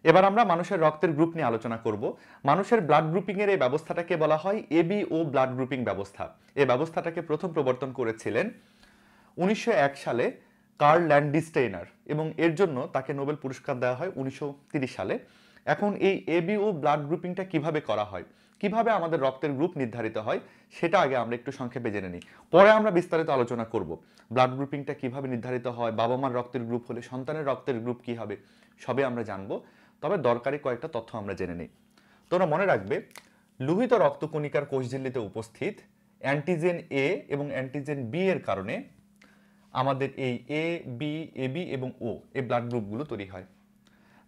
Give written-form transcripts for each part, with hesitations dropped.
এবার আমরা মানুষের রক্তের গ্রুপ নিয়ে আলোচনা করব। মানুষের ব্লাড গ্রুপিং এর এই ব্যবস্থাটাকে বলা হয় এবিও ব্লাড গ্রুপিং ব্যবস্থা। এই ব্যবস্থাটাকে প্রথম প্রবর্তন করেছিলেন 1901 সালে কার্ল ল্যান্ডস্টেইনার এবং এর জন্য তাকে নোবেল পুরস্কার দেওয়া হয় 1930 সালে। এখন এই এবিও ব্লাড গ্রুপিংটা কিভাবে করা হয়, কিভাবে আমাদের রক্তের গ্রুপ নির্ধারিত হয়, সেটা আগে আমরা একটু সংক্ষেপে জেনে নিই, পরে আমরা বিস্তারিত আলোচনা করব। ব্লাড গ্রুপিংটা কিভাবে নির্ধারিত হয়, বাবা মার রক্তের গ্রুপ হলে সন্তানের রক্তের গ্রুপ কি হবে, সবই আমরা জানবো। তবে দরকারি কয়েকটা তথ্য আমরা জেনে নিই। তোমরা মনে রাখবে, লোহিত রক্তকণিকার কোষঝিল্লিতে উপস্থিত অ্যান্টিজেন এ এবং অ্যান্টিজেন বি এর কারণে আমাদের এই এ বি এবি এবং ও এই ব্লাড গ্রুপগুলো তৈরি হয়।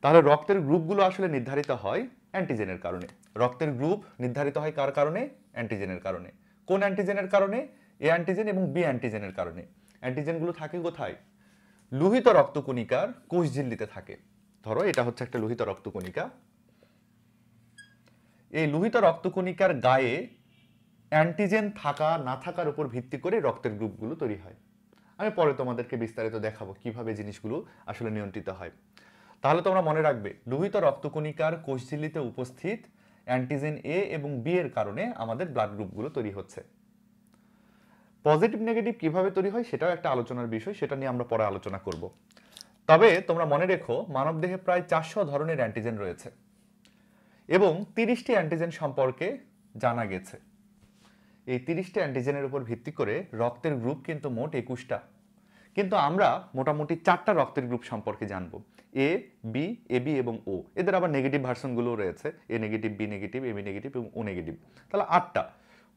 তাহলে রক্তের গ্রুপগুলো আসলে নির্ধারিত হয় অ্যান্টিজেনের কারণে। রক্তের গ্রুপ নির্ধারিত হয় কার কারণে? অ্যান্টিজেনের কারণে। কোন অ্যান্টিজেনের কারণে? এ অ্যান্টিজেন এবং বি অ্যান্টিজেনের কারণে। অ্যান্টিজেনগুলো থাকে কোথায়? লোহিত রক্তকণিকার কোষঝিল্লিতে থাকে। ধরো এটা হচ্ছে একটা লোহিত রক্তকণিকা। এই লোহিত রক্তকণিকার গায়ে অ্যান্টিজেন থাকা না থাকার উপর ভিত্তি করে রক্তের গ্রুপগুলো তৈরি হয়। আমি পরে তোমাদেরকে বিস্তারিত দেখাবো কিভাবে জিনিসগুলো আসলে নিয়ন্ত্রিত হয়। তাহলে তোমরা মনে রাখবে, লোহিত রক্তকণিকার কোষঝিল্লিতে উপস্থিত অ্যান্টিজেন এ এবং বি এর কারণে আমাদের ব্লাড গ্রুপগুলো তৈরি হচ্ছে। পজিটিভ নেগেটিভ কিভাবে তৈরি হয় সেটাও একটা আলোচনার বিষয়, সেটা নিয়ে আমরা পরে আলোচনা করব। তবে তোমরা মনে রেখো, মানবদেহে প্রায় 400 ধরনের অ্যান্টিজেন রয়েছে এবং 30টি অ্যান্টিজেন সম্পর্কে জানা গেছে। এই 30টি অ্যান্টিজেনের উপর ভিত্তি করে রক্তের গ্রুপ কিন্তু মোট 21টা। কিন্তু আমরা মোটামুটি 4টা রক্তের গ্রুপ সম্পর্কে জানবো, এ বি এবি এবং ও। এদের আবার নেগেটিভ ভার্সনগুলো রয়েছে, A negative, B negative, AB negative এবং ও নেগেটিভ। তাহলে 8টা।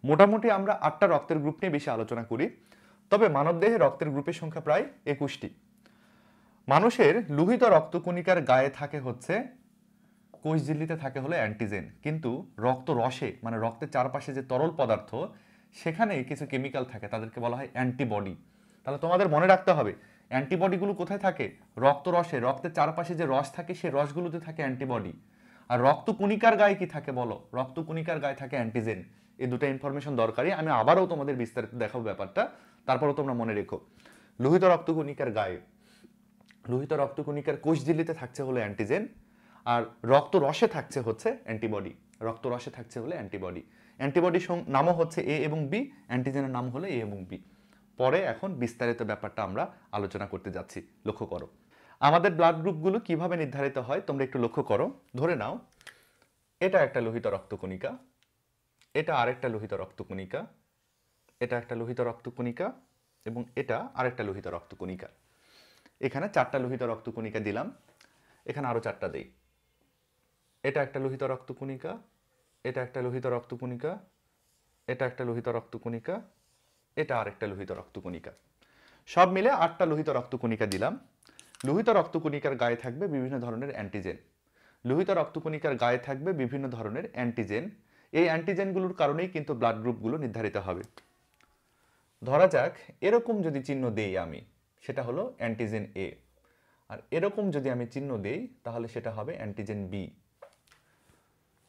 মোটামুটি আমরা 8টা রক্তের গ্রুপ নিয়ে বেশি আলোচনা করি। তবে মানবদেহে রক্তের গ্রুপের সংখ্যা প্রায় 21টি। মানুষের লোহিত রক্তকণিকার গায়ে থাকে হচ্ছে, কোষঝিল্লিতে থাকে হলো অ্যান্টিজেন, কিন্তু রক্ত রসে মানে রক্তের চারপাশে যে তরল পদার্থ, সেখানে কিছু কেমিক্যাল থাকে, তাদেরকে বলা হয় অ্যান্টিবডি। তাহলে তোমাদের মনে রাখতে হবে, অ্যান্টিবডিগুলো কোথায় থাকে? রক্ত রসে, রক্তের চারপাশে যে রস থাকে সেই রসগুলোতে থাকে অ্যান্টিবডি। আর রক্তকণিকার গায়ে কি থাকে বলো? রক্তকণিকার গায়ে থাকে অ্যান্টিজেন। এই দুটো ইনফরমেশন দরকারি, আমি আবারও তোমাদের বিস্তারিত দেখাবো ব্যাপারটা, তারপরও তোমরা মনে রেখো। লোহিত রক্তকণিকার গায়ে, লোহিত রক্তকণিকার কোষঝিল্লিতে থাকছে হলো অ্যান্টিজেন, আর রক্ত রসে থাকছে হচ্ছে অ্যান্টিবডি। রক্ত রসে থাকছে হলো অ্যান্টিবডি। অ্যান্টিবডির নামও হচ্ছে এ এবং বি, অ্যান্টিজেনের নাম হলো এ এবং বি। পরে এখন বিস্তারিত ব্যাপারটা আমরা আলোচনা করতে যাচ্ছি। লক্ষ্য করো আমাদের ব্লাড গ্রুপগুলো কিভাবে নির্ধারিত হয়, তোমরা একটু লক্ষ্য করো। ধরে নাও এটা একটা লোহিত রক্তকণিকা, এটা আরেকটা লোহিত রক্তকণিকা, এটা একটা লোহিত রক্তকণিকা এবং এটা আরেকটা লোহিত রক্তকণিকা। এখানে 4টা লোহিত রক্তকণিকা দিলাম, এখানে আরো 4টা দেই। এটা একটা লোহিত রক্তকণিকা, এটা একটা লোহিত রক্তকণিকা, এটা একটা লোহিত রক্তকণিকা, এটা আরেকটা লোহিত রক্তকণিকা। সব মিলে 8টা লোহিত রক্তকণিকা দিলাম। লোহিত রক্তকণিকার গায়ে থাকবে বিভিন্ন ধরনের অ্যান্টিজেন। লোহিত রক্তকণিকার গায়ে থাকবে বিভিন্ন ধরনের অ্যান্টিজেন। এই অ্যান্টিজেনগুলোর কারণেই কিন্তু ব্লাড গ্রুপগুলো নির্ধারিত হবে। ধরা যাক এরকম যদি চিহ্ন দেই আমি, সেটা হলো অ্যান্টিজেন এ। আর এরকম যদি আমি চিহ্ন দেই, তাহলে সেটা হবে অ্যান্টিজেন বি।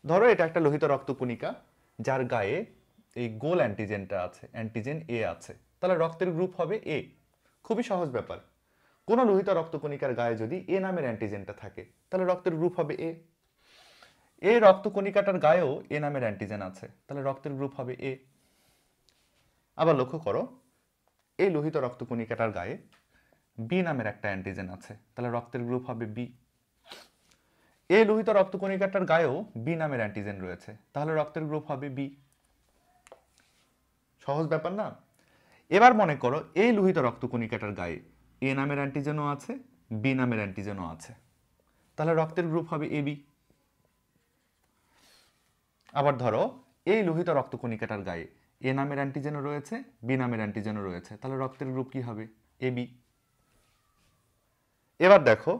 ধরো এটা একটা লোহিত রক্তকণিকা যার গায়ে এই গোল অ্যান্টিজেনটা আছে, অ্যান্টিজেন এ আছে, তাহলে রক্তের গ্রুপ হবে এ। খুবই সহজ ব্যাপার। কোন লোহিত রক্তকণিকার গায়ে যদি এ নামের অ্যান্টিজেনটা থাকে, তাহলে রক্তের গ্রুপ হবে এ। এই রক্তকণিকাটার গায়েও এ নামের অ্যান্টিজেন আছে, তাহলে রক্তের গ্রুপ হবে এ। আবার লক্ষ্য করো, এই লোহিত রক্তকণিকাটার গায়ে বি নামের একটা অ্যান্টিজেন আছে, তাহলে রক্তের গ্রুপ হবে বি। এই লোহিত রক্তকণিকাটার গায়েও বি নামের অ্যান্টিজেন রয়েছে, তাহলে রক্তের গ্রুপ হবে বি। সহজ ব্যাপার না? এবার মনে করো এই লোহিত রক্তকণিকাটার গায়ে এ নামের অ্যান্টিজেনও আছে, বি নামের অ্যান্টিজেনও আছে, তাহলে রক্তের গ্রুপ হবে এবি। আবার ধরো এই লোহিত রক্তকণিকাটার গায়ে এ নামের অ্যান্টিজেনও রয়েছে, বি নামের অ্যান্টিজেনও রয়েছে, তাহলে রক্তের গ্রুপ কি হবে? এবি। এবার দেখো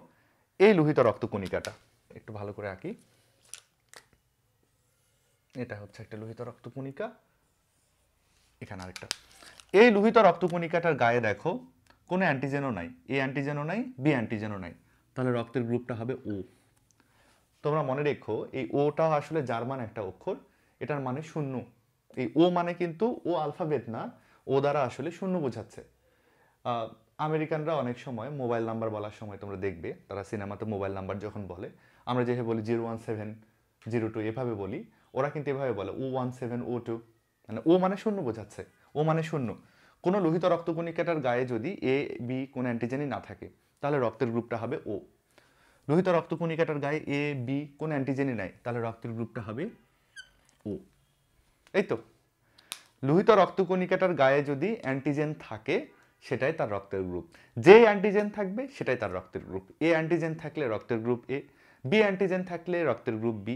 এই লোহিত রক্তকণিকাটা একটু ভালো করে আঁকি। এটা হচ্ছে একটা লোহিত রক্তকণিকা, এখানে আরেকটা। এই লোহিত রক্তকণিকাটার গায়ে দেখো কোনো অ্যান্টিজেনও নাই, এ অ্যান্টিজেনও নাই, বি অ্যান্টিজেনও নাই, তাহলে রক্তের গ্রুপটা হবে ও। তোমরা মনে রেখো এই ওটা আসলে জার্মান একটা অক্ষর, এটার মানে শূন্য। এই ও মানে কিন্তু ও আলফাবেট না, ও দ্বারা আসলে শূন্য বোঝাচ্ছে। আমেরিকানরা অনেক সময় মোবাইল নাম্বার বলার সময় তোমরা দেখবে তারা সিনেমাতে মোবাইল নাম্বার যখন বলে, আমরা যেভাবে বলি 017 02 এভাবে বলি, ওরা কিন্তু এভাবে বলে O17 O2, মানে ও মানে শূন্য বোঝাচ্ছে, ও মানে শূন্য। কোনো লোহিত রক্তকণিকাটার গায়ে যদি এ বি কোনো অ্যান্টিজেনই না থাকে তাহলে রক্তের গ্রুপটা হবে ও। লোহিত রক্তকণিকাটার গায়ে এ বি কোনো অ্যান্টিজেনই নাই তাহলে রক্তের গ্রুপটা হবে ও। এই তো, লোহিত রক্তকণিকাটার গায়ে যদি অ্যান্টিজেন থাকে সেটাই তার রক্তের গ্রুপ। যে অ্যান্টিজেন থাকবে সেটাই তার রক্তের গ্রুপ। এ অ্যান্টিজেন থাকলে রক্তের গ্রুপ এ, বি অ্যান্টিজেন থাকলে রক্তের group B,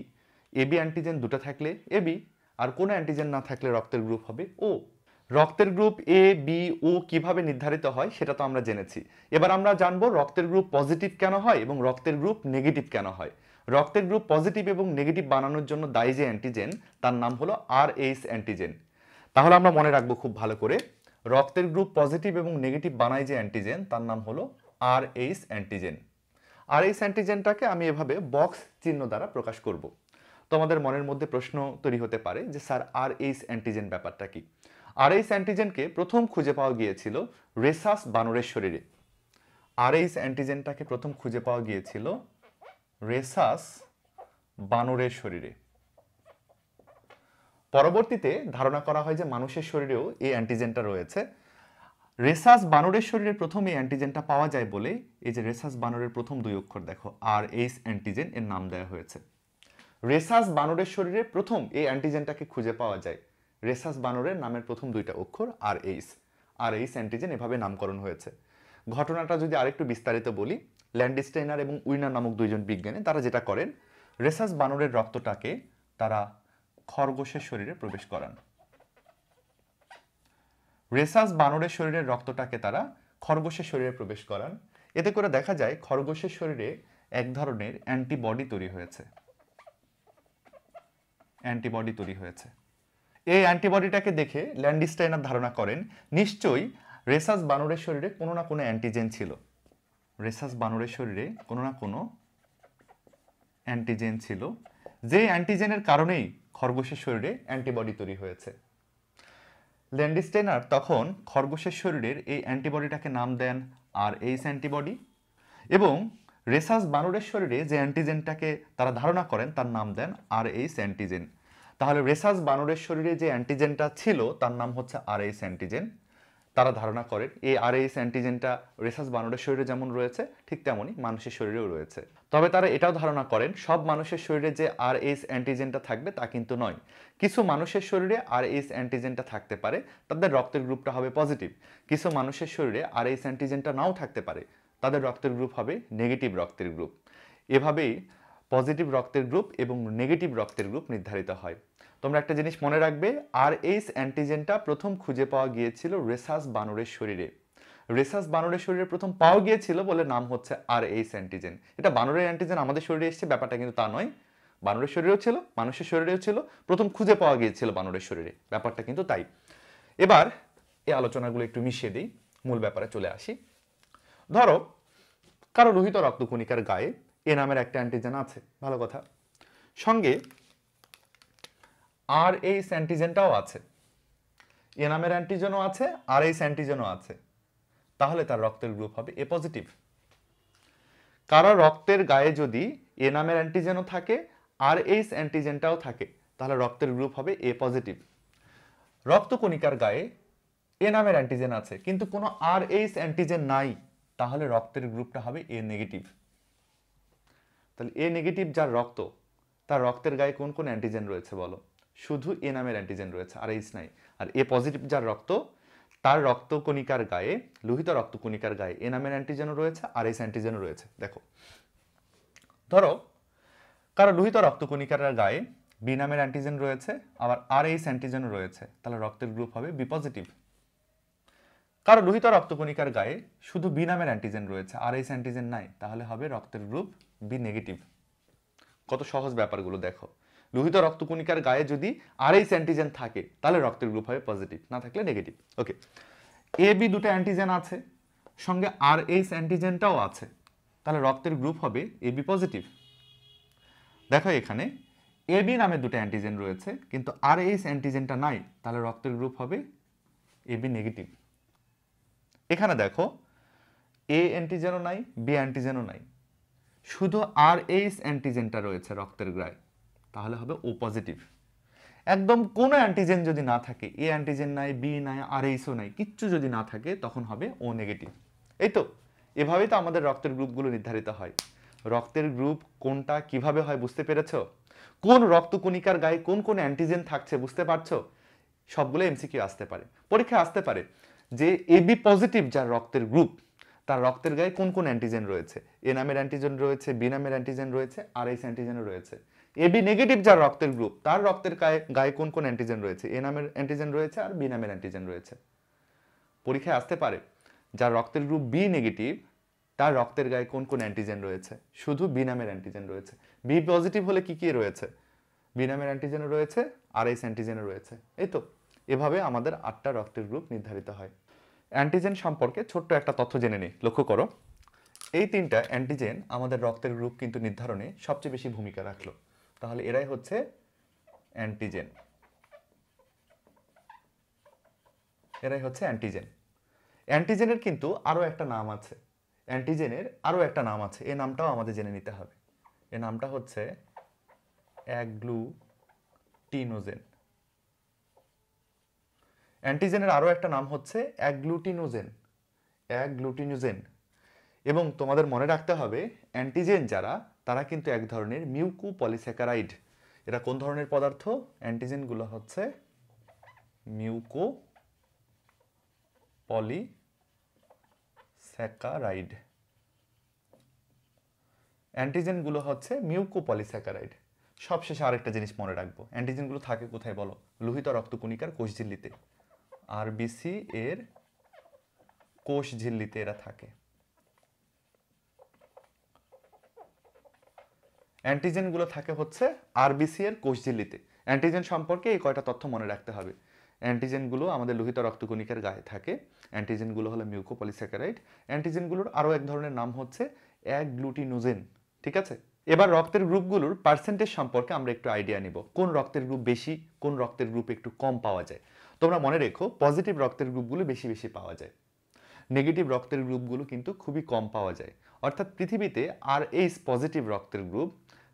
A B antigen দুটো থাকলে এ বি, আর কোনো অ্যান্টিজেন না থাকলে রক্তের গ্রুপ হবে ও। রক্তের গ্রুপ এ বি ও কিভাবে নির্ধারিত হয় সেটা তো আমরা জেনেছি। এবার আমরা জানবো রক্তের গ্রুপ পজিটিভ কেন হয় এবং রক্তের গ্রুপ নেগেটিভ কেন হয়। রক্তের গ্রুপ পজিটিভ এবং নেগেটিভ বানানোর জন্য দায়ী যে অ্যান্টিজেন তার নাম হলো RH অ্যান্টিজেন। তাহলে আমরা মনে রাখবো খুব ভালো করে, রক্তের গ্রুপ পজিটিভ এবং নেগেটিভ বানায় যে অ্যান্টিজেন তার নাম হলো RH অ্যান্টিজেন। RH অ্যান্টিজেনটাকে আমি এভাবে বক্স চিহ্ন দ্বারা প্রকাশ করব। তোমাদের মনের মধ্যে প্রশ্ন তৈরি হতে পারে যে স্যার RH অ্যান্টিজেন ব্যাপারটা কি। RH অ্যান্টিজেনকে প্রথম খুঁজে পাওয়া গিয়েছিল রেসাস বানরের শরীরে। RH অ্যান্টিজেনটাকে প্রথম খুঁজে পাওয়া গিয়েছিল রেসাস বানরের শরীরে। পরবর্তীতে ধারণা করা হয় যে মানুষের শরীরেও এই অ্যান্টিজেনটা রয়েছে। রেসাস বানরের শরীরে প্রথম এই অ্যান্টিজেনটা পাওয়া যায় বলে এই যে রেসাস বানরের প্রথম দুই অক্ষর দেখো RH অ্যান্টিজেন এর নাম দেওয়া হয়েছে। রেসাস বানরের শরীরে প্রথম এই অ্যান্টিজেনটাকে খুঁজে পাওয়া যায়, রেসাস বানরের নামের প্রথম দুইটা অক্ষর RH অ্যান্টিজেন এভাবে নামকরণ হয়েছে। ঘটনাটা যদি আরেকটু বিস্তারিত বলি, ল্যান্ডস্টেইনার এবং উইনার নামক দুইজন বিজ্ঞানী তারা যেটা করেন, রেসাস বানরের রক্তটাকে তারা খরগোশের শরীরে প্রবেশ করান। রেসাস বানরের শরীরের রক্তটাকে তারা খরগোশের শরীরে প্রবেশ করান। এতে করে দেখা যায় খরগোশের শরীরে এক ধরনের অ্যান্টিবডি তৈরি হয়েছে। অ্যান্টিবডি তৈরি হয়েছে। এই অ্যান্টিবডিটাকে দেখে ল্যান্ডস্টাইনার ধারণা করেন নিশ্চয়ই রেসাস বানরের শরীরে কোনো না কোনো অ্যান্টিজেন ছিল। রেসাস বানরের শরীরে কোনো না কোনো অ্যান্টিজেন ছিল, যে অ্যান্টিজেনের কারণেই খরগোশের শরীরে অ্যান্টিবডি তৈরি হয়েছে। ল্যান্ডস্টাইনার তখন খরগোশের শরীরের এই অ্যান্টিবডিটাকে নাম দেন RH অ্যান্টিবডি এবং রেসাস বানরের শরীরে যে অ্যান্টিজেনটাকে তারা ধারণা করেন তার নাম দেন RH অ্যান্টিজেন। তাহলে রেসাস বানরের শরীরে যে অ্যান্টিজেনটা ছিল তার নাম হচ্ছে RH অ্যান্টিজেন। তারা ধারণা করেন এই RH অ্যান্টিজেনটা রেসাস বানরের শরীরে যেমন রয়েছে ঠিক তেমনই মানুষের শরীরেও রয়েছে। তবে তারা এটাও ধারণা করেন সব মানুষের শরীরে যে RH অ্যান্টিজেনটা থাকবে তা কিন্তু নয়। কিছু মানুষের শরীরে RH অ্যান্টিজেনটা থাকতে পারে, তাদের রক্তের গ্রুপটা হবে পজিটিভ। কিছু মানুষের শরীরে RH অ্যান্টিজেনটা নাও থাকতে পারে, তাদের রক্তের গ্রুপ হবে নেগেটিভ রক্তের গ্রুপ। এভাবেই পজিটিভ রক্তের গ্রুপ এবং নেগেটিভ রক্তের গ্রুপ নির্ধারিত হয়। তোমরা একটা জিনিস মনে রাখবে, RH অ্যান্টিজেনটা প্রথম খুঁজে পাওয়া গিয়েছিল রেসাস বানরের শরীরে। রেসাস বানরের শরীরে প্রথম পাওয়া গিয়েছিল বলে নাম হচ্ছে RH অ্যান্টিজেন। এটা বানরের অ্যান্টিজেন আমাদের শরীরে এসেছে ব্যাপারটা কিন্তু তা নয়। বানরের শরীরেও ছিল, মানুষের শরীরেও ছিল, প্রথম খুঁজে পাওয়া গিয়েছিল বানরের শরীরে, ব্যাপারটা কিন্তু তাই। এবার এই আলোচনাগুলো একটু মিশিয়ে দিই, মূল ব্যাপারে চলে আসি। ধরো কারো লোহিত রক্তকণিকার গায়ে এ নামের একটা অ্যান্টিজেন আছে, ভালো কথা, সঙ্গে RH অ্যান্টিজেনটাও আছে, এ নামের অ্যান্টিজেনও আছে, RH অ্যান্টিজেনও আছে, তাহলে তার রক্তের গ্রুপ হবে এ পজিটিভ। কারো রক্তের গায়ে যদি এ নামের অ্যান্টিজেনও থাকে RH অ্যান্টিজেনটাও থাকে তাহলে রক্তের গ্রুপ হবে এ পজিটিভ। রক্তকণিকার গায়ে এ নামের অ্যান্টিজেন আছে কিন্তু কোনো RH অ্যান্টিজেন নাই তাহলে রক্তের গ্রুপটা হবে এ নেগেটিভ। তাহলে এ নেগেটিভ যার রক্ত, তার রক্তের গায়ে কোন কোন অ্যান্টিজেন রয়েছে বলো? শুধু এ নামের অ্যান্টিজেন রয়েছে, RH নাই। আর এ পজিটিভ যার রক্ত, তার রক্তকণিকার গায়ে, লোহিত রক্তকণিকার গায়ে এ নামের অ্যান্টিজেনও রয়েছে, RH অ্যান্টিজেনও রয়েছে। দেখো ধরো কারো লোহিত রক্তকণিকার গায়ে বি নামের অ্যান্টিজেন রয়েছে, আবার RH অ্যান্টিজেনও রয়েছে, তাহলে রক্তের গ্রুপ হবে বি পজিটিভ। কারো লোহিত রক্তকণিকার গায়ে শুধু বি নামের অ্যান্টিজেন রয়েছে, RH অ্যান্টিজেন নাই, তাহলে হবে রক্তের গ্রুপ বি নেগেটিভ। কত সহজ ব্যাপারগুলো দেখো। লোহিত রক্তকণিকার গায়ে যদি RH অ্যান্টিজেন থাকে তাহলে রক্তের গ্রুপ হবে পজিটিভ, না থাকলে নেগেটিভ। ওকে, এ বি দুটো অ্যান্টিজেন আছে, সঙ্গে RH অ্যান্টিজেনটাও আছে, তাহলে রক্তের গ্রুপ হবে এ বি পজিটিভ। দেখো এখানে এ বি নামে দুটো অ্যান্টিজেন রয়েছে কিন্তু RH অ্যান্টিজেনটা নাই, তাহলে রক্তের গ্রুপ হবে এ বি নেগেটিভ। এখানে দেখো এ অ্যান্টিজেনও নাই, বি অ্যান্টিজেনও নাই, শুধু আর এইচ অ্যান্টিজেনটা রয়েছে রক্তের গায়ে, তাহলে হবে ও পজিটিভ। একদম কোনো অ্যান্টিজেন যদি না থাকে, এ অ্যান্টিজেন নাই, বি নাই, আর এইচও নাই, কিচ্ছু যদি না থাকে, তখন হবে ও নেগেটিভ। এই তো, এভাবেই তো আমাদের রক্তের গ্রুপগুলো নির্ধারিত হয়। রক্তের গ্রুপ কোনটা কিভাবে হয় বুঝতে পেরেছো? কোন রক্তকণিকার গায়ে কোন কোন অ্যান্টিজেন থাকছে বুঝতে পারছো? সবগুলো এমসিকিউ আসতে পারে, পরীক্ষায় আসতে পারে যে এবি পজিটিভ যার রক্তের গ্রুপ, তার রক্তের গায়ে কোন কোন অ্যান্টিজেন রয়েছে। এ নামের অ্যান্টিজেন রয়েছে, বি নামের অ্যান্টিজেন রয়েছে, আর এইচ অ্যান্টিজেনও রয়েছে। এবি নেগেটিভ যার রক্তের গ্রুপ, তার রক্তের গায়ে কোন কোন অ্যান্টিজেন রয়েছে, এ নামের অ্যান্টিজেন রয়েছে আর বি নামের অ্যান্টিজেন রয়েছে। পরীক্ষায় আসতে পারে যার রক্তের গ্রুপ বি নেগেটিভ, তার রক্তের গায়ে কোন কোন অ্যান্টিজেন রয়েছে, শুধু বি নামের অ্যান্টিজেন রয়েছে। বি পজিটিভ হলে কি কি রয়েছে, বি নামের অ্যান্টিজেনও রয়েছে, আর এইচ অ্যান্টিজেনও রয়েছে। এই তো, এভাবে আমাদের 8টা রক্তের গ্রুপ নির্ধারিত হয়। অ্যান্টিজেন সম্পর্কে ছোট্ট একটা তথ্য জেনে নিই, লক্ষ্য করো। এই 3টা অ্যান্টিজেন আমাদের রক্তের গ্রুপ কিন্তু নির্ধারণে সবচেয়ে বেশি ভূমিকা রাখলো। তাহলে এরাই হচ্ছে অ্যান্টিজেন, এরাই হচ্ছে অ্যান্টিজেন। অ্যান্টিজেনের কিন্তু আরও একটা নাম আছে, অ্যান্টিজেনের আরও একটা নাম আছে, এই নামটাও আমাদের জেনে নিতে হবে। এই নামটা হচ্ছে অ্যাগ্লুটিনোজেন। অ্যান্টিজেনের আরও একটা নাম হচ্ছে অ্যাগ্লুটিনোজেন, অ্যাগ্লুটিনোজেন। এবং তোমাদের মনে রাখতে হবে অ্যান্টিজেন যারা, তারা কিন্তু এক ধরনের মিউকো পলিস্যাকারাইড। এরা কোন ধরনের পদার্থ? অ্যান্টিজেনগুলো হচ্ছে মিউকো পলিস্যাকারাইড। অ্যান্টিজেনগুলো হচ্ছে মিউকো পলিস্যাকারাইড। সবশেষে আরেকটা জিনিস মনে রাখবো, অ্যান্টিজেনগুলো থাকে কোথায় বলো? লোহিত রক্তকণিকার কোষঝিল্লিতে, আরবিসি এর কোষঝিল্লিতে এরা থাকে। অ্যান্টিজেনগুলো থাকে হচ্ছে আরবিসি এর কোষঝিল্লিতে। অ্যান্টিজেন সম্পর্কে এই কয়টা তথ্য মনে রাখতে হবে। অ্যান্টিজেনগুলো আমাদের লোহিত রক্তকণিকার গায়ে থাকে। অ্যান্টিজেনগুলো হলো মিউকোপলিস্যাকারাইড। অ্যান্টিজেনগুলোর আরও এক ধরনের নাম হচ্ছে অ্যাগ্লুটিনোজেন। ঠিক আছে, এবার রক্তের গ্রুপগুলোর পার্সেন্টেজ সম্পর্কে আমরা একটু আইডিয়া নিব, কোন রক্তের গ্রুপ বেশি, কোন রক্তের গ্রুপ একটু কম পাওয়া যায়। তোমরা মনে রেখো, পজিটিভ রক্তের গ্রুপগুলো বেশি বেশি পাওয়া যায়, নেগেটিভ রক্তের গ্রুপগুলো কিন্তু খুবই কম পাওয়া যায়। অর্থাৎ পৃথিবীতে আর এইচ পজিটিভ রক্তের গ্রুপ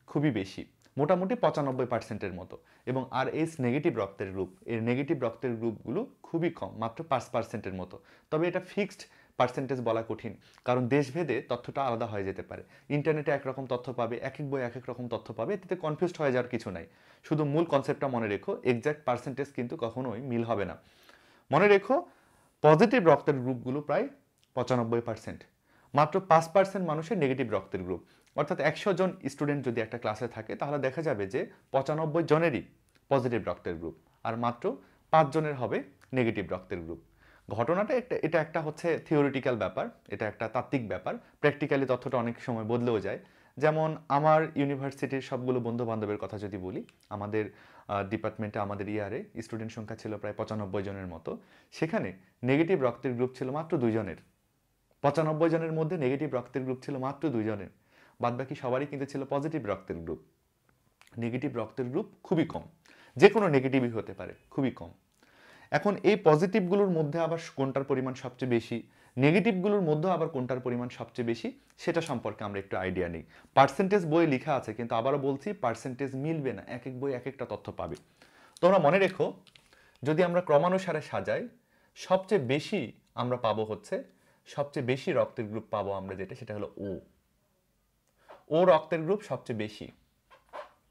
খুবই বেশি, মোটামুটি 95%-এর মতো। এবং আর এইচ নেগেটিভ রক্তের গ্রুপ, এর নেগেটিভ রক্তের গ্রুপগুলো খুবই কম, মাত্র 5%-এর মতো। তবে এটা ফিক্সড পার্সেন্টেজ বলা কঠিন, কারণ দেশভেদে তথ্যটা আলাদা হয়ে যেতে পারে। ইন্টারনেটে একরকম তথ্য পাবে, এক এক বই এক এক রকম তথ্য পাবে, এতে কনফিউজড হয়ে যাওয়ার কিছু নাই। শুধু মূল কনসেপ্টটা মনে রেখো, এক্স্যাক্ট পার্সেন্টেজ কিন্তু কখনোই মিল হবে না। মনে রেখো, পজিটিভ রক্তের গ্রুপগুলো প্রায় 95%, মাত্র 5% মানুষের নেগেটিভ রক্তের গ্রুপ। অর্থাৎ 100 জন স্টুডেন্ট যদি একটা ক্লাসে থাকে, তাহলে দেখা যাবে যে 95 জনেরই পজিটিভ রক্তের গ্রুপ, আর মাত্র 5 জনের হবে নেগেটিভ রক্তের গ্রুপ। ঘটনাটা এটা একটা হচ্ছে থিওরিটিক্যাল ব্যাপার, এটা একটা তাত্ত্বিক ব্যাপার। প্র্যাকটিক্যালি তথ্যটা অনেক সময় বদলেও যায়। যেমন আমার ইউনিভার্সিটির সবগুলো বন্ধু বান্ধবের কথা যদি বলি, আমাদের ডিপার্টমেন্টে আমাদের ইয়ারে স্টুডেন্ট সংখ্যা ছিল প্রায় 95 জনের মতো। সেখানে নেগেটিভ রক্তের গ্রুপ ছিল মাত্র 2 জনের। 95 জনের মধ্যে নেগেটিভ রক্তের গ্রুপ ছিল মাত্র 2 জনের। বাদবাকি সবারই কিন্তু ছিল পজিটিভ রক্তের গ্রুপ। নেগেটিভ রক্তের গ্রুপ খুবই কম, যে কোনো নেগেটিভই হতে পারে, খুবই কম। এখন এই পজিটিভগুলোর মধ্যে আবার কোনটার পরিমাণ সবচেয়ে বেশি, নেগেটিভগুলোর মধ্যে আবার কোনটার পরিমাণ সবচেয়ে বেশি, সেটা সম্পর্কে আমরা একটু আইডিয়া নিই। পার্সেন্টেজ বই লেখা আছে, কিন্তু আবারও বলছি পার্সেন্টেজ মিলবে না, এক এক বই এক একটা তথ্য পাবে। তোমরা মনে রেখো, যদি আমরা ক্রমানুসারে সাজাই, সবচেয়ে বেশি আমরা পাবো হচ্ছে, সবচেয়ে বেশি রক্তের গ্রুপ পাবো আমরা যেটা, সেটা হলো ও। ও রক্তের গ্রুপ সবচেয়ে বেশি।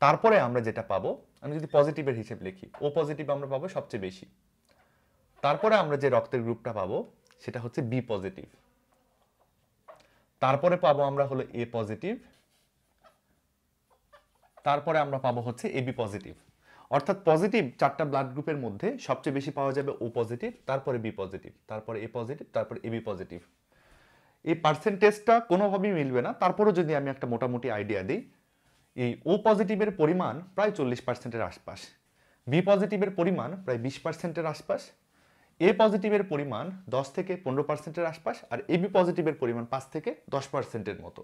তারপরে আমরা যেটা পাবো, আমি যদি পজিটিভের হিসেব লিখি, ও পজিটিভ আমরা পাবো সবচেয়ে বেশি। তারপরে আমরা যে রক্তের গ্রুপটা পাবো সেটা হচ্ছে বি পজিটিভ। তারপরে পাবো আমরা হলো এ পজিটিভ। তারপরে আমরা পাবো হচ্ছে এবি পজিটিভ। অর্থাৎ পজিটিভ 4টা ব্লাড গ্রুপের মধ্যে সবচেয়ে বেশি পাওয়া যাবে ও পজিটিভ, তারপরে বি পজিটিভ, তারপরে এ পজিটিভ, তারপরে এবি পজিটিভ। এই পার্সেন্টেজটা কোনোভাবেই মিলবে না, তারপরেও যদি আমি একটা মোটামুটি আইডিয়া দিই, এই ও পজিটিভের পরিমাণ প্রায় 40%-এর আশপাশ, বি পজিটিভের পরিমাণ প্রায় 20%-এর আশপাশ, এ পজিটিভের পরিমাণ 10-15%-এর আশপাশ, আর এবি পজিটিভের পরিমাণ 5-10%-এর মতো।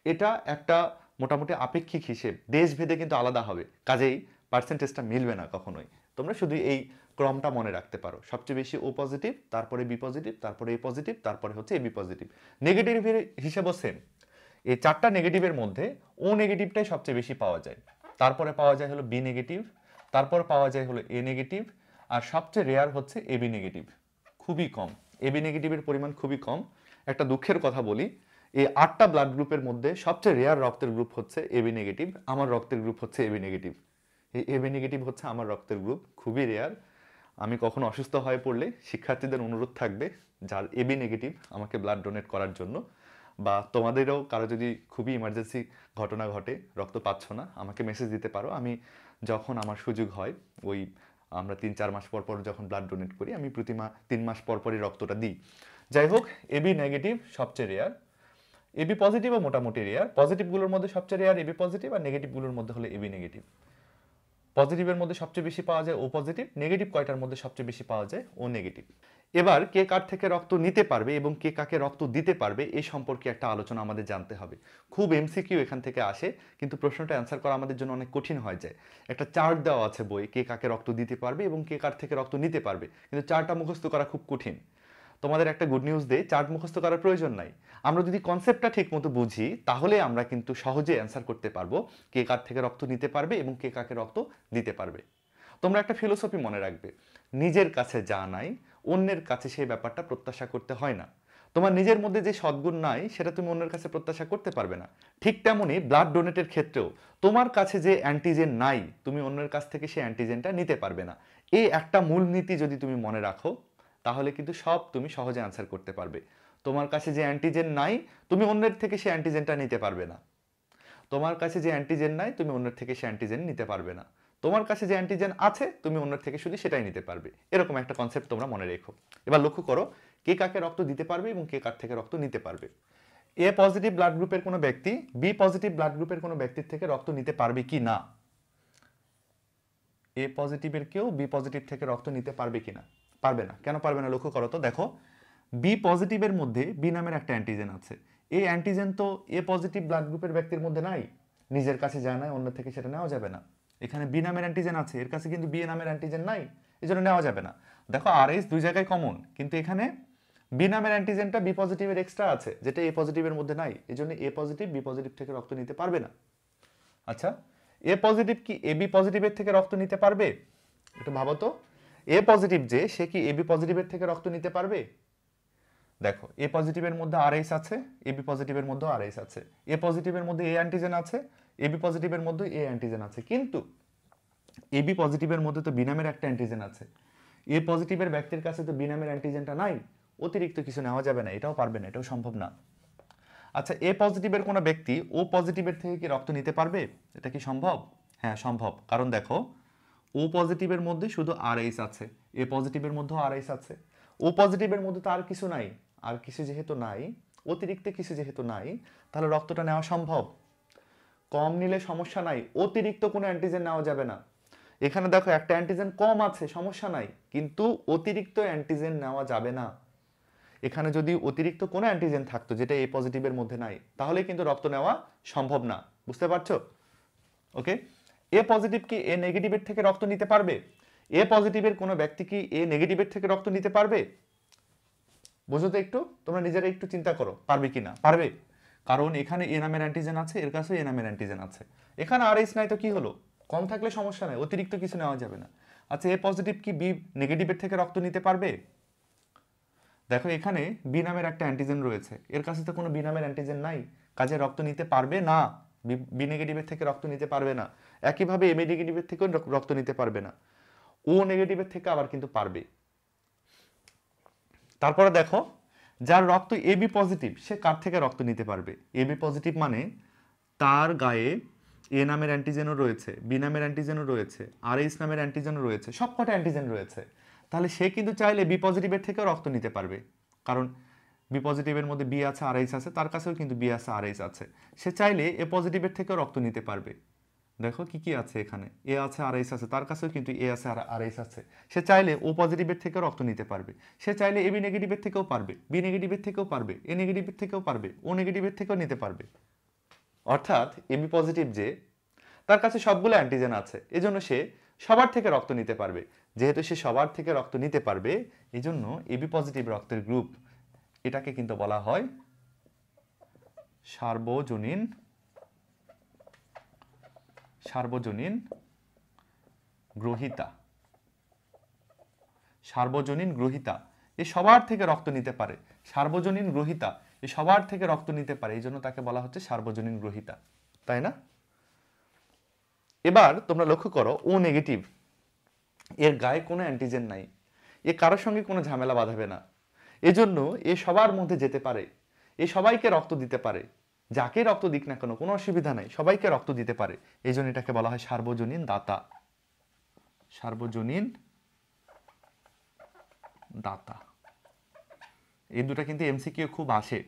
এটা একটা মোটামুটি আপেক্ষিক হিসেব, দেশভেদে কিন্তু আলাদা হবে, কাজেই পার্সেন্টেজটা মিলবে না কখনোই। তোমরা শুধু এই ক্রমটা মনে রাখতে পারো, সবচেয়ে বেশি ও পজিটিভ, তারপরে বি পজিটিভ, তারপরে এ পজিটিভ, তারপরে হচ্ছে এবি পজিটিভ। নেগেটিভের হিসাবও সেম, এই 4টা নেগেটিভের মধ্যে ও নেগেটিভটাই সবচেয়ে বেশি পাওয়া যায়, তারপরে পাওয়া যায় হলো বি নেগেটিভ, তারপর পাওয়া যায় হলো এ নেগেটিভ, আর সবচেয়ে রেয়ার হচ্ছে এবি নেগেটিভ, খুবই কম। এবি নেগেটিভের পরিমাণ খুবই কম। একটা দুঃখের কথা বলি, এই 8টা ব্লাড গ্রুপের মধ্যে সবচেয়ে রেয়ার রক্তের গ্রুপ হচ্ছে এবি নেগেটিভ। আমার রক্তের গ্রুপ হচ্ছে এবি নেগেটিভ। এই এবি নেগেটিভ হচ্ছে আমার রক্তের গ্রুপ, খুবই রেয়ার। আমি কখনো অসুস্থ হয়ে পড়লে শিক্ষার্থীদের অনুরোধ থাকবে যার এবি নেগেটিভ আমাকে ব্লাড ডোনেট করার জন্য, বা তোমাদেরও কারো যদি খুবই ইমার্জেন্সি ঘটনা ঘটে, রক্ত পাচ্ছ না, আমাকে মেসেজ দিতে পারো। আমি যখন আমার সুযোগ হয়, ওই আমরা 3-4 মাস পর পর যখন ব্লাড ডোনেট করি, আমি প্রতি 3 মাস পর পরই রক্তটা দিই। যাই হোক, এবি নেগেটিভ সবচেয়ে রেয়ার, এবি পজিটিভও মোটামুটি রেয়ার। পজিটিভগুলোর মধ্যে সবচেয়ে রেয়ার এবি পজিটিভ, আর নেগেটিভগুলোর মধ্যে হলো এবি নেগেটিভ। পজিটিভের মধ্যে সবচেয়ে বেশি পাওয়া যায় ও পজিটিভ, নেগেটিভ কয়টার মধ্যে সবচেয়ে বেশি পাওয়া যায় ও নেগেটিভ। এবার কে কার থেকে রক্ত নিতে পারবে এবং কে কাকে রক্ত দিতে পারবে এই সম্পর্কে একটা আলোচনা আমাদের জানতে হবে। খুব এমসিকিউ এখান থেকে আসে, কিন্তু প্রশ্নটা অ্যান্সার করা আমাদের জন্য অনেক কঠিন হয়ে যায়। একটা চার্ট দেওয়া আছে বই, কে কাকে রক্ত দিতে পারবে এবং কে কার থেকে রক্ত নিতে পারবে, কিন্তু চার্টটা মুখস্থ করা খুব কঠিন। তোমাদের একটা গুড নিউজ দেই, চার্ট মুখস্থ করার প্রয়োজন নাই। আমরা যদি কনসেপ্টটা ঠিক মতো বুঝি, তাহলে আমরা কিন্তু সহজে অ্যান্সার করতে পারবো কে কার থেকে রক্ত নিতে পারবে এবং কে কাকে রক্ত দিতে পারবে। তোমরা একটা ফিলোসফি মনে রাখবে, নিজের কাছে যা নাই অন্যের কাছে সেই ব্যাপারটা প্রত্যাশা করতে হয় না। তোমার নিজের মধ্যে যে সদ্গুণ নাই সেটা তুমি অন্যের কাছে প্রত্যাশা করতে পারবে না। ঠিক তেমনই ব্লাড ডোনেটের ক্ষেত্রেও তোমার কাছে যে অ্যান্টিজেন নাই, তুমি অন্যের কাছ থেকে সেই অ্যান্টিজেনটা নিতে পারবে না। এই একটা মূলনীতি যদি তুমি মনে রাখো, তাহলে কিন্তু সব তুমি সহজে অ্যান্সার করতে পারবে। তোমার কাছে যে অ্যান্টিজেন নাই, তুমি অন্যের থেকে সেই অ্যান্টিজেনটা নিতে পারবে না। তোমার কাছে যে অ্যান্টিজেন নাই, তুমি অন্যের থেকে সে অ্যান্টিজেন নিতে পারবে না। তোমার কাছে যে অ্যান্টিজেন আছে, তুমি অন্যের থেকে শুধু সেটাই নিতে পারবে। এরকম একটা কনসেপ্ট তোমরা মনে রেখো। এবার লক্ষ্য করো, কে কাকে রক্ত দিতে পারবে এবং কে কার থেকে রক্ত নিতে পারবে। এ পজিটিভ ব্লাড গ্রুপের কোনো ব্যক্তি বি পজিটিভ ব্লাড গ্রুপের কোনো ব্যক্তির থেকে রক্ত নিতে পারবে কি না? এ পজিটিভের কেউ বি পজিটিভ থেকে রক্ত নিতে পারবে কি না? পারবে না। কেন পারবে না লক্ষ্য করো তো। দেখো, বি পজিটিভের মধ্যে বি নামের একটা অ্যান্টিজেন আছে। এই অ্যান্টিজেন তো এ পজিটিভ ব্লাড গ্রুপের ব্যক্তির মধ্যে নাই, নিজের কাছে যা নাই অন্য থেকে সেটা নেওয়া যাবে না। এখানে বি নামের অ্যান্টিজেন আছে, এর কাছে কিন্তু বি নামের অ্যান্টিজেন নাই, এই জন্য নেওয়া যাবে না। দেখো, আর এইচ দুই জায়গায় কমন, কিন্তু এখানে বি নামের অ্যান্টিজেনটা বি পজিটিভের এক্সট্রা আছে, যেটা এ পজিটিভের মধ্যে নাই, এই জন্য এ পজিটিভ বি পজিটিভ থেকে রক্ত নিতে পারবে না। আচ্ছা, এ পজিটিভ কি এ বি পজিটিভের থেকে রক্ত নিতে পারবে? একটু ভাবো তো, এ পজিটিভ যে, সে কি এ বি পজিটিভের থেকে রক্ত নিতে পারবে? দেখো, এ পজিটিভের মধ্যে আর এইচ আছে, এ বি পজিটিভের মধ্যে আর এইচ আছে, এ পজিটিভের মধ্যে এ অ্যান্টিজেন আছে, এ বি পজিটিভের মধ্যে এ অ্যান্টিজেন আছে, কিন্তু এ বি পজিটিভের মধ্যে তো বি নামের একটা অ্যান্টিজেন আছে। এ পজিটিভের ব্যক্তির কাছে তো বি নামের অ্যান্টিজেনটা নাই, অতিরিক্ত কিছু নেওয়া যাবে না, এটাও পারবে না, এটাও সম্ভব না। আচ্ছা, এ পজিটিভের কোনো ব্যক্তি ও পজিটিভের থেকে কি রক্ত নিতে পারবে? এটা কি সম্ভব? হ্যাঁ, সম্ভব। কারণ দেখো, ও পজিটিভের মধ্যে শুধু আর এইচ আছে, এ পজিটিভের মধ্যেও আর এইচ আছে। ও পজিটিভের মধ্যে তো আর কিছু নাই, আর কিছু যেহেতু নাই, অতিরিক্ত কিছু যেহেতু নাই, তাহলে রক্তটা নেওয়া সম্ভব। কম নিলে সমস্যা নাই, অতিরিক্ত কোনো অ্যান্টিজেন নেওয়া যাবে না। এখানে দেখো, একটা অ্যান্টিজেন কম আছে, সমস্যা নাই, কিন্তু অতিরিক্ত অ্যান্টিজেন নেওয়া যাবে না। এখানে যদি অতিরিক্ত কোনো অ্যান্টিজেন থাকতো যেটা এ পজিটিভের মধ্যে নাই, তাহলে কিন্তু রক্ত নেওয়া সম্ভব না। বুঝতে পারছো? ওকে, এ পজিটিভ কি এ নেগেটিভের থেকে রক্ত নিতে পারবে? এ পজিটিভের কোনো ব্যক্তি কি এ নেগেটিভের থেকে রক্ত নিতে পারবে? বুঝো তো একটু, তোমরা নিজেরা একটু চিন্তা করো, পারবে কি না? পারবে, কারণ এখানে এ নামের অ্যান্টিজেন আছে, এর কাছে এ নামের অ্যান্টিজেন আছে। এখানে আর এইচ নাই তো কি হলো, কম থাকলে সমস্যা নাই, অতিরিক্ত কিছু নেওয়া যাবে না। আচ্ছা, এ পজিটিভ কি বি নেগেটিভের থেকে রক্ত নিতে পারবে? দেখো, এখানে বি নামের একটা অ্যান্টিজেন রয়েছে, এর কাছে তো কোনো বি নামের অ্যান্টিজেন নাই, কাজে রক্ত নিতে পারবে না। বি নেগেটিভের থেকে রক্ত নিতে পারবে না। একইভাবে এম নেগেটিভের থেকেও রক্ত নিতে পারবে না। ও নেগেটিভের থেকে আবার কিন্তু পারবে। তারপরে দেখো, যার রক্ত এ বি পজিটিভ, সে কার থেকে রক্ত নিতে পারবে? এ বি পজিটিভ মানে তার গায়ে এ নামের অ্যান্টিজেনও রয়েছে, বি নামের অ্যান্টিজেনও রয়েছে, আর এইচ নামের অ্যান্টিজেনও রয়েছে, সবকটা অ্যান্টিজেন রয়েছে। তাহলে সে কিন্তু চাইলে বি পজিটিভের থেকেও রক্ত নিতে পারবে, কারণ বি পজিটিভের মধ্যে বি আছে আর এইচ আছে, তার কাছেও কিন্তু বি আছে আর এইচ আছে। সে চাইলে এ পজিটিভের থেকেও রক্ত নিতে পারবে। দেখো কি কি আছে এখানে, এ আছে আর এইচ আছে, তার কাছেও কিন্তু এ আছে আর এইচ আছে। সে চাইলে ও পজিটিভের থেকেও রক্ত নিতে পারবে। সে চাইলে এ বি নেগেটিভের থেকেও পারবে, বি নেগেটিভের থেকেও পারবে, এ নেগেটিভের থেকেও পারবে, ও নেগেটিভের থেকেও নিতে পারবে। অর্থাৎ এবি পজিটিভ যে, তার কাছে সবগুলো অ্যান্টিজেন আছে, এজন্য সে সবার থেকে রক্ত নিতে পারবে। যেহেতু সে সবার থেকে রক্ত নিতে পারবে, এজন্য এবি পজিটিভ রক্তের গ্রুপ, এটাকে কিন্তু বলা হয় সার্বজনীন গ্রহীতা। সার্বজনীন গ্রহীতা এ সবার থেকে রক্ত নিতে পারে। সার্বজনীন গ্রহীতা এ সবার থেকে রক্ত নিতে পারে, এই জন্য তাকে বলা হচ্ছে সার্বজনীন গ্রহীতা, তাই না? এবার তোমরা লক্ষ্য করো, ও নেগেটিভ, এর গায়ে কোনো অ্যান্টিজেন নাই, এ কারোর সঙ্গে কোনো ঝামেলা বাঁধাবে না, এজন্য এ সবার মধ্যে যেতে পারে, এ সবাইকে রক্ত দিতে পারে, যাকে রক্ত দিক না কেন কোনো অসুবিধা নাই, সবাইকে রক্ত দিতে পারে, এই জন্য এটাকে বলা হয় সার্বজনীন দাতা। সার্বজনীন দাতা। এই দুটো কিন্তু এমসিকিউ খুব আসে।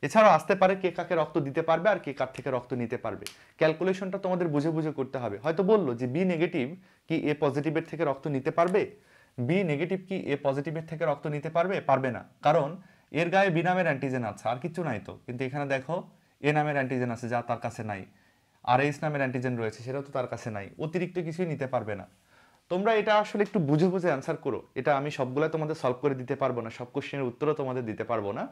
এছাড়াও আসতে পারে কে কাকে রক্ত দিতে পারবে আর কে কার থেকে রক্ত নিতে পারবে। ক্যালকুলেশনটা তোমাদের বুঝে বুঝে করতে হবে। হয়তো বললো যে বি নেগেটিভ কি এ পজিটিভের থেকে রক্ত নিতে পারবে, বি নেগেটিভ কি এ পজিটিভের থেকে রক্ত নিতে পারবে? পারবে না, কারণ এর গায়ে বি নামের অ্যান্টিজেন আছে, আর কিছু নাই তো। কিন্তু এখানে দেখো এ নামের অ্যান্টিজেন আছে যা তার কাছে নাই, আর এইচ নামের অ্যান্টিজেন রয়েছে সেটাও তো তার কাছে নাই, অতিরিক্ত কিছুই নিতে পারবে না। তোমরা এটা আসলে একটু বুঝে বুঝে অ্যান্সার করো। এটা আমি সবগুলো তোমাদের সলভ করে দিতে পারবো না, সব কোশ্চেনের উত্তরও তোমাদের দিতে পারবো না।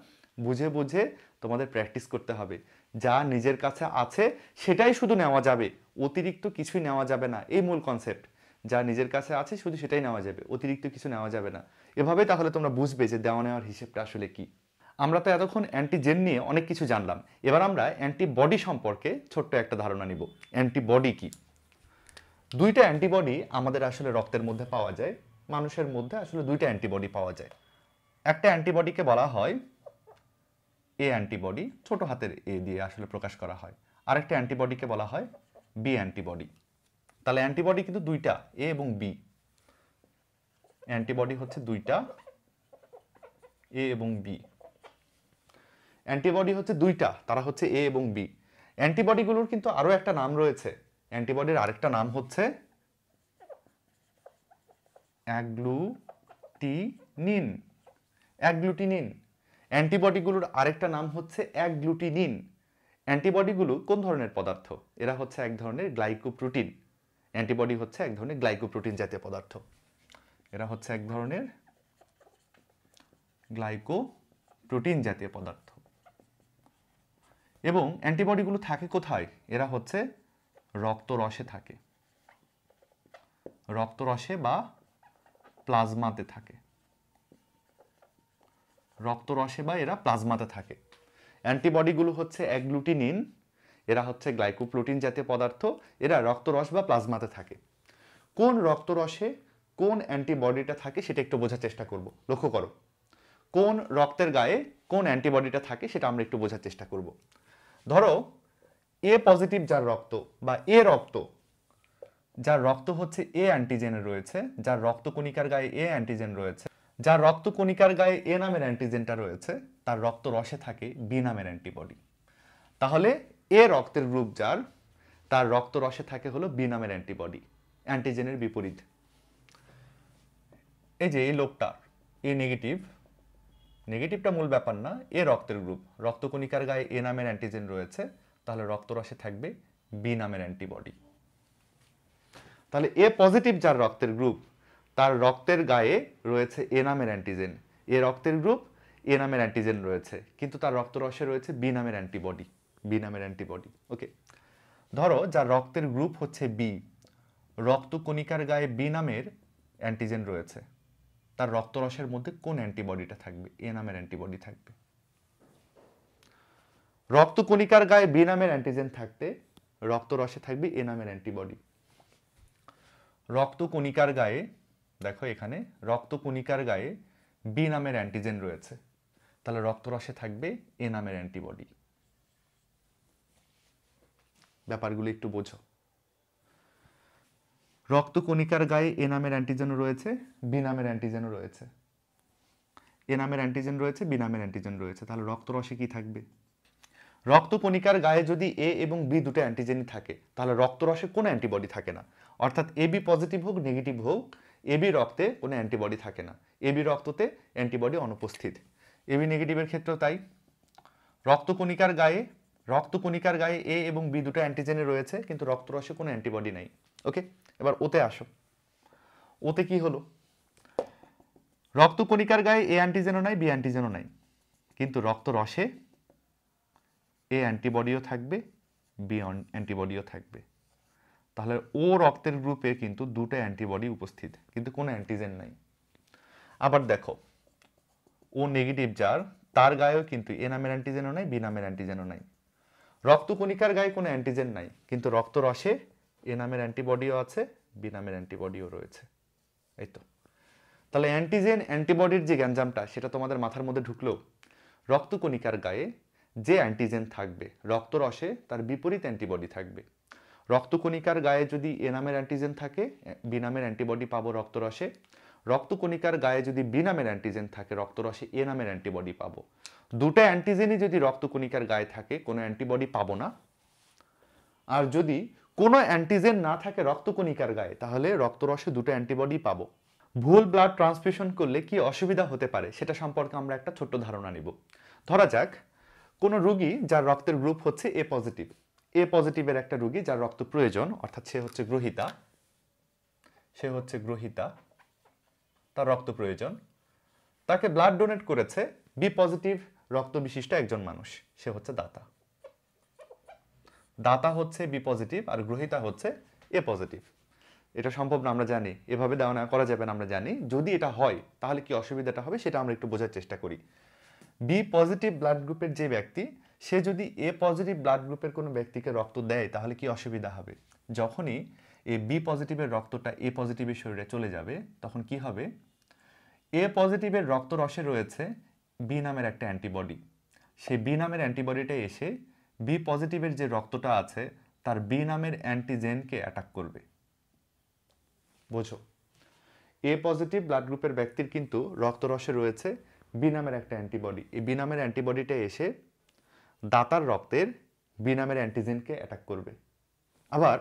বুঝে বুঝে তোমাদের প্র্যাকটিস করতে হবে। যা নিজের কাছে আছে সেটাই শুধু নেওয়া যাবে, অতিরিক্ত কিছুই নেওয়া যাবে না, এই মূল কনসেপ্ট। যা নিজের কাছে আছে শুধু সেটাই নেওয়া যাবে, অতিরিক্ত কিছু নেওয়া যাবে না। এভাবে তাহলে তোমরা বুঝবে যে দেওয়া নেওয়ার হিসেবটা আসলে কি। আমরা তো এতক্ষণ অ্যান্টিজেন নিয়ে অনেক কিছু জানলাম, এবার আমরা অ্যান্টিবডি সম্পর্কে ছোট্ট একটা ধারণা নিব। অ্যান্টিবডি কি? দুইটা অ্যান্টিবডি আমাদের আসলে রক্তের মধ্যে পাওয়া যায়। মানুষের মধ্যে আসলে দুইটা অ্যান্টিবডি পাওয়া যায়। একটা অ্যান্টিবডিকে বলা হয় এ অ্যান্টিবডি, ছোট হাতের এ দিয়ে আসলে প্রকাশ করা হয়। আরেকটা অ্যান্টিবডিকে বলা হয় বি অ্যান্টিবডি। তাহলে অ্যান্টিবডি কিন্তু দুইটা, এ এবং বি। অ্যান্টিবডি হচ্ছে দুইটা, এ এবং বি। অ্যান্টিবডি হচ্ছে দুইটা, তারা হচ্ছে এ এবং বি। অ্যান্টিবডিগুলোর কিন্তু আরো একটা নাম রয়েছে। অ্যান্টিবডির আরেকটা নাম হচ্ছে অ্যাগ্লুটিনিন। অ্যাগ্লুটিনিন। অ্যান্টিবডিগুলোর আরেকটা নাম হচ্ছে অ্যাগ্লুটিনিন। অ্যান্টিবডিগুলো কোন ধরনের পদার্থ? এরা হচ্ছে এক ধরনের গ্লাইকোপ্রোটিন। অ্যান্টিবডি হচ্ছে এক ধরনের গ্লাইকোপ্রোটিন জাতীয় পদার্থ। এরা হচ্ছে এক ধরনের গ্লাইকোপ্রোটিন জাতীয় পদার্থ। এবং অ্যান্টিবডিগুলো থাকে কোথায়? এরা হচ্ছে রক্তরসে থাকে, রক্তরসে বা প্লাজমাতে থাকে, রক্তরসে বা এরা প্লাজমাতে থাকে। অ্যান্টিবডিগুলো হচ্ছে অ্যাগ্লুটিনিন, এরা হচ্ছে গ্লাইকোপ্রোটিন জাতীয় পদার্থ, এরা রক্তরস বা প্লাজমাতে থাকে। কোন রক্তরসে কোন অ্যান্টিবডিটা থাকে সেটা একটু বোঝার চেষ্টা করব। লক্ষ্য করো, কোন রক্তের গায়ে কোন অ্যান্টিবডিটা থাকে সেটা আমরা একটু বোঝার চেষ্টা করব। ধরো এ পজিটিভ যার রক্ত বা এ রক্ত, যার রক্ত হচ্ছে এ অ্যান্টিজেনে রয়েছে, যার রক্তকণিকার গায়ে এ অ্যান্টিজেন রয়েছে, যার রক্তকণিকার গায়ে এ নামের অ্যান্টিজেনটা রয়েছে, তার রক্ত রসে থাকে বি নামের অ্যান্টিবডি। তাহলে এ রক্তের গ্রুপ যার, তার রক্ত রসে থাকে হলো বি নামের অ্যান্টিবডি, অ্যান্টিজেনের বিপরীত। এই যে এই লোকটা এ নেগেটিভ, নেগেটিভটা মূল ব্যাপার না, এ রক্তের গ্রুপ, রক্তকণিকার গায়ে এ নামের অ্যান্টিজেন রয়েছে, তাহলে রক্তরসে থাকবে বি নামের অ্যান্টিবডি। তাহলে এ পজিটিভ যার রক্তের গ্রুপ, তার রক্তের গায়ে রয়েছে এ নামের অ্যান্টিজেন, এ রক্তের গ্রুপ, এ নামের অ্যান্টিজেন রয়েছে, কিন্তু তার রক্তরসে রয়েছে বি নামের অ্যান্টিবডি, বি নামের অ্যান্টিবডি। ওকে, ধরো যার রক্তের গ্রুপ হচ্ছে বি, রক্তকণিকার গায়ে বি নামের অ্যান্টিজেন রয়েছে, তার রক্তরসের মধ্যে কোন অ্যান্টিবডিটা থাকবে? এ নামের অ্যান্টিবডি থাকবে। রক্তকণিকার গায়ে বি নামের অ্যান্টিজেন থাকতে রক্তরসে থাকবে এ নামের অ্যান্টিবডি। রক্তকণিকার গায়ে, দেখো এখানে রক্তকণিকার গায়ে বি নামের অ্যান্টিজেন রয়েছে, তাহলে রক্তরসে থাকবে এ নামের অ্যান্টিবডি। ব্যাপারগুলো একটু বোঝো। রক্তকণিকার গায়ে এ নামের অ্যান্টিজেনও রয়েছে, বি নামের অ্যান্টিজেনও রয়েছে, এ নামের অ্যান্টিজেন রয়েছে, বি নামের অ্যান্টিজেন রয়েছে, তাহলে রক্তরসে কি থাকবে? রক্তকণিকার গায়ে যদি এ এবং বি দুটো অ্যান্টিজেনই থাকে, তাহলে রক্তরসে কোনো অ্যান্টিবডি থাকে না। অর্থাৎ এ বি পজিটিভ হোক নেগেটিভ হোক, এ বি রক্তে কোনো অ্যান্টিবডি থাকে না, এ বি রক্ততে অ্যান্টিবডি অনুপস্থিত। এ বি নেগেটিভের ক্ষেত্রেও তাই। রক্তকণিকার গায়ে, রক্তকণিকার গায়ে এ এবং বি দুটো অ্যান্টিজেনে রয়েছে, কিন্তু রক্তরসে কোনো অ্যান্টিবডি নাই। ওকে, এবার ওতে আসো। ওতে কি হলো? রক্তকণিকার গায়ে এ অ্যান্টিজেনও নাই, বি অ্যান্টিজেনও নাই, কিন্তু রক্তরসে এ অ্যান্টিবডিও থাকবে, বি অ্যান্টিবডিও থাকবে। তাহলে ও রক্তের গ্রুপে কিন্তু দুটো অ্যান্টিবডি উপস্থিত, কিন্তু কোনো অ্যান্টিজেন নাই। আবার দেখো, ও নেগেটিভ যার, তার গায়েও কিন্তু এ নামের অ্যান্টিজেনও নাই, বি নামের অ্যান্টিজেনও নাই। রক্তকণিকার গায়ে কোনো অ্যান্টিজেন নাই, কিন্তু রক্তরসে এ নামের অ্যান্টিবডিও আছে, বি নামের অ্যান্টিবডিও রয়েছে। এই তো। তাহলে অ্যান্টিজেন অ্যান্টিবডির যে গ্যাঞ্জামটা সেটা তোমাদের মাথার মধ্যে ঢুকলেও রক্তকণিকার গায়ে যে অ্যান্টিজেন থাকবে রক্তরসে তার বিপরীত অ্যান্টিবডি থাকবে। রক্তকণিকার গায়ে যদি এ নামের অ্যান্টিজেন থাকে, বি নামের অ্যান্টিবডি পাবো রক্তরসে। রক্তকণিকার গায়ে যদি বি নামের অ্যান্টিজেন থাকে, রক্তরসে এ নামের অ্যান্টিবডি পাবো। দুটো অ্যান্টিজেনই যদি রক্তকণিকার গায়ে থাকে, কোনো অ্যান্টিবডি পাবো না। আর যদি কোনো অ্যান্টিজেন না থাকে রক্তকণিকার গায়ে, তাহলে রক্তরসে দুটো অ্যান্টিবডি পাবো। ভুল ব্লাড ট্রান্সফিউশন করলে কি অসুবিধা হতে পারে সেটা সম্পর্কে আমরা একটা ছোট্ট ধারণা নিব। ধরা যাক কোনো রোগী যার রক্তের গ্রুপ হচ্ছে এ পজিটিভ, এ পজিটিভের একটা রোগী যার রক্ত প্রয়োজন, অর্থাৎ সে হচ্ছে গ্রহীতা, তার রক্ত প্রয়োজন। তাকে ব্লাড ডোনেট করেছে বি পজিটিভ রক্ত বিশিষ্ট একজন মানুষ, সে হচ্ছে দাতা হচ্ছে বি পজিটিভ আর গ্রহীতা হচ্ছে এ পজিটিভ। এটা সম্ভব না আমরা জানি, এভাবে দেওয়া না করা যাবে না আমরা জানি। যদি এটা হয় তাহলে কি অসুবিধাটা হবে সেটা আমরা একটু বোঝার চেষ্টা করি। বি পজিটিভ ব্লাড গ্রুপের যে ব্যক্তি, সে যদি এ পজিটিভ ব্লাড গ্রুপের কোনো ব্যক্তিকে রক্ত দেয় তাহলে কি অসুবিধা হবে? যখনই এই বি পজিটিভের রক্তটা এ পজিটিভের শরীরে চলে যাবে তখন কি হবে? এ পজিটিভের রক্তরসে রয়েছে বি নামের একটা অ্যান্টিবডি, সেই বি নামের অ্যান্টিবডিটা এসে বি পজিটিভের যে রক্তটা আছে তার বি নামের অ্যান্টিজেনকে অ্যাটাক করবে। বোঝো, এ পজিটিভ ব্লাড গ্রুপের ব্যক্তির কিন্তু রক্তরসে রয়েছে বি নামের একটা অ্যান্টিবডি, এই বি নামের অ্যান্টিবডিটা এসে দাতার রক্তের বি নামের অ্যান্টিজেনকে অ্যাটাক করবে। আবার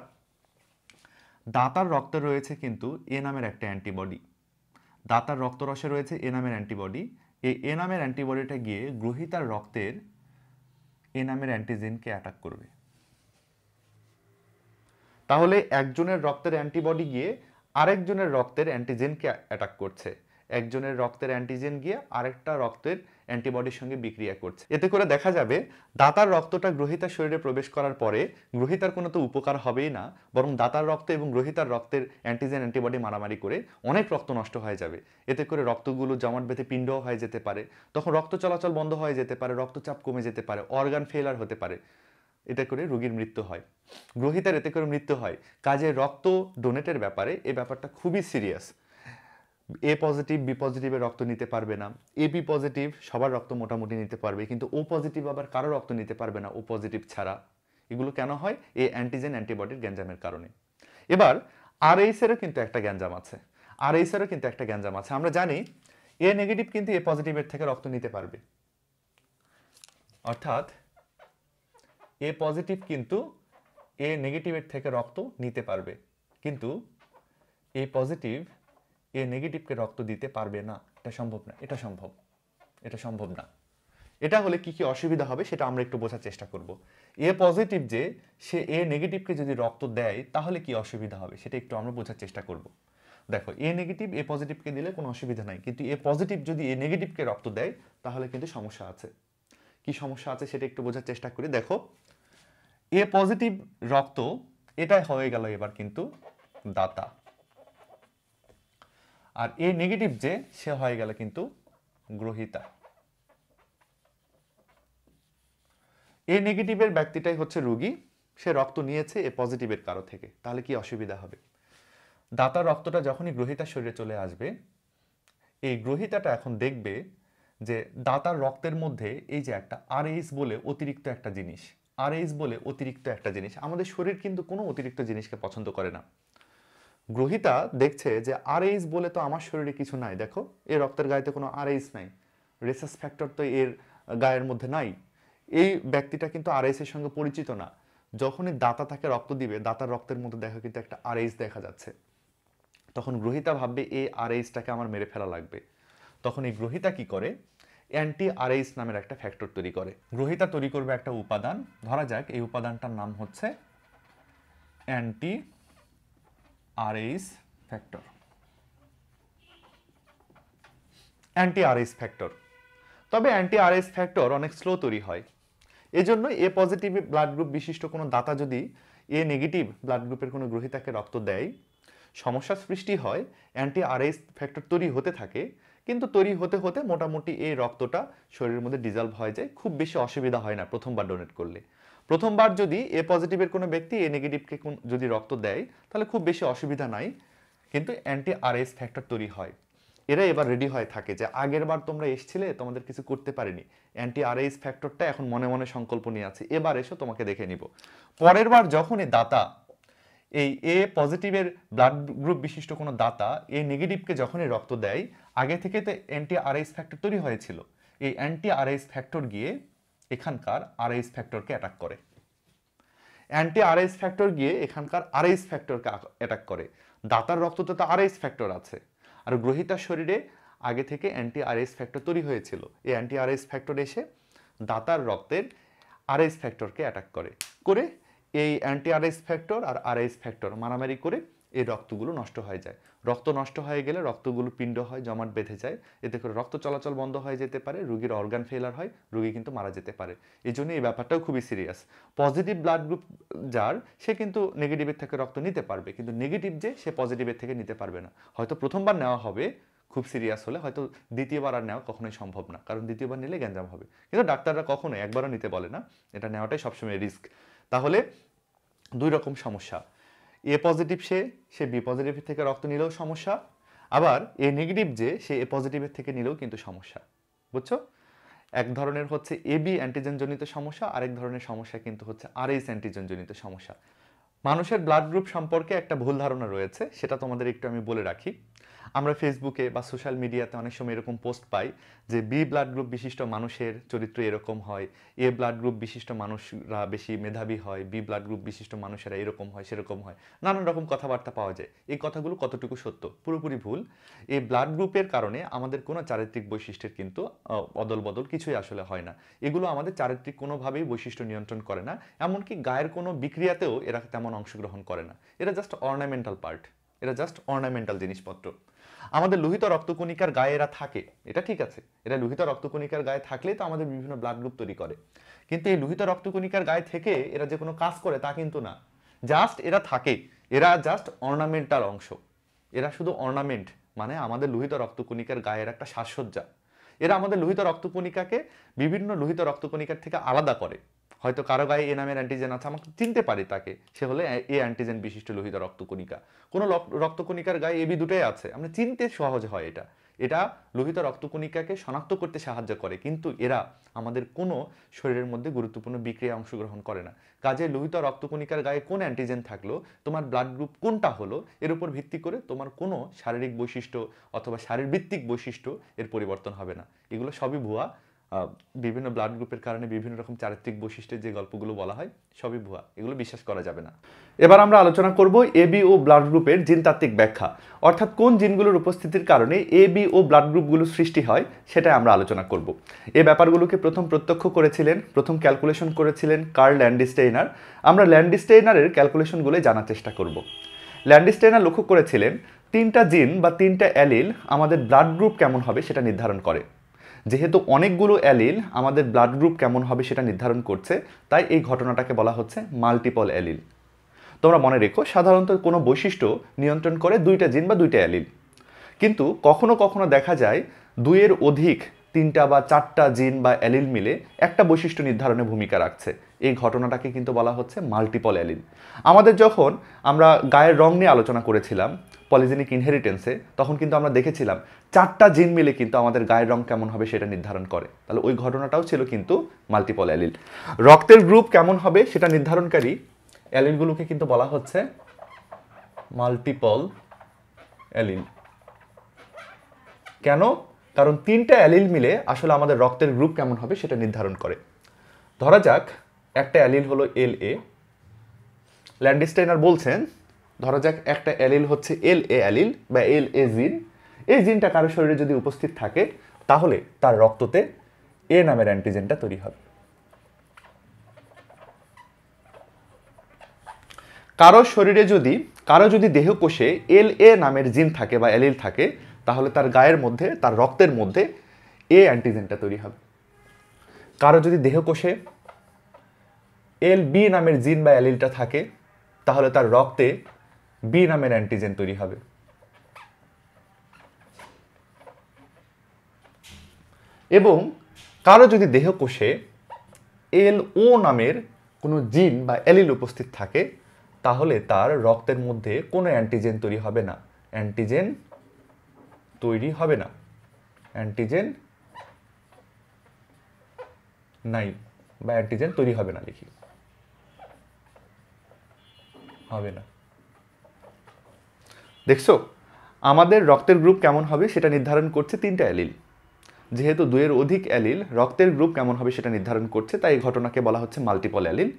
দাতার রক্তে রয়েছে কিন্তু এ নামের একটা অ্যান্টিবডি, দাতার রক্তরসে রয়েছে এ নামের অ্যান্টিবডি, এই এ নামের অ্যান্টিবডিটা গিয়ে গ্রহীতার রক্তের এ নামের অ্যান্টিজেনকে অ্যাটাক করবে। তাহলে একজনের রক্তের অ্যান্টিবডি গিয়ে আরেকজনের রক্তের অ্যান্টিজেনকে অ্যাটাক করছে, একজনের রক্তের অ্যান্টিজেন গিয়ে আরেকটা রক্তের অ্যান্টিবডির সঙ্গে বিক্রিয়া করছে। এতে করে দেখা যাবে দাতার রক্তটা গ্রহীতার শরীরে প্রবেশ করার পরে গ্রহীতার কোনো তো উপকার হবেই না, বরং দাতার রক্ত এবং গ্রহীতার রক্তের অ্যান্টিজেন অ্যান্টিবডি মারামারি করে অনেক রক্ত নষ্ট হয়ে যাবে। এতে করে রক্তগুলো জমাট বেঁধে পিণ্ডও হয়ে যেতে পারে, তখন রক্ত চলাচল বন্ধ হয়ে যেতে পারে, রক্তচাপ কমে যেতে পারে, অর্গান ফেলার হতে পারে, এতে করে রোগীর মৃত্যু হয়, গ্রহীতার এতে করে মৃত্যু হয়। কাজে রক্ত ডোনেটের ব্যাপারে এই ব্যাপারটা খুবই সিরিয়াস। এ পজিটিভ বি পজিটিভের রক্ত নিতে পারবে না, এ বি পজিটিভ সবার রক্ত মোটামুটি নিতে পারবে, কিন্তু ও পজিটিভ আবার কারো রক্ত নিতে পারবে না ও পজিটিভ ছাড়া। এগুলো কেন হয়? এই অ্যান্টিজেন অ্যান্টিবডির গ্যাঞ্জামের কারণে। এবার আরএইচেরও কিন্তু একটা গ্যাঞ্জাম আছে, আমরা জানি এ নেগেটিভ কিন্তু এ পজিটিভের থেকে রক্ত নিতে পারবে, অর্থাৎ এ পজিটিভ কিন্তু এ নেগেটিভের থেকে রক্ত নিতে পারবে, কিন্তু এ পজিটিভ এ নেগেটিভকে রক্ত দিতে পারবে না। এটা সম্ভব না, এটা সম্ভব না। এটা হলে কি কি অসুবিধা হবে সেটা আমরা একটু বোঝার চেষ্টা করব। এ পজিটিভ যে সে এ নেগেটিভকে যদি রক্ত দেয় তাহলে কি অসুবিধা হবে সেটা একটু আমরা বোঝার চেষ্টা করব। দেখো, এ নেগেটিভ এ পজিটিভকে দিলে কোনো অসুবিধা নাই, কিন্তু এ পজিটিভ যদি এ নেগেটিভকে রক্ত দেয় তাহলে কিন্তু সমস্যা আছে। কি সমস্যা আছে সেটা একটু বোঝার চেষ্টা করি। দেখো, এ পজিটিভ রক্ত এটাই হয়ে গেল এবার কিন্তু দাতা, আর এ নেগেটিভ যে সে হয়ে গেল কিন্তু গ্রহীতা। এ নেগেটিভের ব্যক্তিটাই হচ্ছে রোগী, সে রক্ত নিয়েছে এ পজিটিভের কারো থেকে, তাহলে কি অসুবিধা হবে? দাতার রক্তটা যখনই গ্রহীতার শরীরে চলে আসবে, এই গ্রহীতাটা এখন দেখবে যে দাতার রক্তের মধ্যে এই যে একটা আরএইচ বলে অতিরিক্ত একটা জিনিস, আমাদের শরীর কিন্তু কোনো অতিরিক্ত জিনিসকে পছন্দ করে না। গ্রহীতা দেখছে যে আরএইচ বলে তো আমার শরীরে কিছু নাই, দেখো এর রক্তের গায়েতে কোনো আরএইচ নাই, রেসাস ফ্যাক্টর তো এর গায়ের মধ্যে নাই, এই ব্যক্তিটা কিন্তু আরএইচ এর সঙ্গে পরিচিত না। যখনই দাতা তাকে রক্ত দিবে, দাতার রক্তের মধ্যে দেখো কিন্তু একটা আরএইচ দেখা যাচ্ছে, তখন গ্রহীতা ভাববে এই আরএইচটাকে আমার মেরে ফেলা লাগবে। তখন এই গ্রহীতা কি করে? অ্যান্টি আরএইচ নামের একটা ফ্যাক্টর তৈরি করে। গ্রহীতা তৈরি করবে একটা উপাদান, ধরা যাক এই উপাদানটার নাম হচ্ছে অ্যান্টি আরএইচ ফ্যাক্টর। তবে অ্যান্টি আরএইচ ফ্যাক্টর অনেক স্লো তৈরি হয়। এজন্য এ পজিটিভ ব্লাড গ্রুপ বিশিষ্ট কোনো দাতা যদি এ নেগেটিভ ব্লাড গ্রুপের কোনো গ্রহীতাকে রক্ত দেয়, সমস্যার সৃষ্টি হয়, অ্যান্টি আরএইচ ফ্যাক্টর তৈরি হতে থাকে, কিন্তু তৈরি হতে হতে মোটামুটি এই রক্তটা শরীরের মধ্যে ডিজলভ হয়ে যায়, খুব বেশি অসুবিধা হয় না প্রথমবার ডোনেট করলে। প্রথমবার যদি এ পজিটিভের কোনো ব্যক্তি এ নেগেটিভকে যদি রক্ত দেয় তাহলে খুব বেশি অসুবিধা নাই, কিন্তু অ্যান্টি আরএইচ ফ্যাক্টর তৈরি হয়। এরা এবার রেডি হয়ে থাকে যে আগের বার তোমরা এসেছিলে, তোমাদের কিছু করতে পারিনি, অ্যান্টি আরএইচ ফ্যাক্টরটা এখন মনে মনে সংকল্প নিয়ে আছে, এবার এসো তোমাকে দেখে নিব। পরের বার যখনই দাতা এই এ পজিটিভের ব্লাড গ্রুপ বিশিষ্ট কোনো দাতা এ নেগেটিভকে যখনই রক্ত দেয়, আগে থেকে তো অ্যান্টি আরএইচ ফ্যাক্টর তৈরি হয়েছিল, এই অ্যান্টি আরএইচ ফ্যাক্টর গিয়ে এখানকার আরএইচ ফ্যাক্টরকে অ্যাটাক করে। অ্যান্টি আরএইচ ফ্যাক্টর গিয়ে এখানকার আরএইচ ফ্যাক্টরকে অ্যাটাক করে। দাতার রক্ততে তো আরএইচ ফ্যাক্টর আছে, আর গ্রহীতার শরীরে আগে থেকে অ্যান্টি আরএইচ ফ্যাক্টর তৈরি হয়েছিল, এই অ্যান্টি আরএইচ ফ্যাক্টর এসে দাতার রক্তের আরএইচ ফ্যাক্টরকে অ্যাটাক করে করে এই অ্যান্টি আরএইচ ফ্যাক্টর আর আরএইচ ফ্যাক্টর মারামারি করে এই রক্তগুলো নষ্ট হয়ে যায়। রক্ত নষ্ট হয়ে গেলে রক্তগুলো পিণ্ড হয়, জমাট বেঁধে যায়, এতে করে রক্ত চলাচল বন্ধ হয়ে যেতে পারে, রোগীর অর্গান ফেলার হয়, রোগী কিন্তু মারা যেতে পারে। এই জন্য এই ব্যাপারটাও খুবই সিরিয়াস। পজিটিভ ব্লাড গ্রুপ যার, সে কিন্তু নেগেটিভের থেকে রক্ত নিতে পারবে, কিন্তু নেগেটিভ যে সে পজিটিভের থেকে নিতে পারবে না। হয়তো প্রথমবার নেওয়া হবে খুব সিরিয়াস হলে, হয়তো দ্বিতীয়বার আর নেওয়া কখনোই সম্ভব না, কারণ দ্বিতীয়বার নিলে গ্যাঞ্জাম হবে। কিন্তু ডাক্তাররা কখনোই একবারও নিতে বলে না, এটা নেওয়াটাই সবসময় রিস্ক। তাহলে দুই রকম সমস্যা, এ পজিটিভ সে বি পজিটিভের থেকে রক্ত নিলেও সমস্যা, আবার এ নেগেটিভ যে সে এ পজিটিভের থেকে নিলেও কিন্তু সমস্যা। বুঝছো? এক ধরনের হচ্ছে এবি অ্যান্টিজেন জনিত সমস্যা, আরেক ধরনের সমস্যা কিন্তু হচ্ছে আরএইচ অ্যান্টিজেন জনিত সমস্যা। মানুষের ব্লাড গ্রুপ সম্পর্কে একটা ভুল ধারণা রয়েছে, সেটা তোমাদের একটু আমি বলে রাখি। আমরা ফেসবুকে বা সোশ্যাল মিডিয়াতে অনেক সময় এরকম পোস্ট পাই যে বি ব্লাড গ্রুপ বিশিষ্ট মানুষের চরিত্র এরকম হয়, এ ব্লাড গ্রুপ বিশিষ্ট মানুষরা বেশি মেধাবী হয়, বি ব্লাড গ্রুপ বিশিষ্ট মানুষেরা এরকম হয় সেরকম হয়, নানান রকম কথাবার্তা পাওয়া যায়। এই কথাগুলো কতটুকু সত্য? পুরোপুরি ভুল। এই ব্লাড গ্রুপের কারণে আমাদের কোনো চারিত্রিক বৈশিষ্ট্যের কিন্তু অদল বদল কিছুই আসলে হয় না। এগুলো আমাদের চারিত্রিক কোনোভাবেই বৈশিষ্ট্য নিয়ন্ত্রণ করে না, এমনকি গায়ের কোনো বিক্রিয়াতেও এরা তেমন অংশগ্রহণ করে না। এরা জাস্ট অর্নামেন্টাল পার্ট, এরা জাস্ট অর্নামেন্টাল জিনিসপত্র। আমাদের লোহিত রক্তকণিকার গায়ে এরা থাকে, এটা ঠিক আছে, এরা লোহিত রক্তকণিকার গায়ে থাকলেই তো আমাদের বিভিন্ন ব্লাড গ্রুপ তৈরি করে, কিন্তু এই লোহিত রক্তকণিকার গায়ে থেকে এরা যে কোনো কাজ করে তা কিন্তু না। জাস্ট এরা থাকে, এরা জাস্ট অর্নামেন্টাল অংশ, এরা শুধু অর্নামেন্ট, মানে আমাদের লোহিত রক্তকণিকার গায়ের একটা সাজসজ্জা। এরা আমাদের লোহিত রক্তকণিকাকে বিভিন্ন লোহিত রক্তকণিকার থেকে আলাদা করে। হয়তো কারো গায়ে এ নামের অ্যান্টিজেন আছে, আমাকে চিনতে পারি তাকে, সে হলে এ অ্যান্টিজেন বিশিষ্ট লোহিত রক্তকণিকা। কোনো রক্তকণিকার গায়ে এবি দুটোই আছে, আমরা চিনতে সহজ হয়। এটা এটা লোহিত রক্তকণিকাকে শনাক্ত করতে সাহায্য করে, কিন্তু এরা আমাদের কোনো শরীরের মধ্যে গুরুত্বপূর্ণ বিক্রিয়ায় অংশগ্রহণ করে না। কাজে লোহিত রক্তকণিকার গায়ে কোন অ্যান্টিজেন থাকলো, তোমার ব্লাড গ্রুপ কোনটা হলো, এর উপর ভিত্তি করে তোমার কোনো শারীরিক বৈশিষ্ট্য অথবা শারীরবৃত্তিক বৈশিষ্ট্য এর পরিবর্তন হবে না। এগুলো সবই ভুয়া। বিভিন্ন ব্লাড গ্রুপের কারণে বিভিন্ন রকম চারিত্রিক বৈশিষ্ট্যের যে গল্পগুলো বলা হয় সবই ভুয়া, এগুলো বিশ্বাস করা যাবে না। এবার আমরা আলোচনা করব এবি ও ব্লাড গ্রুপের জিনতাত্ত্বিক ব্যাখ্যা, অর্থাৎ কোন জিনগুলোর উপস্থিতির কারণে এবি ও ব্লাড গ্রুপগুলো সৃষ্টি হয় সেটাই আমরা আলোচনা করব। এই ব্যাপারগুলোকে প্রথম প্রত্যক্ষ করেছিলেন, প্রথম ক্যালকুলেশন করেছিলেন কার্ল ল্যান্ডস্টেইনার। আমরা ল্যান্ডস্টেইনারের ক্যালকুলেশনগুলো জানার চেষ্টা করব। ল্যান্ডস্টেইনার লক্ষ্য করেছিলেন তিনটা জিন বা তিনটা অ্যালিল আমাদের ব্লাড গ্রুপ কেমন হবে সেটা নির্ধারণ করে। যেহেতু অনেকগুলো অ্যালিল আমাদের ব্লাড গ্রুপ কেমন হবে সেটা নির্ধারণ করছে, তাই এই ঘটনাটাকে বলা হচ্ছে মাল্টিপল অ্যালিল। তোমরা মনে রেখো, সাধারণত কোনো বৈশিষ্ট্য নিয়ন্ত্রণ করে দুইটা জিন বা দুইটা অ্যালিল, কিন্তু কখনো কখনো দেখা যায় দুইয়ের অধিক তিনটা বা চারটা জিন বা অ্যালিল মিলে একটা বৈশিষ্ট্য নির্ধারণে ভূমিকা রাখছে। এই ঘটনাটাকে কিন্তু বলা হচ্ছে মাল্টিপল অ্যালিল। আমাদের যখন আমরা গায়ের রং নিয়ে আলোচনা করেছিলাম পলিজেনিক ইনহেরিটেন্সে, তখন কিন্তু আমরা দেখেছিলাম চারটা জিন মিলে কিন্তু আমাদের গায়ের রং কেমন হবে সেটা নির্ধারণ করে। তাহলে ওই ঘটনাটাও ছিল কিন্তু মাল্টিপল অ্যালিল। রক্তের গ্রুপ কেমন হবে সেটা নির্ধারণকারী অ্যালিলগুলোকে কিন্তু বলা হচ্ছে মাল্টিপল অ্যালিল। কেন? কারণ তিনটা অ্যালিল মিলে আসলে আমাদের রক্তের গ্রুপ কেমন হবে সেটা নির্ধারণ করে। ধরা যাক একটা অ্যালিল হলো এল এ। ল্যান্ডস্টেইনার বলছেন ধরা যাক একটা অ্যালিল হচ্ছে এল এ অ্যালিল বা এল এ জিন। এই জিনটা কারো শরীরে যদি উপস্থিত থাকে তাহলে তার রক্ততে এ নামের অ্যান্টিজেনটা তৈরি হবে। কারো যদি দেহকোষে এল এ নামের জিন থাকে বা অ্যালিল থাকে, তাহলে তার গায়ের মধ্যে, তার রক্তের মধ্যে এ অ্যান্টিজেনটা তৈরি হবে। কারো যদি দেহকোষে এল বি নামের জিন বা অ্যালিলটা থাকে, তাহলে তার রক্তে বি নামের অ্যান্টিজেন তৈরি হবে। এবং কারো যদি দেহকোষে এল ও নামের কোনো জিন বা অ্যালিল উপস্থিত থাকে, তাহলে তার রক্তের মধ্যে কোনো অ্যান্টিজেন তৈরি হবে না। অ্যান্টিজেন তৈরি হবে না, অ্যান্টিজেন নাই বা অ্যান্টিজেন তৈরি হবে না, লিখি হবে না। দেখছো, আমাদের রক্তের গ্রুপ কেমন হবে সেটা নির্ধারণ করছে তিনটা অ্যালিল। যেহেতু দুইয়ের অধিক অ্যালিল রক্তের গ্রুপ কেমন হবে সেটা নির্ধারণ করছে, তাই এই ঘটনাকে বলা হচ্ছে মাল্টিপল অ্যালিল।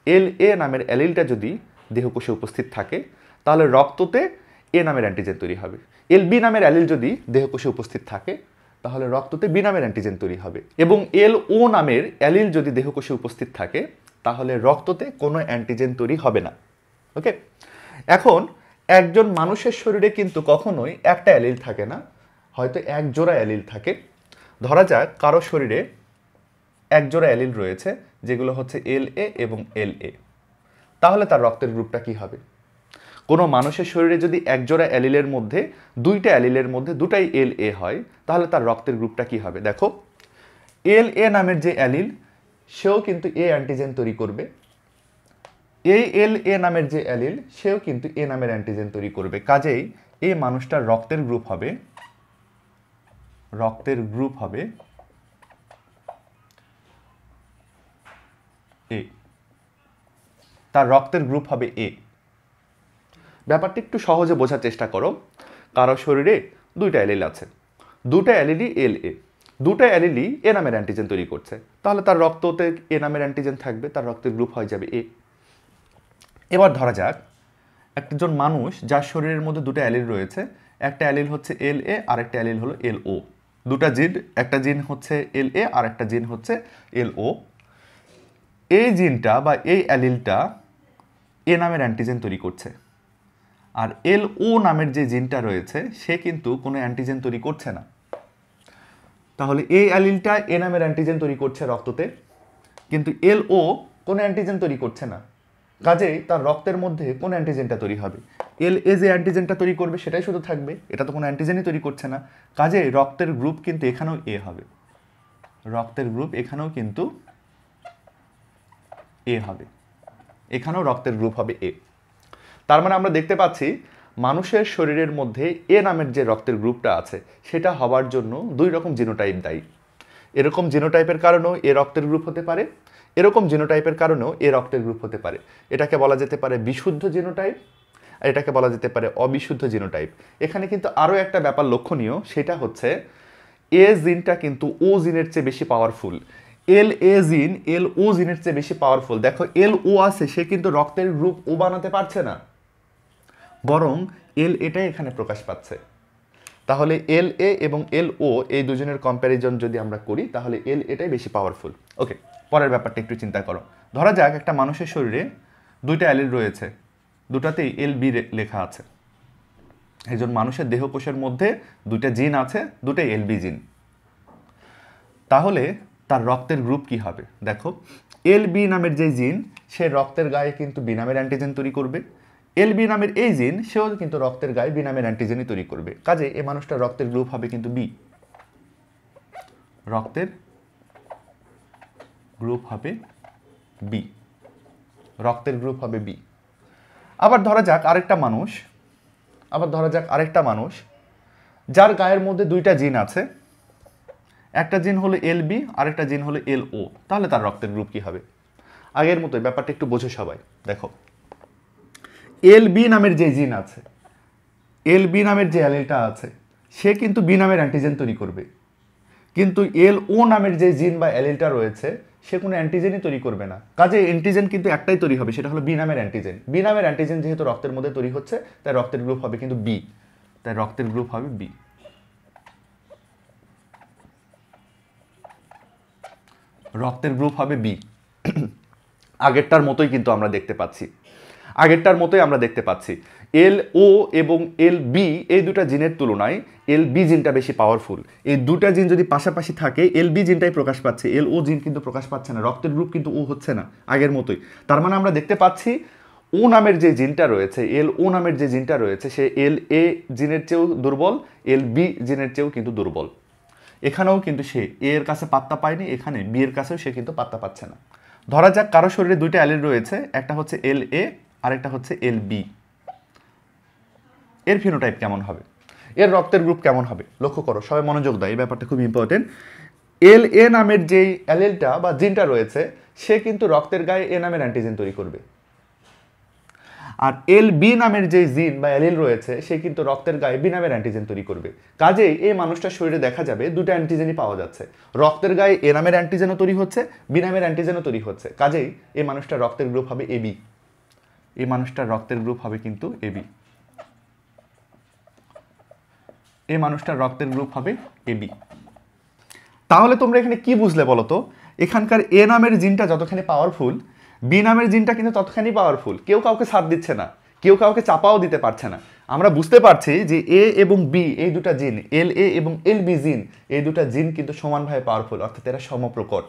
এল এ নামের অ্যালিলটা যদি দেহকোষে উপস্থিত থাকে, তাহলে রক্ততে এ নামের অ্যান্টিজেন তৈরি হবে। এল বি নামের অ্যালিল যদি দেহকোষে উপস্থিত থাকে, তাহলে রক্ততে বি নামের অ্যান্টিজেন তৈরি হবে। এবং এল ও নামের অ্যালিল যদি দেহকোষে উপস্থিত থাকে, তাহলে রক্ততে কোনো অ্যান্টিজেন তৈরি হবে না। ওকে, এখন একজন মানুষের শরীরে কিন্তু কখনোই একটা অ্যালিল থাকে না, হয়তো এক জোড়া অ্যালিল থাকে। ধরা যাক কারো শরীরে এক জোড়া অ্যালিল রয়েছে, যেগুলো হচ্ছে এল এ এবং এল এ, তাহলে তার রক্তের গ্রুপটা কি হবে? কোনো মানুষের শরীরে যদি এক জোড়া অ্যালিলের মধ্যে দুইটা অ্যালিলের মধ্যে দুটাই এল এ হয়, তাহলে তার রক্তের গ্রুপটা কি হবে? দেখো, এল এ নামের যে অ্যালিল, সেও কিন্তু এ অ্যান্টিজেন তৈরি করবে। এই এল এ নামের যে অ্যালিল, সেও কিন্তু এ নামের অ্যান্টিজেন তৈরি করবে। কাজেই এই মানুষটার রক্তের গ্রুপ হবে এ, তার রক্তের গ্রুপ হবে এ। ব্যাপারটা একটু সহজে বোঝার চেষ্টা করো। কারো শরীরে দুইটা অ্যালিল আছে, দুটা অ্যালিলই এল এ, দুটা অ্যালিলই এ নামের অ্যান্টিজেন তৈরি করছে, তাহলে তার রক্ততে এ নামের অ্যান্টিজেন থাকবে, তার রক্তের গ্রুপ হয়ে যাবে এ। এবার ধরা যাক একজন মানুষ যার শরীরের মধ্যে দুটো অ্যালিল রয়েছে, একটা অ্যালিল হচ্ছে এল এ আর একটা অ্যালিল হলো এল ও। দুটা জিন, একটা জিন হচ্ছে এল এ আর একটা জিন হচ্ছে এল ও। এই জিনটা বা এই অ্যালিলটা এ নামের অ্যান্টিজেন তৈরি করছে, আর এল ও নামের যে জিনটা রয়েছে সে কিন্তু কোনো অ্যান্টিজেন তৈরি করছে না। তাহলে এই অ্যালিলটা এ নামের অ্যান্টিজেন তৈরি করছে রক্ততে, কিন্তু এল ও কোনো অ্যান্টিজেন তৈরি করছে না। কাজেই তার রক্তের মধ্যে কোন অ্যান্টিজেনটা তৈরি হবে? এল এ যে অ্যান্টিজেনটা তৈরি করবে সেটাই শুধু থাকবে, এটা তো কোনো অ্যান্টিজেনই তৈরি করছে না। কাজেই রক্তের গ্রুপ কিন্তু এখানেও এ হবে, রক্তের গ্রুপ এখানেও কিন্তু এ হবে, এখানেও রক্তের গ্রুপ হবে এ। তার মানে আমরা দেখতে পাচ্ছি মানুষের শরীরের মধ্যে এ নামের যে রক্তের গ্রুপটা আছে সেটা হবার জন্য দুই রকম জিনোটাইপ দায়ী। এরকম জিনোটাইপের কারণেও এ রক্তের গ্রুপ হতে পারে, এরকম জিনোটাইপের কারণেও এ রক্তের গ্রুপ হতে পারে। এটাকে বলা যেতে পারে বিশুদ্ধ জিনোটাইপ, আর এটাকে বলা যেতে পারে অবিশুদ্ধ জিনোটাইপ। এখানে কিন্তু আরও একটা ব্যাপার লক্ষণীয়, সেটা হচ্ছে এ জিনটা কিন্তু ও জিনের চেয়ে বেশি পাওয়ারফুল। এল এ জিন এল ও জিনের চেয়ে বেশি পাওয়ারফুল। দেখো, এল ও আছে, সে কিন্তু রক্তের গ্রুপ ও বানাতে পারছে না, বরং এল এটাই এখানে প্রকাশ পাচ্ছে। তাহলে এল এ এবং এল ও এই দুজনের কম্প্যারিজন যদি আমরা করি, তাহলে এল এটাই বেশি পাওয়ারফুল। ওকে, পরের ব্যাপারটা একটু চিন্তা করো। ধরা যাক একটা মানুষের শরীরে দুইটা অ্যালিল রয়েছে, দুটাতেই এল বি লেখা আছে। একজন মানুষের দেহকোষের মধ্যে দুইটা জিন আছে, দুটাই এল বি জিন। তাহলে তার রক্তের গ্রুপ কি হবে? দেখো, এল বি নামের যে জিন, সে রক্তের গায়ে কিন্তু বি নামের অ্যান্টিজেন তৈরি করবে। এল বি নামের এই জিন, সেও কিন্তু রক্তের গায়ে বি নামের অ্যান্টিজেনই তৈরি করবে। কাজে এই মানুষটার রক্তের গ্রুপ হবে কিন্তু বি, রক্তের গ্রুপ হবে বি, রক্তের গ্রুপ হবে বি। আবার ধরা যাক আরেকটা মানুষ যার গায়ের মধ্যে দুইটা জিন আছে, একটা জিন হলো এল বি, আরেকটা জিন হলো এল ও, তাহলে তার রক্তের গ্রুপ কি হবে? আগের মতোই ব্যাপারটা একটু বোঝো সবাই। দেখো, এল বি নামের যে জিন আছে, এল বি নামের যে অ্যালিলটা আছে, সে কিন্তু বি নামের অ্যান্টিজেন তৈরি করবে। কিন্তু এল ও নামের যে জিন বা অ্যালিলটা রয়েছে, সে কোনো অ্যান্টিজেনই তৈরি করবে না। কাজে অ্যান্টিজেন কিন্তু একটাই তৈরি হবে, সেটা হলো বি নামের অ্যান্টিজেন। বি নামের অ্যান্টিজেন যেহেতু রক্তের মধ্যে তৈরি হচ্ছে, তাই রক্তের গ্রুপ হবে কিন্তু বি, তাই রক্তের গ্রুপ হবে বি। রক্তের গ্রুপ হবে বি। আগেরটার মতোই কিন্তু আমরা দেখতে পাচ্ছি, এল ও এবং এল বি এই দুটা জিনের তুলনায় এল বি জিনটা বেশি পাওয়ারফুল। এই দুটা জিন যদি পাশাপাশি থাকে এল বি জিনটাই প্রকাশ পাচ্ছে, এল ও জিন কিন্তু প্রকাশ পাচ্ছে না, রক্তের গ্রুপ কিন্তু ও হচ্ছে না আগের মতোই। তার মানে আমরা দেখতে পাচ্ছি ও নামের যে জিনটা রয়েছে, এল ও নামের যে জিনটা রয়েছে সে এল এ জিনের চেয়েও দুর্বল, এল বি জিনের চেয়েও কিন্তু দুর্বল। এখানেও কিন্তু সে এ এর কাছে পাত্তা পায়নি, এখানে বি এর কাছেও সে কিন্তু পাত্তা পাচ্ছে না। ধরা যাক কারো শরীরে দুইটা অ্যালিল রয়েছে, একটা হচ্ছে এল এ আর একটা হচ্ছে এল বি। এর ফিনোটাইপ কেমন হবে, এর রক্তের গ্রুপ কেমন হবে লক্ষ্য করো, সবাই মনোযোগ দাও, এই ব্যাপারটা খুব ইম্পর্টেন্ট। এল এ নামের যেই অ্যালিলটা বা জিনটা রয়েছে সে কিন্তু রক্তের গায়ে এ নামের অ্যান্টিজেন তৈরি করবে, আর এল বি নামের যে জিন বা অ্যালিল রয়েছে সে কিন্তু রক্তের গায়ে বি নামের অ্যান্টিজেন তৈরি করবে। কাজেই এই মানুষটার শরীরে দেখা যাবে দুটো অ্যান্টিজেনই পাওয়া যাচ্ছে, রক্তের গায়ে এ নামের অ্যান্টিজেনও তৈরি হচ্ছে, বি নামের অ্যান্টিজেনও তৈরি হচ্ছে। কাজেই এই মানুষটার রক্তের গ্রুপ হবে এবি, এই মানুষটার রক্তের গ্রুপ হবে কিন্তু এবি, এই মানুষটার রক্তের গ্রুপ হবে এবি। তাহলে তোমরা এখানে কি বুঝলে বলো তো, এখানকার এ নামের জিনটা যতখানি পাওয়ারফুল বি নামের জিনটা কিন্তু ততখানি পাওয়ারফুল, কেউ কাউকে ছাড় দিচ্ছে না, কেউ কাউকে চাপাও দিতে পারছে না। আমরা বুঝতে পারছি যে এ এবং বি এই দুটা জিন, এল এ এবং এল বি জিন, এই দুটা জিন কিন্তু সমানভাবে পাওয়ারফুল, অর্থাৎ এরা সমপ্রকট,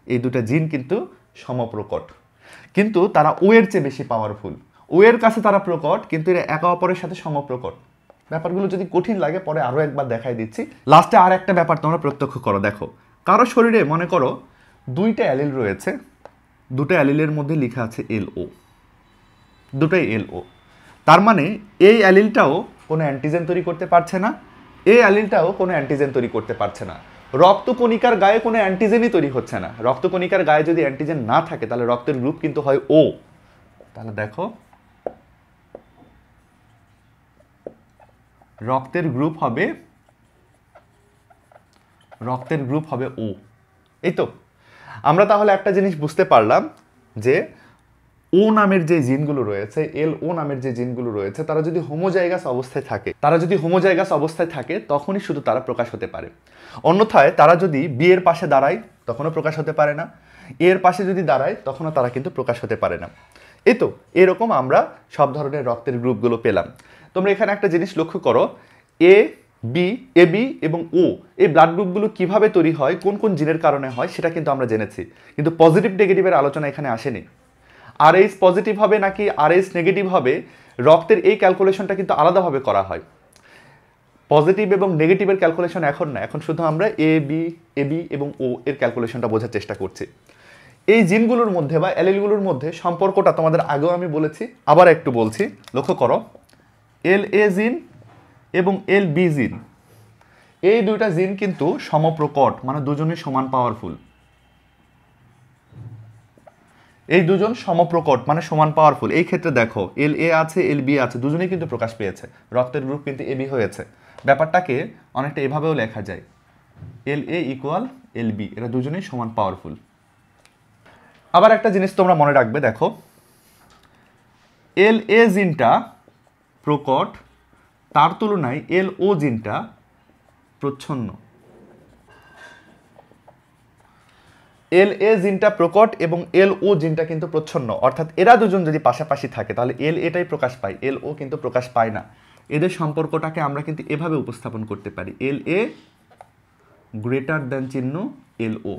এই দুটা জিন কিন্তু সমপ্রকট, কিন্তু তারা ও এর চেয়ে বেশি পাওয়ারফুল, ও এর কাছে তারা প্রকট কিন্তু এরা একে অপরের সাথে সমপ্রকট। ব্যাপারগুলো যদি কঠিন লাগে পরে আরও একবার দেখাই দিচ্ছি। লাস্টে আর একটা ব্যাপার তোমরা প্রত্যক্ষ করো, দেখো কারো শরীরে মনে করো দুইটা অ্যালিল রয়েছে, দুটো অ্যালিলের মধ্যে লেখা আছে এল ও, দুটোই এল ও। তার মানে এই অ্যালিলটাও কোনো অ্যান্টিজেন তৈরি করতে পারছে না, এই অ্যালিলটাও কোনো অ্যান্টিজেন তৈরি করতে পারছে না। রক্তকণিকার গায়ে কোনো অ্যান্টিজেনই তৈরি হচ্ছে না, রক্তকণিকার গায়ে যদি অ্যান্টিজেন না থাকে তাহলে রক্তের গ্রুপ কিন্তু হয় ও। তাহলে দেখো রক্তের গ্রুপ হবে, রক্তের গ্রুপ হবে ও। এই তো আমরা তাহলে একটা জিনিস বুঝতে পারলাম যে ও নামের যে জিনগুলো রয়েছে, এল ও নামের যে জিনগুলো রয়েছে তারা যদি হোমোজাইগাস অবস্থায় থাকে, তারা যদি হোমোজাইগাস অবস্থায় থাকে তখনই শুধু তারা প্রকাশ হতে পারে, অন্যথায় তারা যদি বি এর পাশে দাঁড়ায় তখনও প্রকাশ হতে পারে না, এর পাশে যদি দাঁড়ায় তখনও তারা কিন্তু প্রকাশ হতে পারে না। এই তো এরকম আমরা সব ধরনের রক্তের গ্রুপগুলো পেলাম। তোমরা এখানে একটা জিনিস লক্ষ্য করো, এ বি, এ বি এবং ও এই ব্লাড গ্রুপগুলো কিভাবে তৈরি হয়, কোন কোন জিনের কারণে হয় সেটা কিন্তু আমরা জেনেছি, কিন্তু পজিটিভ নেগেটিভের আলোচনা এখানে আসেনি। আর এইচ পজিটিভ হবে নাকি আর এইচ নেগেটিভ হবে রক্তের এই ক্যালকুলেশনটা কিন্তু আলাদাভাবে করা হয়, পজিটিভ এবং নেগেটিভের ক্যালকুলেশন এখন না, এখন শুধু আমরা এ বি এবং ও এর ক্যালকুলেশনটা বোঝার চেষ্টা করছি। এই জিনগুলোর মধ্যে বা অ্যালিলগুলোর মধ্যে সম্পর্কটা তোমাদের আগেও আমি বলেছি, আবার একটু বলছি, লক্ষ্য করো এল এ জিন এবং এল বি জিন এই দুইটা জিন কিন্তু সমপ্রকট, মানে দুজনই সমান পাওয়ারফুল, এই দুজন সমপ্রকট মানে সমান পাওয়ারফুল। এই ক্ষেত্রে দেখো এল এ আছে এল বি আছে, দুজনেই কিন্তু প্রকাশ পেয়েছে, রক্তের গ্রুপ কিন্তু এবি হয়েছে। ব্যাপারটাকে অনেকটা এভাবেও লেখা যায়, এল এ ইকুয়াল এল বি, এরা দুজনেই সমান পাওয়ারফুল। আবার একটা জিনিস তোমরা মনে রাখবে, দেখো এল এ জিনটা প্রকট, তার তুলনায় এল ও জিনটা প্রচ্ছন্ন। এল এ জিনটা প্রকট এবং এল ও জিনটা কিন্তু প্রচ্ছন্ন, অর্থাৎ এরা দুজন যদি পাশাপাশি থাকে তাহলে এল এটাই প্রকাশ পায়, এল ও কিন্তু প্রকাশ পায় না। এদের সম্পর্কটাকে আমরা কিন্তু এভাবে উপস্থাপন করতে পারি, এল এ গ্রেটার দ্যান চিহ্ন এল ও,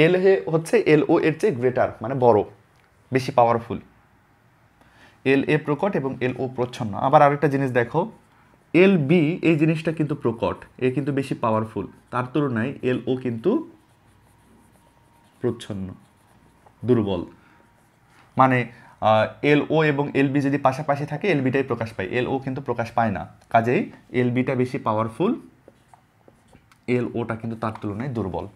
এল এ হচ্ছে এল ও এর চেয়ে গ্রেটার মানে বড়, বেশি পাওয়ারফুল, এল এ প্রকট এবং এল ও প্রচ্ছন্ন। আবার আরেকটা জিনিস দেখো এল বি এই জিনিসটা কিন্তু প্রকট, এ কিন্তু বেশি পাওয়ারফুল, তার তুলনায় এল ও কিন্তু প্রচ্ছন্ন, দুর্বল। মানে এল ও এবং এল বি যদি পাশাপাশি থাকে এল বিটাই প্রকাশ পায়, এল ও কিন্তু প্রকাশ পায় না, কাজেই এল বিটা বেশি পাওয়ারফুল, এল ওটা কিন্তু তার তুলনায় দুর্বল।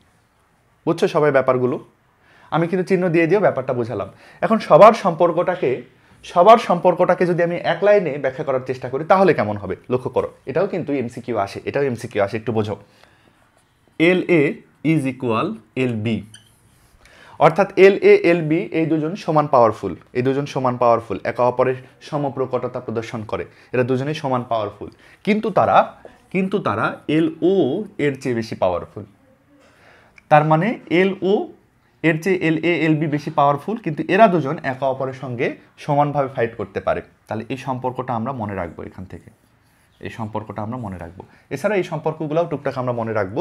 বুঝছো সবাই ব্যাপারগুলো? আমি কিন্তু চিহ্ন দিয়ে দিয়েও ব্যাপারটা বুঝালাম। এখন সবার সম্পর্কটাকে যদি আমি এক লাইনে ব্যাখ্যা করার চেষ্টা করি তাহলে কেমন হবে লক্ষ্য করো, এটাও কিন্তু এমসিকিউ আসে, এটাও এমসিকিউ আসে, একটু বোঝো। এল এ ইজ ইকুয়াল এল বি, অর্থাৎ এল এ এল বি এই দুজন সমান পাওয়ারফুল, এই দুজন সমান পাওয়ারফুল, একে অপরের সমপ্রকটতা প্রদর্শন করে, এরা দুজনেই সমান পাওয়ারফুল, কিন্তু তারা এল ও এর চেয়ে বেশি পাওয়ারফুল। তার মানে এল ও এর চেয়ে এল এ এল বি বেশি পাওয়ারফুল, কিন্তু এরা দুজন একে অপরের সঙ্গে সমানভাবে ফাইট করতে পারে। তাহলে এই সম্পর্কটা আমরা মনে রাখবো, এখান থেকে এই সম্পর্কটা আমরা মনে রাখবো। এছাড়া এই সম্পর্কগুলোও টুকটাক আমরা মনে রাখবো।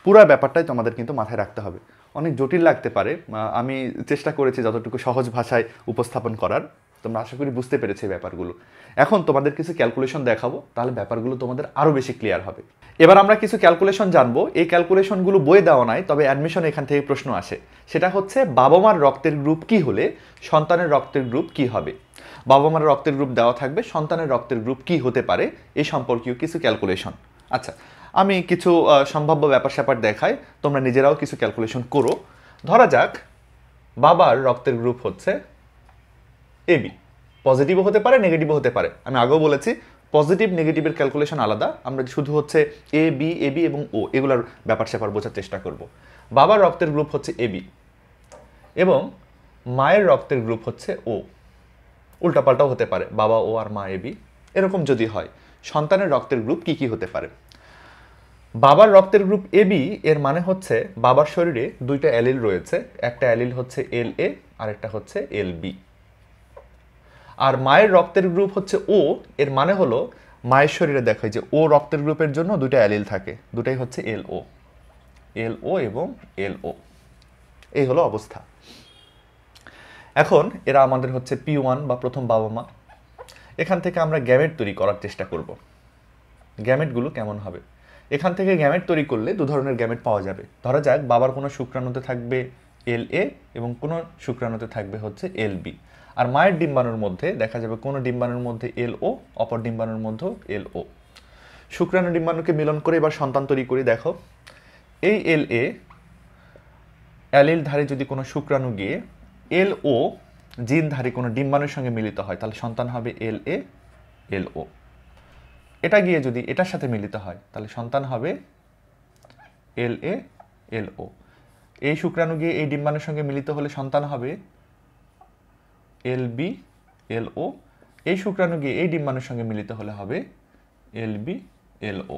পুরো ব্যাপারটাই তোমাদের কিন্তু মাথায় রাখতে হবে। অনেক জটিল লাগতে পারে, আমি চেষ্টা করেছি যতটুকু সহজ ভাষায় উপস্থাপন করার। তোমরা আশা করি বুঝতে পেরেছো এই ব্যাপারগুলো। এখন তোমাদের কিছু ক্যালকুলেশন দেখাবো, তাহলে ব্যাপারগুলো তোমাদের আরও বেশি ক্লিয়ার হবে। এবার আমরা কিছু ক্যালকুলেশন জানবো। এই ক্যালকুলেশনগুলো বইয়ে দেওয়া নাই, তবে অ্যাডমিশন এখান থেকে প্রশ্ন আসে। সেটা হচ্ছে বাবা মার রক্তের গ্রুপ কি হলে সন্তানের রক্তের গ্রুপ কি হবে। বাবা মার রক্তের গ্রুপ দেওয়া থাকবে, সন্তানের রক্তের গ্রুপ কি হতে পারে এই সম্পর্কীয় কিছু ক্যালকুলেশন। আচ্ছা, আমি কিছু সম্ভাব্য ব্যাপার স্যাপার দেখাই, তোমরা নিজেরাও কিছু ক্যালকুলেশন করো। ধরা যাক বাবার রক্তের গ্রুপ হচ্ছে এবি। পজিটিভও হতে পারে, নেগেটিভও হতে পারে। আমি আগেও বলেছি পজিটিভ নেগেটিভের ক্যালকুলেশন আলাদা, আমরা শুধু হচ্ছে এ বি এবং ও এগুলোর ব্যাপার স্যাপার বোঝার চেষ্টা করব। বাবার রক্তের গ্রুপ হচ্ছে এবি এবং মায়ের রক্তের গ্রুপ হচ্ছে ও। উল্টাপাল্টাও হতে পারে, বাবা ও আর মা এবি। এরকম যদি হয়, সন্তানের রক্তের গ্রুপ কি কি হতে পারে। বাবার রক্তের গ্রুপ এবি এর মানে হচ্ছে বাবার শরীরে দুইটা অ্যালিল রয়েছে, একটা অ্যালিল হচ্ছে এল এ আর একটা হচ্ছে এল বি। আর মায়ের রক্তের গ্রুপ হচ্ছে ও, এর মানে হলো মায়ের শরীরে দেখো যে ও রক্তের গ্রুপের জন্য দুইটা অ্যালিল থাকে, দুটাই হচ্ছে এল ও এবং এল ও। এই হলো অবস্থা। এখন এরা আমাদের হচ্ছে P1 বা প্রথম বাবা মা। এখান থেকে আমরা গ্যামেট তৈরি করার চেষ্টা করব। গ্যামেটগুলো কেমন হবে, এখান থেকে গ্যামেট তৈরি করলে দু ধরনের গ্যামেট পাওয়া যাবে। ধরা যাক বাবার কোনো শুক্রাণুতে থাকবে এল এ এবং কোনো শুক্রাণুতে থাকবে হচ্ছে এল বি। আর মায়ের ডিম্বাণুর মধ্যে দেখা যাবে কোনো ডিম্বাণুর মধ্যে এল ও, অপর ডিম্বাণুর মধ্যে এল ও। শুক্রাণু ডিম্বাণুকে মিলন করে এবার সন্তান তৈরি করি। দেখো এই এল এ অ্যালিলধারী যদি কোনো শুক্রাণু গিয়ে এল ও জিনধারী কোনো ডিম্বাণুর সঙ্গে মিলিত হয়, তাহলে সন্তান হবে এল এ এল ও। এটা গিয়ে যদি এটার সাথে মিলিত হয়, তাহলে সন্তান হবে এল এ এল ও। এই শুক্রাণু গিয়ে এই ডিম্বাণুর সঙ্গে মিলিত হলে সন্তান হবে এল বি এল ও। এই শুক্রাণু গিয়ে এই ডিম্বাণুর সঙ্গে মিলিত হলে হবে এল বি এল ও।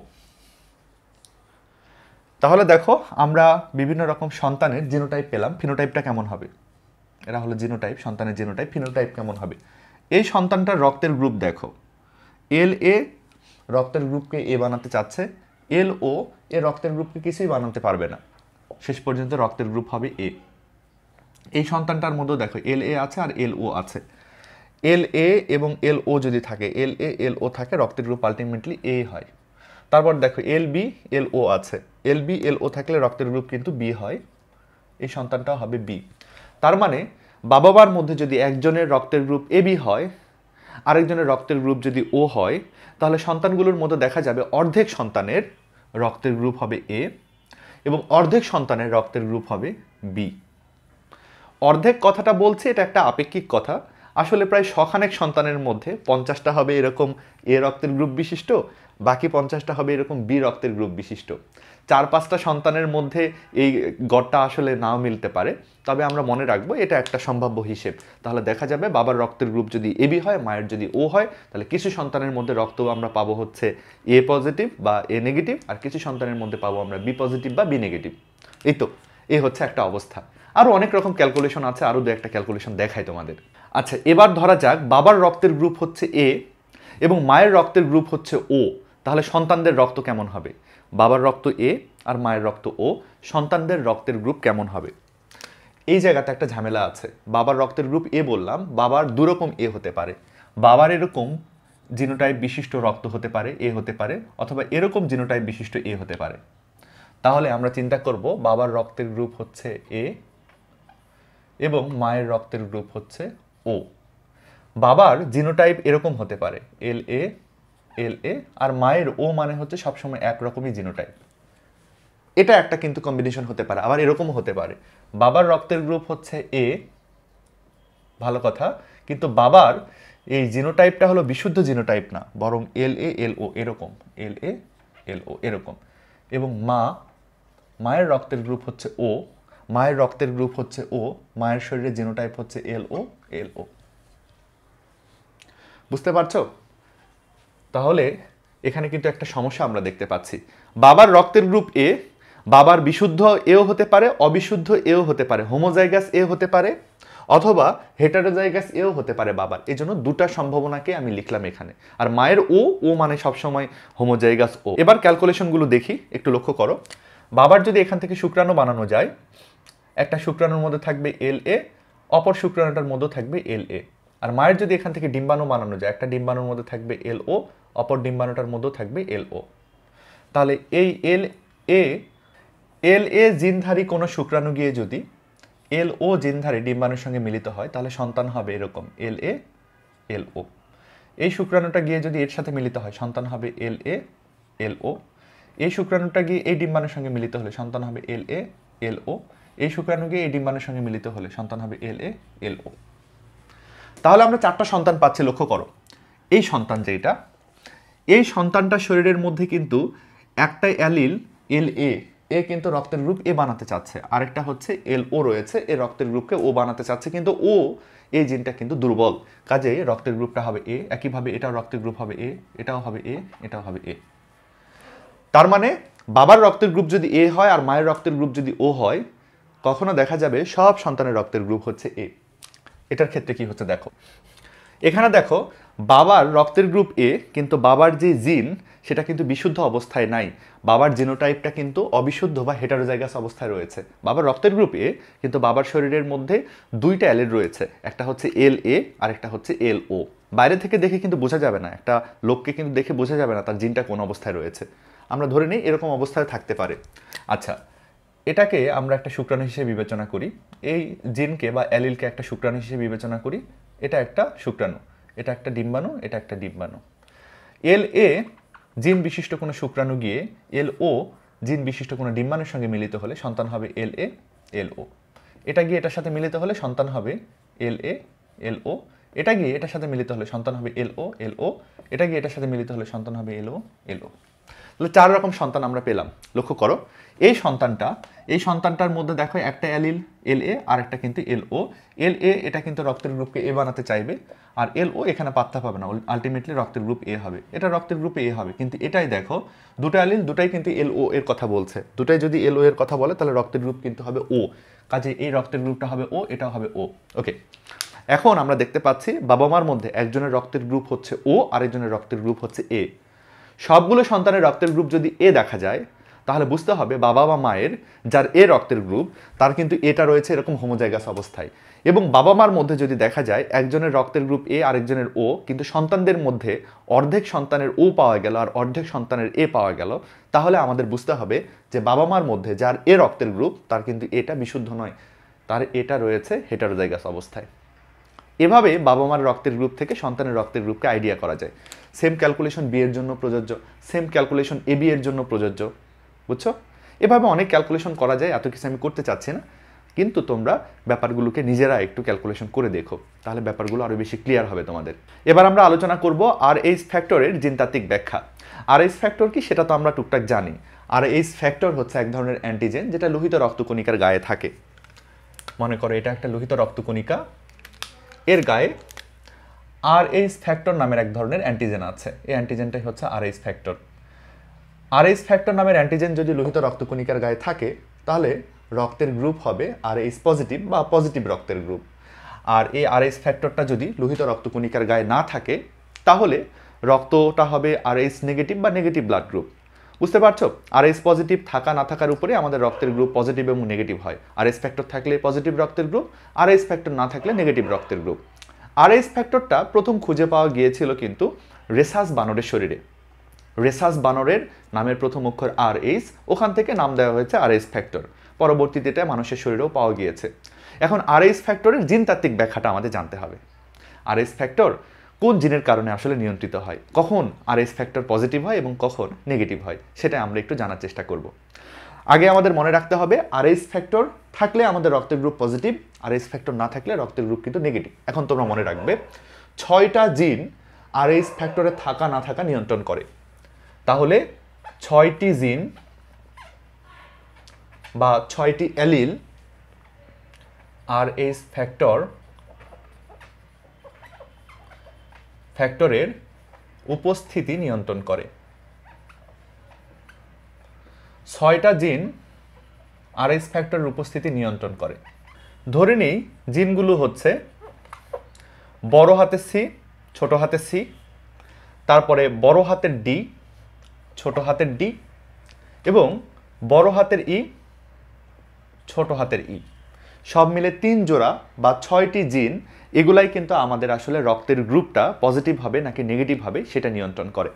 তাহলে দেখো আমরা বিভিন্ন রকম সন্তানের জিনোটাইপ পেলাম, ফিনোটাইপটা কেমন হবে। এরা হলো জিনোটাইপ, সন্তানের জিনোটাইপ। ফিনোটাইপ কেমন হবে, এই সন্তানটার রক্তের গ্রুপ দেখো, এল এ রক্তের গ্রুপকে এ বানাতে চাচ্ছে, এল ও এ রক্তের গ্রুপকে কিছুই বানাতে পারবে না, শেষ পর্যন্ত রক্তের গ্রুপ হবে এ। এই সন্তানটার মধ্যে দেখো এল এ আছে আর এল ও আছে। এল এ এবং এল ও যদি থাকে, এল এ এল ও থাকে, রক্তের গ্রুপ আলটিমেটলি এ হয়। তারপর দেখো এল বি এল ও আছে, এল বি এল ও থাকলে রক্তের গ্রুপ কিন্তু বি হয়, এই সন্তানটাও হবে বি। তার মানে বাবা মার মধ্যে যদি একজনের রক্তের গ্রুপ এ বি হয়, আরেকজনের রক্তের গ্রুপ যদি ও হয়, তাহলে সন্তানগুলোর মধ্যে দেখা যাবে অর্ধেক সন্তানের রক্তের গ্রুপ হবে এ এবং অর্ধেক সন্তানের রক্তের গ্রুপ হবে বি। অর্ধেক কথাটা বলছে, এটা একটা আপেক্ষিক কথা। আসলে প্রায় শখানেক সন্তানের মধ্যে 50টা হবে এরকম এ রক্তের গ্রুপ বিশিষ্ট, বাকি 50টা হবে এরকম বি রক্তের গ্রুপ বিশিষ্ট। 4-5টা সন্তানের মধ্যে এই গড়টা আসলে নাও মিলতে পারে, তবে আমরা মনে রাখবো এটা একটা সম্ভাব্য হিসেব। তাহলে দেখা যাবে বাবার রক্তের গ্রুপ যদি এবি হয়, মায়ের যদি ও হয়, তাহলে কিছু সন্তানের মধ্যে রক্ত আমরা পাবো হচ্ছে এ পজিটিভ বা এ নেগেটিভ, আর কিছু সন্তানের মধ্যে পাবো আমরা বি পজিটিভ বা বি নেগেটিভ। এই তো, এই হচ্ছে একটা অবস্থা। আরও অনেক রকম ক্যালকুলেশন আছে, আরও দু একটা ক্যালকুলেশন দেখাই তোমাদের। আচ্ছা, এবার ধরা যাক বাবার রক্তের গ্রুপ হচ্ছে এ এবং মায়ের রক্তের গ্রুপ হচ্ছে ও, তাহলে সন্তানদের রক্ত কেমন হবে। বাবার রক্ত এ আর মায়ের রক্ত ও, সন্তানদের রক্তের গ্রুপ কেমন হবে। এই জায়গাতে একটা ঝামেলা আছে। বাবার রক্তের গ্রুপ এ বললাম, বাবার দুরকম এ হতে পারে। বাবার এরকম জিনোটাইপ বিশিষ্ট রক্ত হতে পারে, এ হতে পারে, অথবা এরকম জিনোটাইপ বিশিষ্ট এ হতে পারে। তাহলে আমরা চিন্তা করব বাবার রক্তের গ্রুপ হচ্ছে এ এবং মায়ের রক্তের গ্রুপ হচ্ছে ও। বাবার জিনোটাইপ এরকম হতে পারে এল এ আর মায়ের ও মানে হচ্ছে সবসময় একরকমই জিনোটাইপ। এটা একটা কিন্তু কম্বিনেশন হতে পারে, আবার এরকমও হতে পারে বাবার রক্তের গ্রুপ হচ্ছে এ, ভালো কথা, কিন্তু বাবার এই জিনোটাইপটা হলো বিশুদ্ধ জিনোটাইপ না, বরং এল ও এরকম, এল ও এরকম। এবং মায়ের রক্তের গ্রুপ হচ্ছে ও, মায়ের রক্তের গ্রুপ হচ্ছে ও, মায়ের শরীরে জিনোটাইপ হচ্ছে এল ও। বুঝতে পারছো? তাহলে এখানে কিন্তু একটা সমস্যা আমরা দেখতে পাচ্ছি। বাবার রক্তের গ্রুপ এ, বাবার বিশুদ্ধ এও হতে পারে, অবিশুদ্ধ এও হতে পারে, হোমোজাইগাস এ হতে পারে, অথবা হেটারোজাইগাস এও হতে পারে বাবার। এই জন্য দুটা সম্ভাবনাকে আমি লিখলাম এখানে। আর মায়ের ও মানে সবসময় হোমোজাইগাস ও। এবার ক্যালকুলেশনগুলো দেখি, একটু লক্ষ্য করো। বাবার যদি এখান থেকে শুক্রাণু বানানো যায়, একটা শুক্রাণুর মধ্যে থাকবে এল এ, অপর শুক্রাণুটার মধ্যে থাকবে এল এ। আর মায়ের যদি এখান থেকে ডিম্বাণু বানানো যায়, একটা ডিম্বাণুর মধ্যে থাকবে এল ও, অপর ডিম্বাণুটার মধ্যেও থাকবে এল ও। তাহলে এই এল এ জিনধারী কোনো শুক্রাণু গিয়ে যদি এল ও জিনধারী ডিম্বাণুর সঙ্গে মিলিত হয়, তাহলে সন্তান হবে এরকম এল এ এল ও। এই শুক্রাণুটা গিয়ে যদি এর সাথে মিলিত হয়, সন্তান হবে এল এ এল ও। এই শুক্রাণুটা গিয়ে এই ডিম্বাণুর সঙ্গে মিলিত হলে সন্তান হবে এল এ এল ও। এই শুক্রাণু গিয়ে এই ডিম্বাণুর সঙ্গে মিলিত হলে সন্তান হবে এল এ এল ও। তাহলে আমরা চারটা সন্তান পাচ্ছি, লক্ষ্য করো। এই সন্তান যেটা, এই সন্তানটা শরীরের মধ্যে কিন্তু একটা অ্যালিল এল এ কিন্তু রক্তের গ্রুপ এ বানাতে চাচ্ছে, আরেকটা হচ্ছে এল ও রয়েছে, এ রক্তের গ্রুপকে ও বানাতে চাচ্ছে, কিন্তু ও এই জিনটা কিন্তু দুর্বল, কাজে রক্তের গ্রুপটা হবে এ। একইভাবে এটাও রক্তের গ্রুপ হবে এ, এটাও হবে এ, এটাও হবে এ। তার মানে বাবার রক্তের গ্রুপ যদি এ হয় আর মায়ের রক্তের গ্রুপ যদি ও হয়, কখনো দেখা যাবে সব সন্তানের রক্তের গ্রুপ হচ্ছে এ। এটার ক্ষেত্রে কি হচ্ছে দেখো, এখানে দেখো বাবার রক্তের গ্রুপ এ, কিন্তু বাবার যে জিন সেটা কিন্তু বিশুদ্ধ অবস্থায় নাই। বাবার জিনোটাইপটা কিন্তু অবিশুদ্ধ বা হেটারোজাইগাস অবস্থায় রয়েছে। বাবার রক্তের গ্রুপ এ, কিন্তু বাবার শরীরের মধ্যে দুইটা অ্যালিল রয়েছে, একটা হচ্ছে এল এ আর একটা হচ্ছে এল ও। বাইরে থেকে দেখে কিন্তু বোঝা যাবে না, একটা লোককে কিন্তু দেখে বোঝা যাবে না তার জিনটা কোন অবস্থায় রয়েছে। আমরা ধরে নিই এরকম অবস্থায় থাকতে পারে। আচ্ছা, এটাকে আমরা একটা শুক্রাণু হিসেবে বিবেচনা করি, এই জিনকে বা অ্যালিলকে একটা শুক্রাণু হিসেবে বিবেচনা করি। এটা একটা শুক্রাণু, এটা একটা ডিম্বাণু, এটা একটা ডিম্বাণু। এল এ জিন বিশিষ্ট কোনো শুক্রাণু গিয়ে এল ও জিন বিশিষ্ট কোনো ডিম্বাণুর সঙ্গে মিলিত হলে সন্তান হবে এল এ এল ও। এটা গিয়ে এটার সাথে মিলিত হলে সন্তান হবে এল এ এল ও। এটা গিয়ে এটার সাথে মিলিত হলে সন্তান হবে এল ও এল ও। এটা গিয়ে এটার সাথে মিলিত হলে সন্তান হবে এল ও এল ও। তাহলে চার রকম সন্তান আমরা পেলাম। লক্ষ্য করো, এই সন্তানটার মধ্যে দেখো একটা অ্যালিল এল এ আর একটা কিন্তু এল ও। এল এ এটা কিন্তু রক্তের গ্রুপকে এ বানাতে চাইবে, আর এল ও এখানে পাত্তা পাবে না, আলটিমেটলি রক্তের গ্রুপ এ হবে, এটা রক্তের গ্রুপে এ হবে। কিন্তু এটাই দেখো, দুটো অ্যালিল দুটাই কিন্তু এল ও এর কথা বলছে, দুটাই যদি এল ও এর কথা বলে তাহলে রক্তের গ্রুপ কিন্তু হবে ও, কাজে এই রক্তের গ্রুপটা হবে ও, এটাও হবে ও। ওকে, এখন আমরা দেখতে পাচ্ছি বাবা মার মধ্যে একজনের রক্তের গ্রুপ হচ্ছে ও, আরেকজনের রক্তের গ্রুপ হচ্ছে এ। সবগুলো সন্তানের রক্তের গ্রুপ যদি এ দেখা যায়, তাহলে বুঝতে হবে বাবা বা মায়ের যার এ রক্তের গ্রুপ তার কিন্তু এটা রয়েছে এরকম হোমোজাইগাস অবস্থায়। এবং বাবা মার মধ্যে যদি দেখা যায় একজনের রক্তের গ্রুপ এ আরেকজনের ও, কিন্তু সন্তানদের মধ্যে অর্ধেক সন্তানের ও পাওয়া গেল আর অর্ধেক সন্তানের এ পাওয়া গেল, তাহলে আমাদের বুঝতে হবে যে বাবা মার মধ্যে যার এ রক্তের গ্রুপ তার কিন্তু এটা বিশুদ্ধ নয়, তার এটা রয়েছে হেটারোজাইগাস অবস্থায়। এভাবে বাবা মার রক্তের গ্রুপ থেকে সন্তানের রক্তের গ্রুপকে আইডিয়া করা যায়। সেম ক্যালকুলেশন বি এর জন্য প্রযোজ্য, সেম ক্যালকুলেশন এ বি এর জন্য প্রযোজ্য, বুঝছো? এভাবে অনেক ক্যালকুলেশন করা যায়, এত কিছু আমি করতে চাচ্ছি না, কিন্তু তোমরা ব্যাপারগুলোকে নিজেরা একটু ক্যালকুলেশন করে দেখো, তাহলে ব্যাপারগুলো আরও বেশি ক্লিয়ার হবে তোমাদের। এবার আমরা আলোচনা করব আর এইচ ফ্যাক্টরের জিনতাত্ত্বিক ব্যাখ্যা। আর এইচ ফ্যাক্টর কি সেটা তো আমরা টুকটাক জানি। আর এইচ ফ্যাক্টর হচ্ছে এক ধরনের অ্যান্টিজেন যেটা লোহিত রক্তকণিকার গায়ে থাকে। মনে করো এটা একটা লোহিত রক্তকণিকা, এর গায়ে আর এইচ ফ্যাক্টর নামের এক ধরনের অ্যান্টিজেন আছে, এই অ্যান্টিজেনটাই হচ্ছে আর এইচ ফ্যাক্টর। আর এইচ ফ্যাক্টর নামের অ্যান্টিজেন যদি লোহিত রক্তকণিকার গায়ে থাকে, তাহলে রক্তের গ্রুপ হবে আর এইচ পজিটিভ বা পজিটিভ রক্তের গ্রুপ। আর এই আর এইচ ফ্যাক্টরটা যদি লোহিত রক্তকণিকার গায়ে না থাকে, তাহলে রক্তটা হবে আর এইচ নেগেটিভ বা নেগেটিভ ব্লাড গ্রুপ। বুঝতে পারছো? আর এইচ পজিটিভ থাকা না থাকার উপরে আমাদের রক্তের গ্রুপ পজিটিভ এবং নেগেটিভ হয়। আর এইচ ফ্যাক্টর থাকলে পজিটিভ রক্তের গ্রুপ, আর এইচ ফ্যাক্টর না থাকলে নেগেটিভ রক্তের গ্রুপ। আর এইচ ফ্যাক্টরটা প্রথম খুঁজে পাওয়া গিয়েছিল কিন্তু রেসাস বানরের শরীরে। রেসাস বানরের নামের প্রথম অক্ষর আর এইচ, ওখান থেকে নাম দেওয়া হয়েছে আর এইচ ফ্যাক্টর। পরবর্তীতে এটা মানুষের শরীরেও পাওয়া গিয়েছে। এখন আর এইচ ফ্যাক্টরের জিনতাত্ত্বিক ব্যাখ্যাটা আমাদের জানতে হবে। আর এইচ ফ্যাক্টর কোন জিনের কারণে আসলে নিয়ন্ত্রিত হয়, কখন আর এইচ ফ্যাক্টর পজিটিভ হয় এবং কখন নেগেটিভ হয়, সেটা আমরা একটু জানার চেষ্টা করব। আগে আমাদের মনে রাখতে হবে আর এইচ ফ্যাক্টর থাকলে আমাদের রক্তের গ্রুপ পজিটিভ, আর এইচ ফ্যাক্টর না থাকলে রক্তের গ্রুপ কিন্তু নেগেটিভ। এখন তোমরা মনে রাখবে 6টা জিন আর এইচ ফ্যাক্টরে থাকা না থাকা নিয়ন্ত্রণ করে। তাহলে 6টি জিন বা 6টি অ্যালিল আর এইচ ফ্যাক্টরের উপস্থিতি নিয়ন্ত্রণ করে। 6টা জিন আরএইচ ফ্যাক্টরের উপস্থিতি নিয়ন্ত্রণ করে। ধরে নিই জিনগুলো হচ্ছে বড় হাতের সি, ছোট হাতের সি, তারপরে বড় হাতের ডি, ছোট হাতের ডি এবং বড় হাতের ই, ছোট হাতের ই, সব মিলে 3 জোড়া বা 6টি জিন, এগুলাই কিন্তু আমাদের আসলে রক্তের গ্রুপটা পজিটিভ হবে নাকি নেগেটিভ হবে সেটা নিয়ন্ত্রণ করে।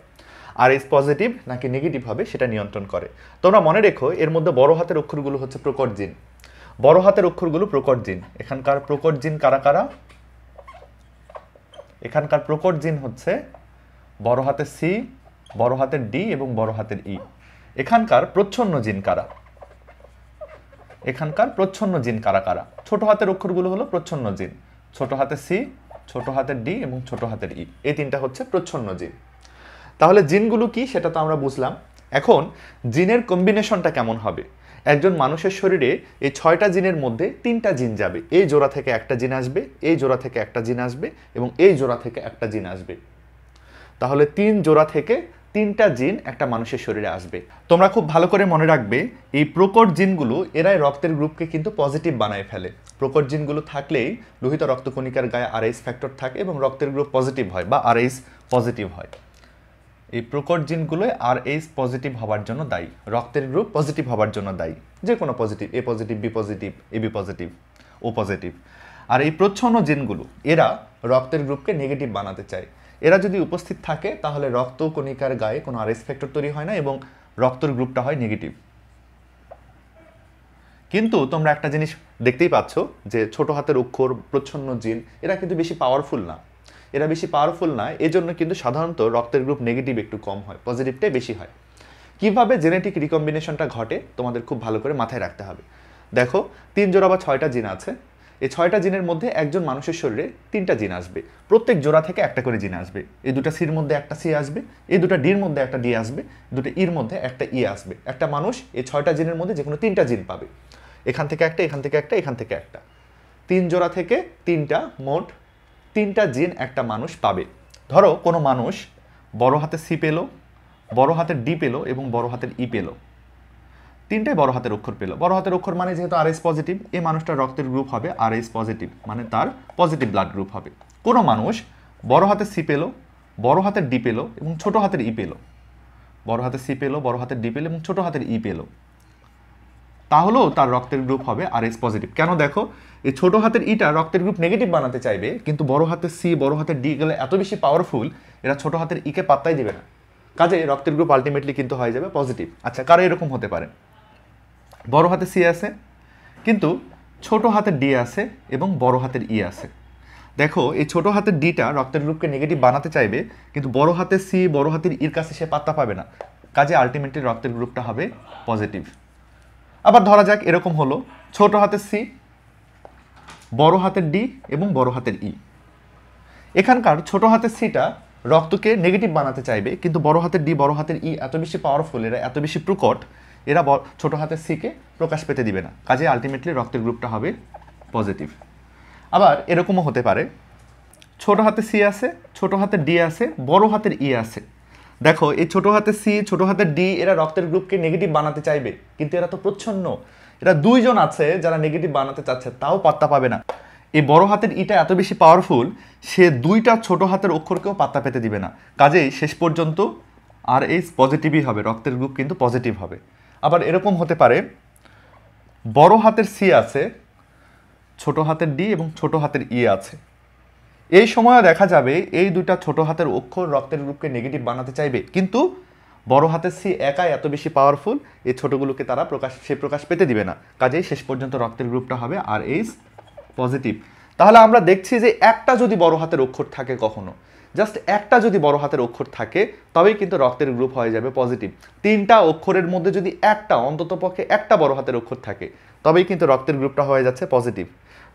আরএইচ পজিটিভ নাকি নেগেটিভ হবে সেটা নিয়ন্ত্রণ করে। তোমরা মনে রেখো এর মধ্যে বড় হাতের অক্ষরগুলো হচ্ছে প্রকট জিন, বড় হাতের অক্ষরগুলো প্রকট জিন। এখানকার প্রকট জিন কারা কারা? এখানকার প্রকট জিন হচ্ছে বড় হাতের সি, বড় হাতের ডি এবং বড় হাতের ই। এখানকার প্রচ্ছন্ন জিন কারা? এখানকার প্রচ্ছন্ন জিন কারা কারা? ছোট হাতের অক্ষরগুলো হলো প্রচ্ছন্ন জিন, ছোট হাতের সি, ছোট হাতের ডি এবং ছোট হাতের ই, এই তিনটা হচ্ছে প্রচ্ছন্ন জিন। তাহলে জিনগুলো কি সেটা তো আমরা বুঝলাম। এখন জিনের কম্বিনেশনটা কেমন হবে? একজন মানুষের শরীরে এই 6টা জিনের মধ্যে 3টা জিন যাবে, এই জোড়া থেকে একটা জিন আসবে, এই জোড়া থেকে একটা জিন আসবে এবং এই জোড়া থেকে একটা জিন আসবে। তাহলে 3 জোড়া থেকে 3টা জিন একটা মানুষের শরীরে আসবে। তোমরা খুব ভালো করে মনে রাখবে এই প্রকট জিনগুলো এরাই রক্তের গ্রুপকে কিন্তু পজিটিভ বানায় ফেলে। প্রকট জিনগুলো থাকলেই লোহিত রক্তকণিকার গায়ে আরএইচ ফ্যাক্টর থাকে এবং রক্তের গ্রুপ পজিটিভ হয় বা আরএইচ পজিটিভ হয়। এই প্রকট জিনগুলো আরএইচ পজিটিভ হওয়ার জন্য দায়ী, রক্তের গ্রুপ পজিটিভ হওয়ার জন্য দায়ী, যে কোনো positive, A positive, B positive, AB positive, O positive. আর এই প্রচ্ছন্ন জিনগুলো এরা রক্তের গ্রুপকে নেগেটিভ বানাতে চায়। এরা যদি উপস্থিত থাকে তাহলে রক্তকণিকার গায়ে কোনো আরএইচ ফ্যাক্টর তৈরি হয় না এবং রক্তের গ্রুপটা হয় নেগেটিভ। কিন্তু তোমরা একটা জিনিস দেখতেই পাচ্ছ যে ছোট হাতের অক্ষর, প্রচ্ছন্ন জিন এরা কিন্তু বেশি পাওয়ারফুল না। এরা বেশি পাওয়ারফুল না, এজন্য কিন্তু সাধারণত রক্তের গ্রুপ নেগেটিভ একটু কম হয়, পজিটিভটাই বেশি হয়। কিভাবে জেনেটিক রিকম্বিনেশনটা ঘটে তোমাদের খুব ভালো করে মাথায় রাখতে হবে। দেখো 3 জোড়া বা 6টা জিন আছে, এই 6টা জিনের মধ্যে একজন মানুষের শরীরে 3টা জিন আসবে, প্রত্যেক জোড়া থেকে একটা করে জিন আসবে। এই দুটা সির মধ্যে একটা সি আসবে, এই দুটা ডির মধ্যে একটা ডি আসবে, দুটো ইর মধ্যে একটা ই আসবে। একটা মানুষ এই 6টা জিনের মধ্যে যে কোনো 3টা জিন পাবে, এখান থেকে একটা, এখান থেকে একটা, এখান থেকে একটা। 3 জোড়া থেকে 3টা, মোট 3টা জিন একটা মানুষ পাবে। ধরো কোনো মানুষ বড় হাতের সি পেল, বড় হাতের ডি পেল এবং বড় হাতের ই পেল, 3টাই বড় হাতের অক্ষর পেল। বড় হাতের অক্ষর মানে যেহেতু আরএইচ পজিটিভ, এই মানুষটার রক্তের গ্রুপ হবে আরএইচ পজিটিভ, মানে তার পজিটিভ ব্লাড গ্রুপ হবে। কোনো মানুষ বড় হাতের সি পেল, বড় হাতের ডি পেল এবং ছোট হাতের ই পেল, বড় হাতের সি পেল, বড় হাতের ডি পেল এবং ছোট হাতের ই পেল, তাহলেও তার রক্তের গ্রুপ হবে আরএইচ পজিটিভ। কেন? দেখো এই ছোট হাতের ইটা রক্তের গ্রুপ নেগেটিভ বানাতে চাইবে, কিন্তু বড় হাতের সি, বড় হাতের ডি গেলে এত বেশি পাওয়ারফুল, এরা ছোট হাতের ইকে পাত্তাই দিবে না, কাজে রক্তের গ্রুপ আলটিমেটলি কিন্তু হয়ে যাবে পজিটিভ। আচ্ছা, কারো এরকম হতে পারে বড় হাতের সি আছে কিন্তু ছোট হাতের ডি আছে এবং বড় হাতের ই আছে। দেখো এই ছোট হাতের ডিটা রক্তের গ্রুপকে নেগেটিভ বানাতে চাইবে, কিন্তু বড় হাতের সি, বড় হাতের ইর কাছে সে পাত্তা পাবে না, কাজে আলটিমেটলি রক্তের গ্রুপটা হবে পজিটিভ। আবার ধরা যাক এরকম হলো ছোট হাতের সি, বড় হাতের ডি এবং বড় হাতের ই। এখানকার ছোট হাতের সিটা রক্তকে নেগেটিভ বানাতে চাইবে, কিন্তু বড় হাতের ডি, বড় হাতের ই এত বেশি পাওয়ারফুল, এরা এত বেশি প্রকট, এরা ছোট হাতের সিকে প্রকাশ পেতে দিবে না, কাজে আলটিমেটলি রক্তের গ্রুপটা হবে পজিটিভ। আবার এরকমও হতে পারে ছোট হাতের সি আছে, ছোট হাতের ডি আছে, বড় হাতের ই আছে। দেখো এই ছোট হাতের সি, ছোট হাতের ডি এরা রক্তের গ্রুপকে নেগেটিভ বানাতে চাইবে, কিন্তু এরা তো প্রচ্ছন্ন, এরা 2 জন আছে যারা নেগেটিভ বানাতে চাচ্ছে, তাও পাত্তা পাবে না। এই বড় হাতের ইটা এত বেশি পাওয়ারফুল, সে 2টা ছোট হাতের অক্ষরকেও পাত্তা পেতে দিবে না, কাজেই শেষ পর্যন্ত আরএইচ পজিটিভই হবে, রক্তের গ্রুপ কিন্তু পজিটিভ হবে। আবার এরকম হতে পারে বড় হাতের সি আছে, ছোট হাতের ডি এবং ছোট হাতের ই আছে। এই সময়ও দেখা যাবে এই 2টা ছোট হাতের অক্ষর রক্তের গ্রুপকে নেগেটিভ বানাতে চাইবে, কিন্তু বড় হাতের সি একাই এত বেশি পাওয়ারফুল, এই ছোটগুলোকে তারা প্রকাশ পেতে দিবে না, কাজেই শেষ পর্যন্ত রক্তের গ্রুপটা হবে আরএইচ পজিটিভ। তাহলে আমরা দেখছি যে একটা যদি বড় হাতের অক্ষর থাকে, কখনো জাস্ট একটা যদি বড় হাতের অক্ষর থাকে, তবেই কিন্তু রক্তের গ্রুপ হয়ে যাবে পজিটিভ। 3টা অক্ষরের মধ্যে যদি একটা, অন্ততপক্ষে একটা বড় হাতের অক্ষর থাকে, তবেই কিন্তু রক্তের গ্রুপটা হয়ে যাচ্ছে পজিটিভ।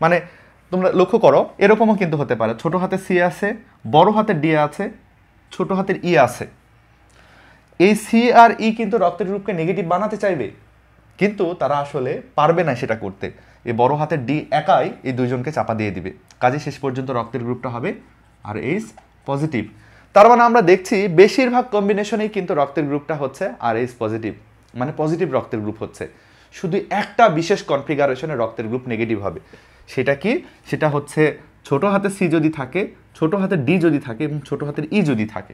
মানে তোমরা লক্ষ্য করো এরকমও কিন্তু হতে পারে ছোট হাতের সি আছে, বড় হাতের ডি আছে, ছোট হাতের ই আছে। এই সি আর ই কিন্তু রক্তের গ্রুপকে নেগেটিভ বানাতে চাইবে, কিন্তু তারা আসলে পারবে না সেটা করতে। এই বড় হাতের ডি একাই এই 2 জনকে চাপা দিয়ে দিবে, কাজে শেষ পর্যন্ত রক্তের গ্রুপটা হবে আরএইচ পজিটিভ। তার মানে আমরা দেখছি বেশিরভাগ কম্বিনেশনেই কিন্তু রক্তের গ্রুপটা হচ্ছে আরএইচ পজিটিভ, মানে পজিটিভ রক্তের গ্রুপ হচ্ছে। শুধু একটা বিশেষ কনফিগারেশনে রক্তের গ্রুপ নেগেটিভ হবে। সেটা কি? সেটা হচ্ছে ছোট হাতের সি যদি থাকে, ছোট হাতের ডি যদি থাকে এবং ছোট হাতের ই যদি থাকে,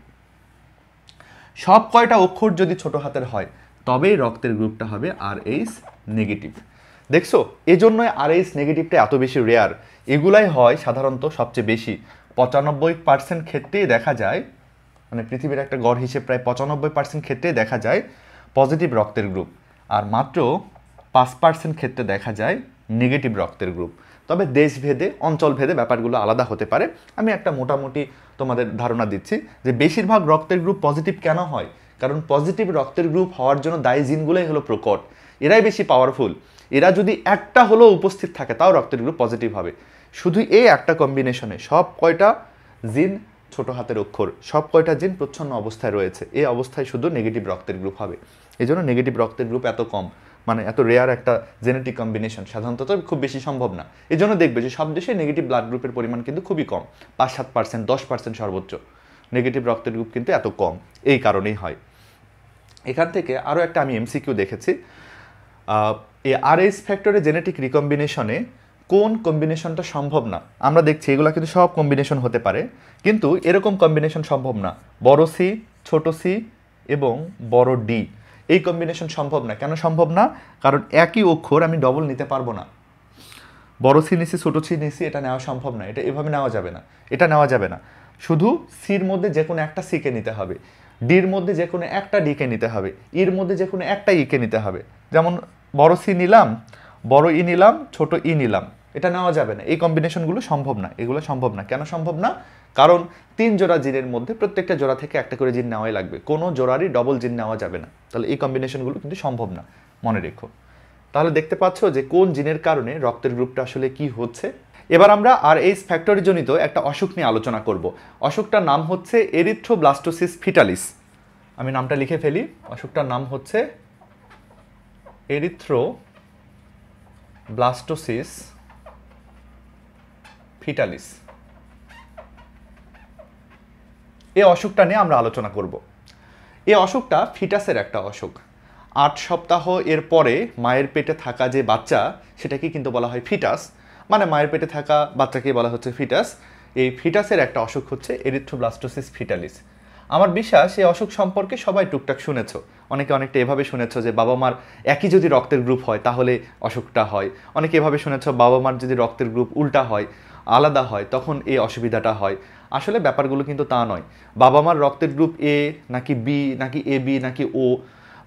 সব কয়টা অক্ষর যদি ছোট হাতের হয় তবেই রক্তের গ্রুপটা হবে RH নেগেটিভ। দেখছো, এজন্যই RH নেগেটিভটা এত বেশি রেয়ার। এগুলাই হয় সাধারণত সবচেয়ে বেশি। 95% ক্ষেত্রেই দেখা যায়, মানে পৃথিবীর একটা গড় হিসেব প্রায় 95% ক্ষেত্রেই দেখা যায় পজিটিভ রক্তের গ্রুপ, আর মাত্র 5% ক্ষেত্রে দেখা যায় নেগেটিভ রক্তের গ্রুপ। তবে দেশভেদে, অঞ্চলভেদে ব্যাপারগুলো আলাদা হতে পারে। আমি একটা মোটামুটি তোমাদের ধারণা দিচ্ছি যে বেশিরভাগ রক্তের গ্রুপ পজিটিভ কেন হয়। কারণ পজিটিভ রক্তের গ্রুপ হওয়ার জন্য দায়ী জিনগুলোই হলো প্রকট, এরাই বেশি পাওয়ারফুল। এরা যদি একটা হলেও উপস্থিত থাকে তাও রক্তের গ্রুপ পজিটিভ হবে। শুধু এই একটা কম্বিনেশনে সব কয়টা জিন ছোট হাতের অক্ষর, সব কয়টা জিন প্রচ্ছন্ন অবস্থায় রয়েছে, এই অবস্থায় শুধু নেগেটিভ রক্তের গ্রুপ হবে। এই জন্য নেগেটিভ রক্তের গ্রুপ এত কম, মানে এত রেয়ার একটা জেনেটিক কম্বিনেশন, সাধারণত খুব বেশি সম্ভব না। এই জন্য দেখবে যে সব দেশে নেগেটিভ ব্লাড গ্রুপের পরিমাণ কিন্তু খুবই কম, 5-7%, 10% সর্বোচ্চ। নেগেটিভ রক্তের গ্রুপ কিন্তু এত কম এই কারণেই হয়। এখান থেকে আরও একটা আমি MCQ দেখেছি, এই RH ফ্যাক্টরের জেনেটিক রিকম্বিনেশনে কোন কম্বিনেশনটা সম্ভব না। আমরা দেখছি এগুলো কিন্তু সব কম্বিনেশন হতে পারে, কিন্তু এরকম কম্বিনেশন সম্ভব না। বড় সি, ছোট সি এবং বড় ডি, এই কম্বিনেশন সম্ভব না। কেন সম্ভব না? কারণ একই অক্ষর আমি ডবল নিতে পারবো না। বড় সি নিছি, ছোট সি নিছি, এটা নেওয়া সম্ভব না। এটা এভাবে নেওয়া যাবে না, এটা নেওয়া যাবে না। শুধু সির মধ্যে যে কোনো একটা সিকে নিতে হবে, ডির মধ্যে যে কোনো একটা ডিকে নিতে হবে, ইর মধ্যে যে কোনো একটা ইকে নিতে হবে। যেমন বড় সি নিলাম, বড় ই নিলাম, ছোট ই নিলাম, এটা নেওয়া যাবে না। এই কম্বিনেশনগুলো সম্ভব না, এগুলো সম্ভব না। কেন সম্ভব না? কারণ 3 জোড়া জিনের মধ্যে প্রত্যেকটা জোড়া থেকে একটা করে জিন নেওয়াই লাগবে, কোনো জোড়ারই ডবল জিন নেওয়া যাবে না। তাহলে এই কম্বিনেশনগুলো কিন্তু সম্ভব না, মনে রেখো। তাহলে দেখতে পাচ্ছ যে কোন জিনের কারণে রক্তের গ্রুপটা আসলে কি হচ্ছে। এবার আমরা RH ফ্যাক্টরি জনিত একটা অসুখ নিয়ে আলোচনা করব। অসুখটার নাম হচ্ছে এরিথ্রোব্লাস্টোসিস ফিটালিস। আমি নামটা লিখে ফেলি। অসুখটার নাম হচ্ছে এরিথ্রোব্লাস্টোসিস ফিটালিস। এই অসুখটা নিয়ে আমরা আলোচনা করব। এই অসুখটা ফিটাসের একটা অসুখ। 8 সপ্তাহ এর পরে মায়ের পেটে থাকা যে বাচ্চা, সেটাকে কিন্তু বলা হয় ফিটাস, মানে মায়ের পেটে থাকা বাচ্চাকে বলা হচ্ছে ফিটাস। এই ফিটাসের একটা অসুখ হচ্ছে এরিথ্রোব্লাস্টোসিস ফিটালিস। আমার বিশ্বাস এই অসুখ সম্পর্কে সবাই টুকটাক শুনেছো। অনেকে অনেকটা এভাবে শুনেছো যে বাবা মার একই যদি রক্তের গ্রুপ হয় তাহলে অসুখটা হয়। অনেকে এভাবে শুনেছো বাবা মার যদি রক্তের গ্রুপ উল্টা হয়, আলাদা হয়, তখন এই অসুবিধাটা হয়। আসলে ব্যাপারগুলো কিন্তু তা নয়। বাবা মার রক্তের গ্রুপ এ নাকি বি নাকি AB নাকি ও,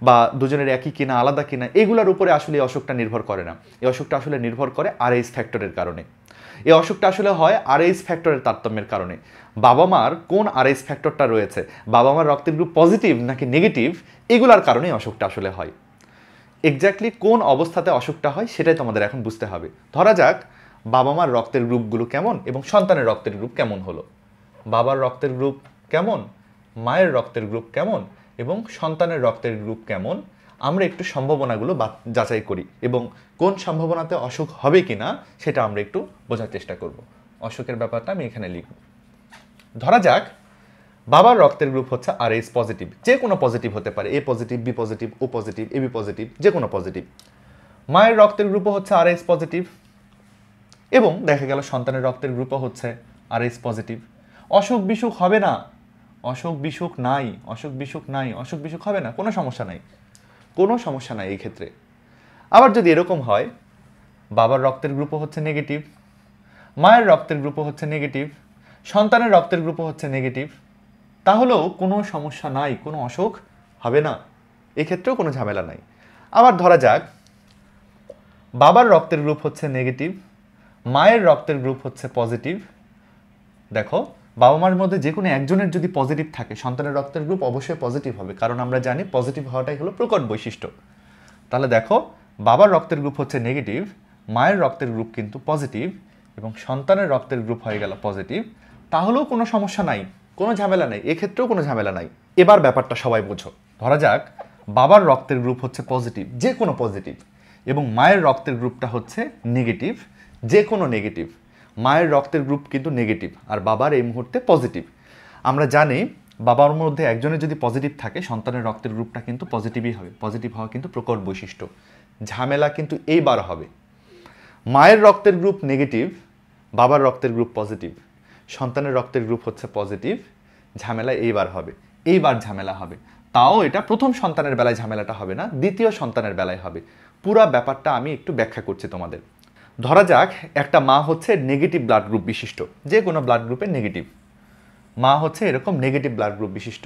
বা দুজনের একই কিনা আলাদা কিনা, এগুলোর উপরে আসলে এই অসুখটা নির্ভর করে না। এই অসুখটা আসলে নির্ভর করে RH ফ্যাক্টরের কারণে। এই অসুখটা আসলে হয় RH ফ্যাক্টরের তারতম্যের কারণে। বাবা মার কোন RH ফ্যাক্টরটা রয়েছে, বাবা মার রক্তের গ্রুপ পজিটিভ নাকি নেগেটিভ, এগুলার কারণেই অসুখটা আসলে হয়। এক্স্যাক্টলি কোন অবস্থাতে অসুখটা হয় সেটাই তোমাদের এখন বুঝতে হবে। ধরা যাক বাবা মার রক্তের গ্রুপগুলো কেমন এবং সন্তানের রক্তের গ্রুপ কেমন হলো। বাবার রক্তের গ্রুপ কেমন, মায়ের রক্তের গ্রুপ কেমন এবং সন্তানের রক্তের গ্রুপ কেমন, আমরা একটু সম্ভাবনাগুলো যাচাই করি এবং কোন সম্ভাবনাতে অসুখ হবে কিনা সেটা আমরা একটু বোঝার চেষ্টা করব। অসুখের ব্যাপারটা আমি এখানে লিখব। ধরা যাক বাবার রক্তের গ্রুপ হচ্ছে RH পজিটিভ, যে কোনো পজিটিভ হতে পারে, A positive, B positive, O positive, AB positive, যে কোনো পজিটিভ। মায়ের রক্তের গ্রুপও হচ্ছে RH পজিটিভ এবং দেখা গেল সন্তানের রক্তের গ্রুপও হচ্ছে RH পজিটিভ। অসুখ বিসুখ হবে না, অসুখ বিসুখ নাই, অসুখ বিসুখ নাই, অসুখ বিসুখ হবে না, কোনো সমস্যা নাই, কোনো সমস্যা নাই এই ক্ষেত্রে। আবার যদি এরকম হয় বাবার রক্তের গ্রুপও হচ্ছে নেগেটিভ, মায়ের রক্তের গ্রুপও হচ্ছে নেগেটিভ, সন্তানের রক্তের গ্রুপও হচ্ছে নেগেটিভ, তাহলেও কোনো সমস্যা নাই, কোনো অসুখ হবে না, এক্ষেত্রেও কোনো ঝামেলা নাই। আবার ধরা যাক বাবার রক্তের গ্রুপ হচ্ছে নেগেটিভ, মায়ের রক্তের গ্রুপ হচ্ছে পজিটিভ। দেখো বাবা মার মধ্যে যে কোনো একজনের যদি পজিটিভ থাকে, সন্তানের রক্তের গ্রুপ অবশ্যই পজিটিভ হবে, কারণ আমরা জানি পজিটিভ হওয়াটাই হলো প্রকট বৈশিষ্ট্য। তাহলে দেখো বাবার রক্তের গ্রুপ হচ্ছে নেগেটিভ, মায়ের রক্তের গ্রুপ কিন্তু পজিটিভ এবং সন্তানের রক্তের গ্রুপ হয়ে গেল পজিটিভ, তাহলেও কোনো সমস্যা নাই, কোনো ঝামেলা নেই, এক্ষেত্রেও কোনো ঝামেলা নাই। এবার ব্যাপারটা সবাই বোঝো। ধরা যাক বাবার রক্তের গ্রুপ হচ্ছে পজিটিভ, যে কোনো পজিটিভ, এবং মায়ের রক্তের গ্রুপটা হচ্ছে নেগেটিভ, যে কোনো নেগেটিভ। মায়ের রক্তের গ্রুপ কিন্তু নেগেটিভ আর বাবার এই মুহূর্তে পজিটিভ। আমরা জানি বাবার মধ্যে একজনের যদি পজিটিভ থাকে, সন্তানের রক্তের গ্রুপটা কিন্তু পজিটিভই হবে, পজিটিভ হওয়া কিন্তু প্রকট বৈশিষ্ট্য। ঝামেলা কিন্তু এইবার হবে। মায়ের রক্তের গ্রুপ নেগেটিভ, বাবার রক্তের গ্রুপ পজিটিভ, সন্তানের রক্তের গ্রুপ হচ্ছে পজিটিভ, ঝামেলা এইবার হবে, এইবার ঝামেলা হবে। তাও এটা প্রথম সন্তানের বেলায় ঝামেলাটা হবে না, দ্বিতীয় সন্তানের বেলায় হবে। পুরা ব্যাপারটা আমি একটু ব্যাখ্যা করছি তোমাদের। ধরা যাক একটা মা হচ্ছে নেগেটিভ ব্লাড গ্রুপ বিশিষ্ট, যে কোনো ব্লাড গ্রুপের নেগেটিভ মা হচ্ছে এরকম নেগেটিভ ব্লাড গ্রুপ বিশিষ্ট।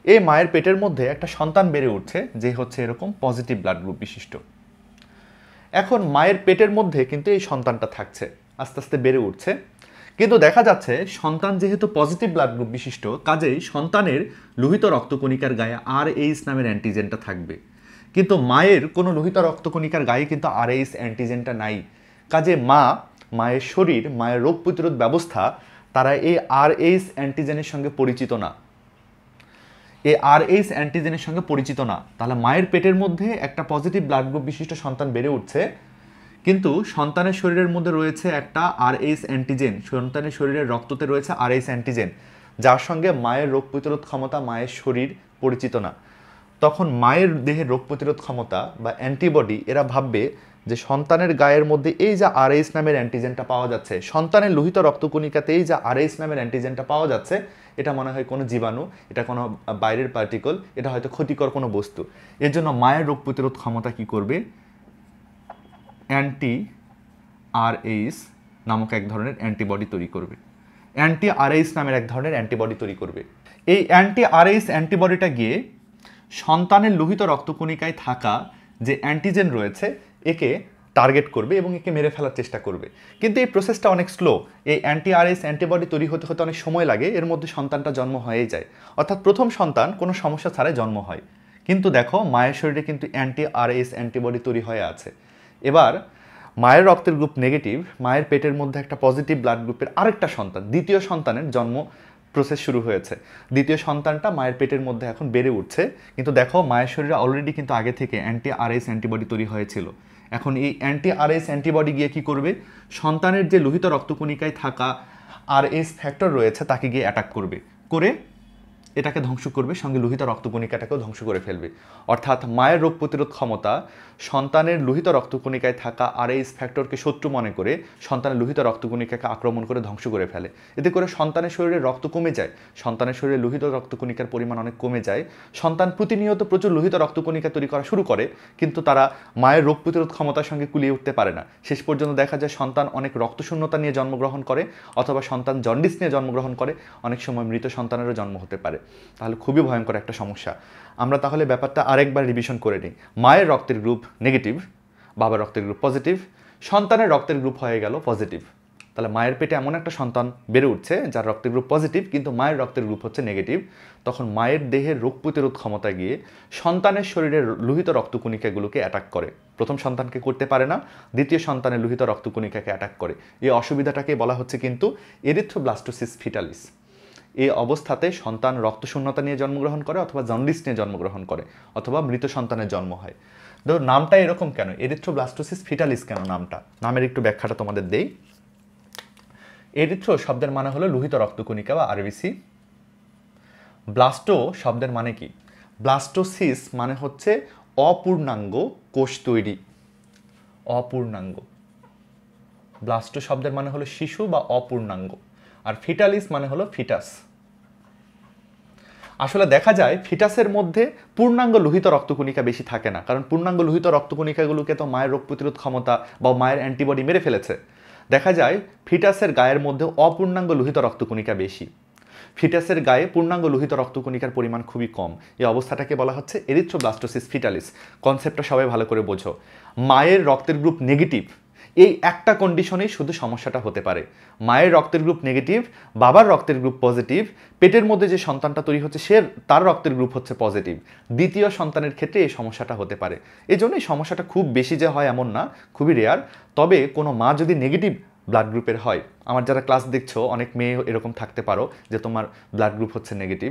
এই মায়ের পেটের মধ্যে একটা সন্তান বেড়ে উঠছে যে হচ্ছে এরকম পজিটিভ ব্লাড গ্রুপ বিশিষ্ট। এখন মায়ের পেটের মধ্যে কিন্তু এই সন্তানটা থাকছে, আস্তে আস্তে বেড়ে উঠছে, কিন্তু দেখা যাচ্ছে সন্তান যেহেতু পজিটিভ ব্লাড গ্রুপ বিশিষ্ট, কাজেই সন্তানের লোহিত রক্তকণিকার গায়ে RH নামের অ্যান্টিজেনটা থাকবে। কিন্তু মায়ের কোনো লোহিত রক্তকণিকার গায়ে কিন্তু RH অ্যান্টিজেনটা নাই। কাজে মায়ের শরীর, মায়ের রোগ প্রতিরোধ ব্যবস্থা তারা এই RH অ্যান্টিজেনের সঙ্গে পরিচিত না, এই RH অ্যান্টিজেনের সঙ্গে পরিচিত না। তাহলে মায়ের পেটের মধ্যে একটা পজিটিভ ব্লাড গ্রুপ বিশিষ্ট সন্তান বেড়ে উঠছে, কিন্তু সন্তানের শরীরের মধ্যে রয়েছে একটা RH অ্যান্টিজেন, সন্তানের শরীরের রক্ততে রয়েছে RH অ্যান্টিজেন, যার সঙ্গে মায়ের রোগ প্রতিরোধ ক্ষমতা, মায়ের শরীর পরিচিত না। তখন মায়ের দেহের রোগ প্রতিরোধ ক্ষমতা বা অ্যান্টিবডি এরা ভাববে যে সন্তানের গায়ের মধ্যে এই যে RH নামের অ্যান্টিজেনটা পাওয়া যাচ্ছে, সন্তানের লোহিত রক্তকণিকাতে এই যে RH নামের অ্যান্টিজেনটা পাওয়া যাচ্ছে, এটা মনে হয় কোনো জীবাণু, এটা কোনো বাইরের পার্টিকল, এটা হয়তো ক্ষতিকর কোনো বস্তু। এর জন্য মায়ের রোগ প্রতিরোধ ক্ষমতা কি করবে? অ্যান্টি-RH নামক এক ধরনের অ্যান্টিবডি তৈরি করবে, অ্যান্টি-RH নামের এক ধরনের অ্যান্টিবডি তৈরি করবে। এই অ্যান্টি-RH অ্যান্টিবডিটা গিয়ে সন্তানের লোহিত রক্তকণিকায় থাকা যে অ্যান্টিজেন রয়েছে একে টার্গেট করবে এবং একে মেরে ফেলার চেষ্টা করবে। কিন্তু এই প্রসেসটা অনেক স্লো, এই অ্যান্টি-RH অ্যান্টিবডি তৈরি হতে হতে অনেক সময় লাগে, এর মধ্যে সন্তানটা জন্ম হয়েই যায়। অর্থাৎ প্রথম সন্তান কোনো সমস্যা ছাড়াই জন্ম হয়। কিন্তু দেখো মায়ের শরীরে কিন্তু অ্যান্টি-RH অ্যান্টিবডি তৈরি হয়ে আছে। এবার মায়ের রক্তের গ্রুপ নেগেটিভ, মায়ের পেটের মধ্যে একটা পজিটিভ ব্লাড গ্রুপের আরেকটা সন্তান, দ্বিতীয় সন্তানের জন্ম প্রসেস শুরু হয়েছে। দ্বিতীয় সন্তানটা মায়ের পেটের মধ্যে এখন বেড়ে উঠছে, কিন্তু দেখো মায়ের শরীরে অলরেডি কিন্তু আগে থেকে অ্যান্টি-RH অ্যান্টিবডি তৈরি হয়েছিল। এখন এই অ্যান্টি-RH অ্যান্টিবডি গিয়ে কি করবে? সন্তানের যে লোহিত রক্তকণিকায় থাকা RH ফ্যাক্টর রয়েছে তাকে গিয়ে অ্যাটাক করবে, করে এটাকে ধ্বংস করবে, সঙ্গে লোহিত রক্তকণিকাটাকেও ধ্বংস করে ফেলবে। অর্থাৎ মায়ের রোগ প্রতিরোধ ক্ষমতা সন্তানের লোহিত রক্তকণিকায় থাকা RH ফ্যাক্টরকে শত্রু মনে করে সন্তানের লোহিত রক্তকণিকাকে আক্রমণ করে ধ্বংস করে ফেলে। এতে করে সন্তানের শরীরে রক্ত কমে যায়, সন্তানের শরীরে লোহিত রক্তকণিকার পরিমাণ অনেক কমে যায়। সন্তান প্রতিনিয়ত প্রচুর লোহিত রক্তকণিকা তৈরি করা শুরু করে, কিন্তু তারা মায়ের রোগ প্রতিরোধ ক্ষমতার সঙ্গে কুলিয়ে উঠতে পারে না। শেষ পর্যন্ত দেখা যায় সন্তান অনেক রক্তশূন্যতা নিয়ে জন্মগ্রহণ করে, অথবা সন্তান জন্ডিস নিয়ে জন্মগ্রহণ করে, অনেক সময় মৃত সন্তানেরও জন্ম হতে পারে। তাহলে খুবই ভয়ঙ্কর একটা সমস্যা। আমরা তাহলে ব্যাপারটা আরেকবার রিভিশন করে নিই। মায়ের রক্তের গ্রুপ নেগেটিভ, বাবার রক্তের গ্রুপ পজিটিভ, সন্তানের রক্তের গ্রুপ হয়ে গেল পজিটিভ। তাহলে মায়ের পেটে এমন একটা সন্তান বেড়ে উঠছে যার রক্তের গ্রুপ পজিটিভ, কিন্তু মায়ের রক্তের গ্রুপ হচ্ছে নেগেটিভ। তখন মায়ের দেহের রোগ প্রতিরোধ ক্ষমতা গিয়ে সন্তানের শরীরের লোহিত রক্তকণিকাগুলোকে অ্যাটাক করে। প্রথম সন্তানকে করতে পারে না, দ্বিতীয় সন্তানের লোহিত রক্তকণিকাকে অ্যাটাক করে। এই অসুবিধাটাকে বলা হচ্ছে কিন্তু এরিথ্রোব্লাস্টোসিস ফিটালিস। এই অবস্থাতে সন্তান রক্তশূন্যতা নিয়ে জন্মগ্রহণ করে, অথবা জন্ডিস নিয়ে জন্মগ্রহণ করে, অথবা মৃত সন্তানের জন্ম হয়। ধরো নামটা এরকম কেন, এরিথ্রোব্লাস্টোসিস ফিটালিস কেন নামটা? নামের একটু ব্যাখ্যাটা তোমাদের দেই। এরিথ্রো শব্দের মানে হলো লোহিত রক্তকণিকা বা আরবিসি। ব্লাস্টো শব্দের মানে কি? ব্লাস্টোসিস মানে হচ্ছে অপূর্ণাঙ্গ কোষ তৈরি, অপূর্ণাঙ্গ। ব্লাস্টো শব্দের মানে হলো শিশু বা অপূর্ণাঙ্গ, আর ফিটালিস মানে হলো ফিটাস। আসলে দেখা যায় ফিটাসের মধ্যে পূর্ণাঙ্গ লোহিত রক্তকণিকা বেশি থাকে না, কারণ পূর্ণাঙ্গ লোহিত রক্তকণিকাগুলোকে তো মায়ের রোগ প্রতিরোধ ক্ষমতা বা মায়ের অ্যান্টিবডি মেরে ফেলেছে। দেখা যায় ফিটাসের গায়ের মধ্যে অপূর্ণাঙ্গ লোহিত রক্তকণিকা বেশি, ফিটাসের গায়ে পূর্ণাঙ্গ লোহিত রক্তকণিকার পরিমাণ খুবই কম। এই অবস্থাটাকে বলা হচ্ছে এরিথ্রোব্লাস্টোসিস ফিটালিস। কনসেপ্টটা সবাই ভালো করে বোঝো। মায়ের রক্তের গ্রুপ নেগেটিভ, এই একটা কন্ডিশনেই শুধু সমস্যাটা হতে পারে। মায়ের রক্তের গ্রুপ নেগেটিভ, বাবার রক্তের গ্রুপ পজিটিভ, পেটের মধ্যে যে সন্তানটা তৈরি হচ্ছে তার রক্তের গ্রুপ হচ্ছে পজিটিভ। দ্বিতীয় সন্তানের ক্ষেত্রে এই সমস্যাটা হতে পারে। এই জন্য এই সমস্যাটা খুব বেশি যে হয় এমন না, খুবই রেয়ার। তবে কোনো মা যদি নেগেটিভ ব্লাড গ্রুপের হয়, আমার যারা ক্লাস দেখছো অনেক মেয়ে এরকম থাকতে পারো যে তোমার ব্লাড গ্রুপ হচ্ছে নেগেটিভ,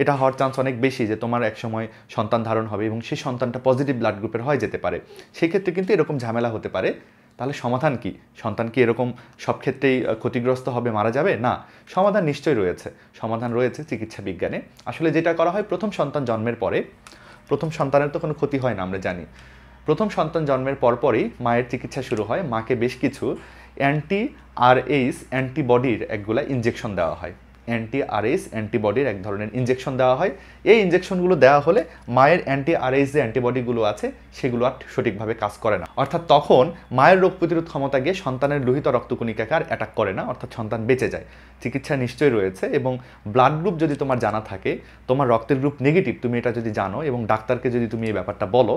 এটা হওয়ার চান্স অনেক বেশি যে তোমার একসময় সন্তান ধারণ হবে এবং সেই সন্তানটা পজিটিভ ব্লাড গ্রুপের হয়ে যেতে পারে। সেক্ষেত্রে কিন্তু এরকম ঝামেলা হতে পারে। তাহলে সমাধান কি? সন্তান কি এরকম সব ক্ষেত্রেই ক্ষতিগ্রস্ত হবে, মারা যাবে? না, সমাধান নিশ্চয়ই রয়েছে। সমাধান রয়েছে চিকিৎসা বিজ্ঞানে। আসলে যেটা করা হয় প্রথম সন্তান জন্মের পরে, প্রথম সন্তানের তো কোনো ক্ষতি হয় না আমরা জানি, প্রথম সন্তান জন্মের পরপরই মায়ের চিকিৎসা শুরু হয়। মাকে বেশ কিছু অ্যান্টি আরএইচ অ্যান্টিবডির একগুলা ইনজেকশন দেওয়া হয়। অ্যান্টি আরএইচ অ্যান্টিবডির এক ধরনের ইনজেকশন দেওয়া হয়। এই ইনজেকশনগুলো দেওয়া হলে মায়ের অ্যান্টি আরএইচ যে অ্যান্টিবডিগুলো আছে সেগুলো আর সঠিকভাবে কাজ করে না, অর্থাৎ তখন মায়ের রোগ প্রতিরোধ ক্ষমতা গিয়ে সন্তানের লোহিত রক্তকণিকাকে আর অ্যাটাক করে না, অর্থাৎ সন্তান বেঁচে যায়। চিকিৎসা নিশ্চয়ই রয়েছে, এবং ব্লাড গ্রুপ যদি তোমার জানা থাকে, তোমার রক্তের গ্রুপ নেগেটিভ তুমি এটা যদি জানো এবং ডাক্তারকে যদি তুমি এই ব্যাপারটা বলো,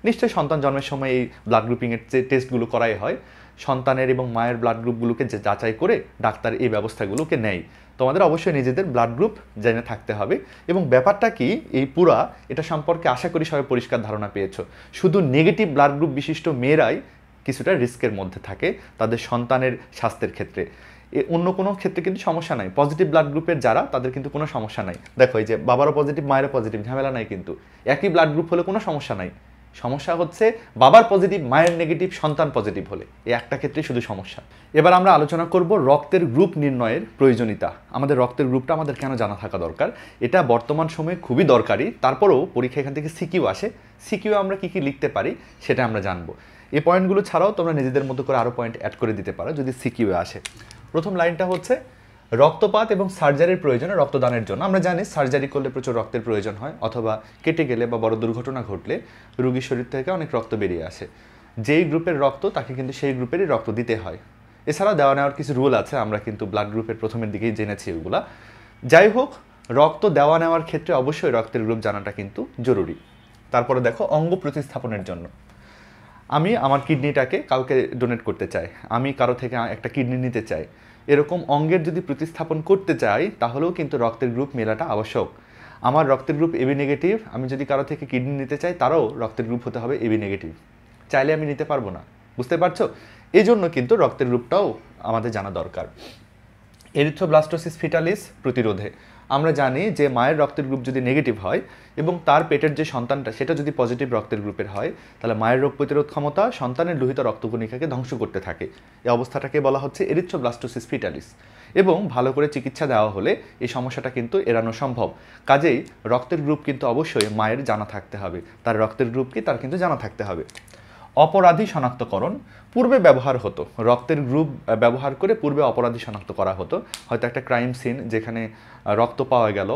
নিশ্চয়ই সন্তান জন্মের সময় এই ব্লাড গ্রুপিংয়ের যে টেস্টগুলো করাই হয়, সন্তানের এবং মায়ের ব্লাড গ্রুপগুলোকে যাচাই করে ডাক্তার এই ব্যবস্থাগুলোকে নেয়। তোমাদের অবশ্যই নিজেদের ব্লাড গ্রুপ জেনে থাকতে হবে। এবং ব্যাপারটা কি, এই পুরা এটা সম্পর্কে আশা করি সবাই পরিষ্কার ধারণা পেয়েছো। শুধু নেগেটিভ ব্লাড গ্রুপ বিশিষ্ট মেয়েরাই কিছুটা রিস্কের মধ্যে থাকে তাদের সন্তানের স্বাস্থ্যের ক্ষেত্রে। অন্য কোনো ক্ষেত্রে কিন্তু সমস্যা নাই। পজিটিভ ব্লাড গ্রুপের যারা, তাদের কিন্তু কোনো সমস্যা নাই। দেখো এই যে বাবারও পজিটিভ মায়েরও পজিটিভ, ঝামেলা নাই কিন্তু। একই ব্লাড গ্রুপ হলে কোনো সমস্যা নাই। সমস্যা হচ্ছে বাবার পজিটিভ মায়ের নেগেটিভ সন্তান পজিটিভ হলে, এই একটা ক্ষেত্রে শুধু সমস্যা। এবার আমরা আলোচনা করব রক্তের গ্রুপ নির্ণয়ের প্রয়োজনীয়তা। আমাদের রক্তের গ্রুপটা আমাদের কেন জানা থাকা দরকার, এটা বর্তমান সময়ে খুবই দরকারি। তারপরেও পরীক্ষা এখান থেকে সিকিউ আসে, সিকিউ আমরা কি কি লিখতে পারি সেটা আমরা জানবো। এই পয়েন্টগুলো ছাড়াও তোমরা নিজেদের মতো করে আরও পয়েন্ট অ্যাড করে দিতে পারো যদি সিকিউ আসে। প্রথম লাইনটা হচ্ছে রক্তপাত এবং সার্জারির প্রয়োজনে রক্তদানের জন্য। আমরা জানি সার্জারি করলে প্রচুর রক্তের প্রয়োজন হয়, অথবা কেটে গেলে বা বড় দুর্ঘটনা ঘটলে রোগীর শরীর থেকে অনেক রক্ত বেরিয়ে আসে। যেই গ্রুপের রক্ত তাকে কিন্তু সেই গ্রুপেরই রক্ত দিতে হয়। এছাড়া দেওয়া নেওয়ার কিছু রুল আছে, আমরা কিন্তু ব্লাড গ্রুপের প্রথমের দিকেই জেনেছি ওগুলা। যাই হোক, রক্ত দেওয়া নেওয়ার ক্ষেত্রে অবশ্যই রক্তের গ্রুপ জানাটা কিন্তু জরুরি। তারপরে দেখো অঙ্গ প্রতিস্থাপনের জন্য। আমি আমার কিডনিটাকে কাউকে ডোনেট করতে চাই, আমি কারো থেকে একটা কিডনি নিতে চাই, এরকম অঙ্গের যদি প্রতিস্থাপন করতে চাই তাহলেও কিন্তু রক্তের গ্রুপ মেলাটা আবশ্যক। আমার রক্তের গ্রুপ এবি নেগেটিভ, আমি যদি কারো থেকে কিডনি নিতে চাই তারও রক্তের গ্রুপ হতে হবে এবি নেগেটিভ। চাইলে আমি নিতে পারবো না, বুঝতে পারছো? এই জন্য কিন্তু রক্তের গ্রুপটাও আমাদের জানা দরকার। এরিথ্রোব্লাস্টোসিস ফিটালিস প্রতিরোধে আমরা জানি যে মায়ের রক্তের গ্রুপ যদি নেগেটিভ হয় এবং তার পেটের যে সন্তানটা সেটা যদি পজিটিভ রক্তের গ্রুপের হয়, তাহলে মায়ের রোগ প্রতিরোধ ক্ষমতা সন্তানের লোহিত রক্তকণিকাকে ধ্বংস করতে থাকে। এই অবস্থাটাকে বলা হচ্ছে এরিথ্রোব্লাস্টোসিস ফিটালিস। এবং ভালো করে চিকিৎসা দেওয়া হলে এই সমস্যাটা কিন্তু এড়ানো সম্ভব। কাজেই রক্তের গ্রুপ কিন্তু অবশ্যই মায়ের জানা থাকতে হবে, তার রক্তের গ্রুপ কি তার কিন্তু জানা থাকতে হবে। অপরাধী শনাক্তকরণ পূর্বে ব্যবহার হতো, রক্তের গ্রুপ ব্যবহার করে পূর্বে অপরাধী শনাক্ত করা হতো। হয়তো একটা ক্রাইম সিন যেখানে রক্ত পাওয়া গেল,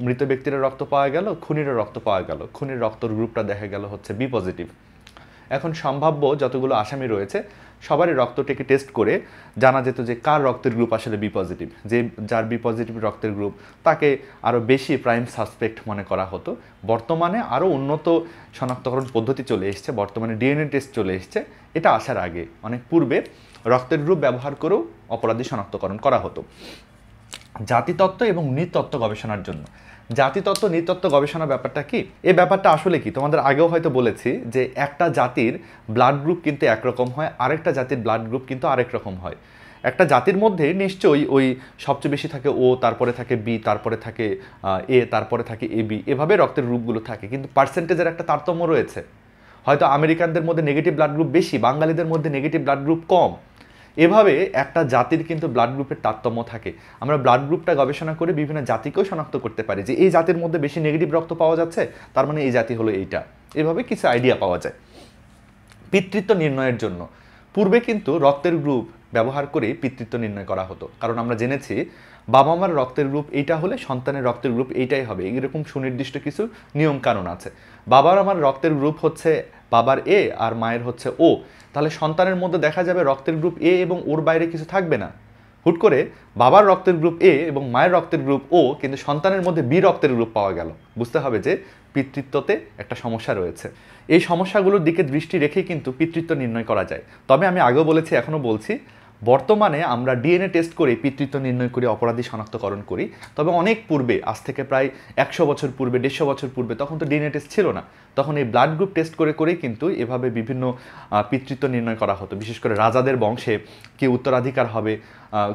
মৃত ব্যক্তির রক্ত পাওয়া গেল, খুনিরও রক্ত পাওয়া গেল, খুনির রক্তের গ্রুপটা দেখা গেল হচ্ছে বি পজিটিভ। এখন সম্ভাব্য যতগুলো আসামি রয়েছে সবারই রক্তটিকে টেস্ট করে জানা যেত যে কার রক্তের গ্রুপ আসলে বি পজিটিভ। যে যার বি পজিটিভ রক্তের গ্রুপ তাকে আরও বেশি প্রাইম সাসপেক্ট মনে করা হতো। বর্তমানে আরও উন্নত শনাক্তকরণ পদ্ধতি চলে এসছে, বর্তমানে ডিএনএ টেস্ট চলে এসছে। এটা আসার আগে অনেক পূর্বে রক্তের গ্রুপ ব্যবহার করেও অপরাধী শনাক্তকরণ করা হতো। জাতিতত্ত্ব এবং নৃতত্ত্ব গবেষণার জন্য। জাতিতত্ত্ব নৃতত্ত্ব গবেষণা ব্যাপারটা কি, এই ব্যাপারটা আসলে কি তোমাদের আগেও হয়তো বলেছি যে একটা জাতির ব্লাড গ্রুপ কিন্তু একরকম হয়, আরেকটা জাতির ব্লাড গ্রুপ কিন্তু আরেক রকম হয়। একটা জাতির মধ্যে নিশ্চয়ই ওই সবচেয়ে বেশি থাকে ও, তারপরে থাকে বি, তারপরে থাকে এ, তারপরে থাকে এ বি, এভাবে রক্তের গ্রুপগুলো থাকে, কিন্তু পার্সেন্টেজের একটা তারতম্য রয়েছে। হয়তো আমেরিকানদের মধ্যে নেগেটিভ ব্লাড গ্রুপ বেশি, বাঙালিদের মধ্যে নেগেটিভ ব্লাড গ্রুপ কম। এভাবে একটা জাতির কিন্তু ব্লাড গ্রুপের তারতম্য থাকে। আমরা ব্লাড গ্রুপটা গবেষণা করে বিভিন্ন জাতিকেও শনাক্ত করতে পারি যে এই জাতির মধ্যে বেশি নেগেটিভ রক্ত পাওয়া যাচ্ছে, তার মানে এই জাতি হলো এইটা। এভাবে কিছু আইডিয়া পাওয়া যায়। পিতৃত্ব নির্ণয়ের জন্য পূর্বে কিন্তু রক্তের গ্রুপ ব্যবহার করে পিতৃত্ব নির্ণয় করা হতো, কারণ আমরা জেনেছি বাবা মার রক্তের গ্রুপ এইটা হলে সন্তানের রক্তের গ্রুপ এইটাই হবে, এরকম সুনির্দিষ্ট কিছু নিয়ম কানুন আছে। বাবার আমার রক্তের গ্রুপ হচ্ছে বাবার এ আর মায়ের হচ্ছে ও, তাহলে সন্তানের মধ্যে দেখা যাবে রক্তের গ্রুপ এ এবং ওর বাইরে কিছু থাকবে না। হুট করে বাবার রক্তের গ্রুপ এ এবং মায়ের রক্তের গ্রুপ ও, কিন্তু সন্তানের মধ্যে বি রক্তের গ্রুপ পাওয়া গেল। বুঝতে হবে যে পিতৃত্বতে একটা সমস্যা রয়েছে। এই সমস্যাগুলোর দিকে দৃষ্টি রেখেই কিন্তু পিতৃত্ব নির্ণয় করা যায়। তবে আমি আগেও বলেছি, এখনও বলছি, বর্তমানে আমরা ডিএনএ টেস্ট করে পিতৃত্ব নির্ণয় করে অপরাধী শনাক্তকরণ করি। তবে অনেক পূর্বে, আজ থেকে প্রায় 100 বছর পূর্বে, 150 বছর পূর্বে, তখন তো ডিএনএ টেস্ট ছিল না। তখন এই ব্লাড গ্রুপ টেস্ট করে করেই কিন্তু এভাবে বিভিন্ন পিতৃত্ব নির্ণয় করা হতো। বিশেষ করে রাজাদের বংশে কে উত্তরাধিকার হবে,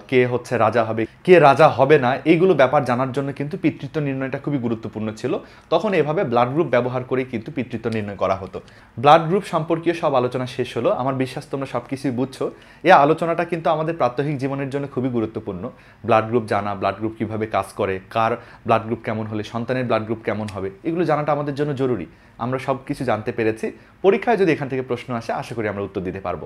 কে হচ্ছে রাজা হবে, কে রাজা হবে না, এইগুলো ব্যাপার জানার জন্য কিন্তু পিতৃত্ব নির্ণয়টা খুবই গুরুত্বপূর্ণ ছিল। তখন এভাবে ব্লাড গ্রুপ ব্যবহার করেই কিন্তু পিতৃত্ব নির্ণয় করা হতো। ব্লাড গ্রুপ সম্পর্কীয় সব আলোচনা শেষ হলো। আমার বিশ্বাস তোমরা সব কিছুই বুঝছো। এই আলোচনাটা কিন্তু আমাদের প্রাত্যহিক জীবনের জন্য খুবই গুরুত্বপূর্ণ। ব্লাড গ্রুপ জানা, ব্লাড গ্রুপ কীভাবে কাজ করে, কার ব্লাড গ্রুপ কেমন হলে সন্তানের ব্লাড গ্রুপ কেমন হবে, এগুলো জানাটা আমাদের জন্য জরুরি। আমরা সব কিছু জানতে পেরেছি। পরীক্ষায় যদি এখান থেকে প্রশ্ন আসে, আশা করি আমরা উত্তর দিতে পারবো।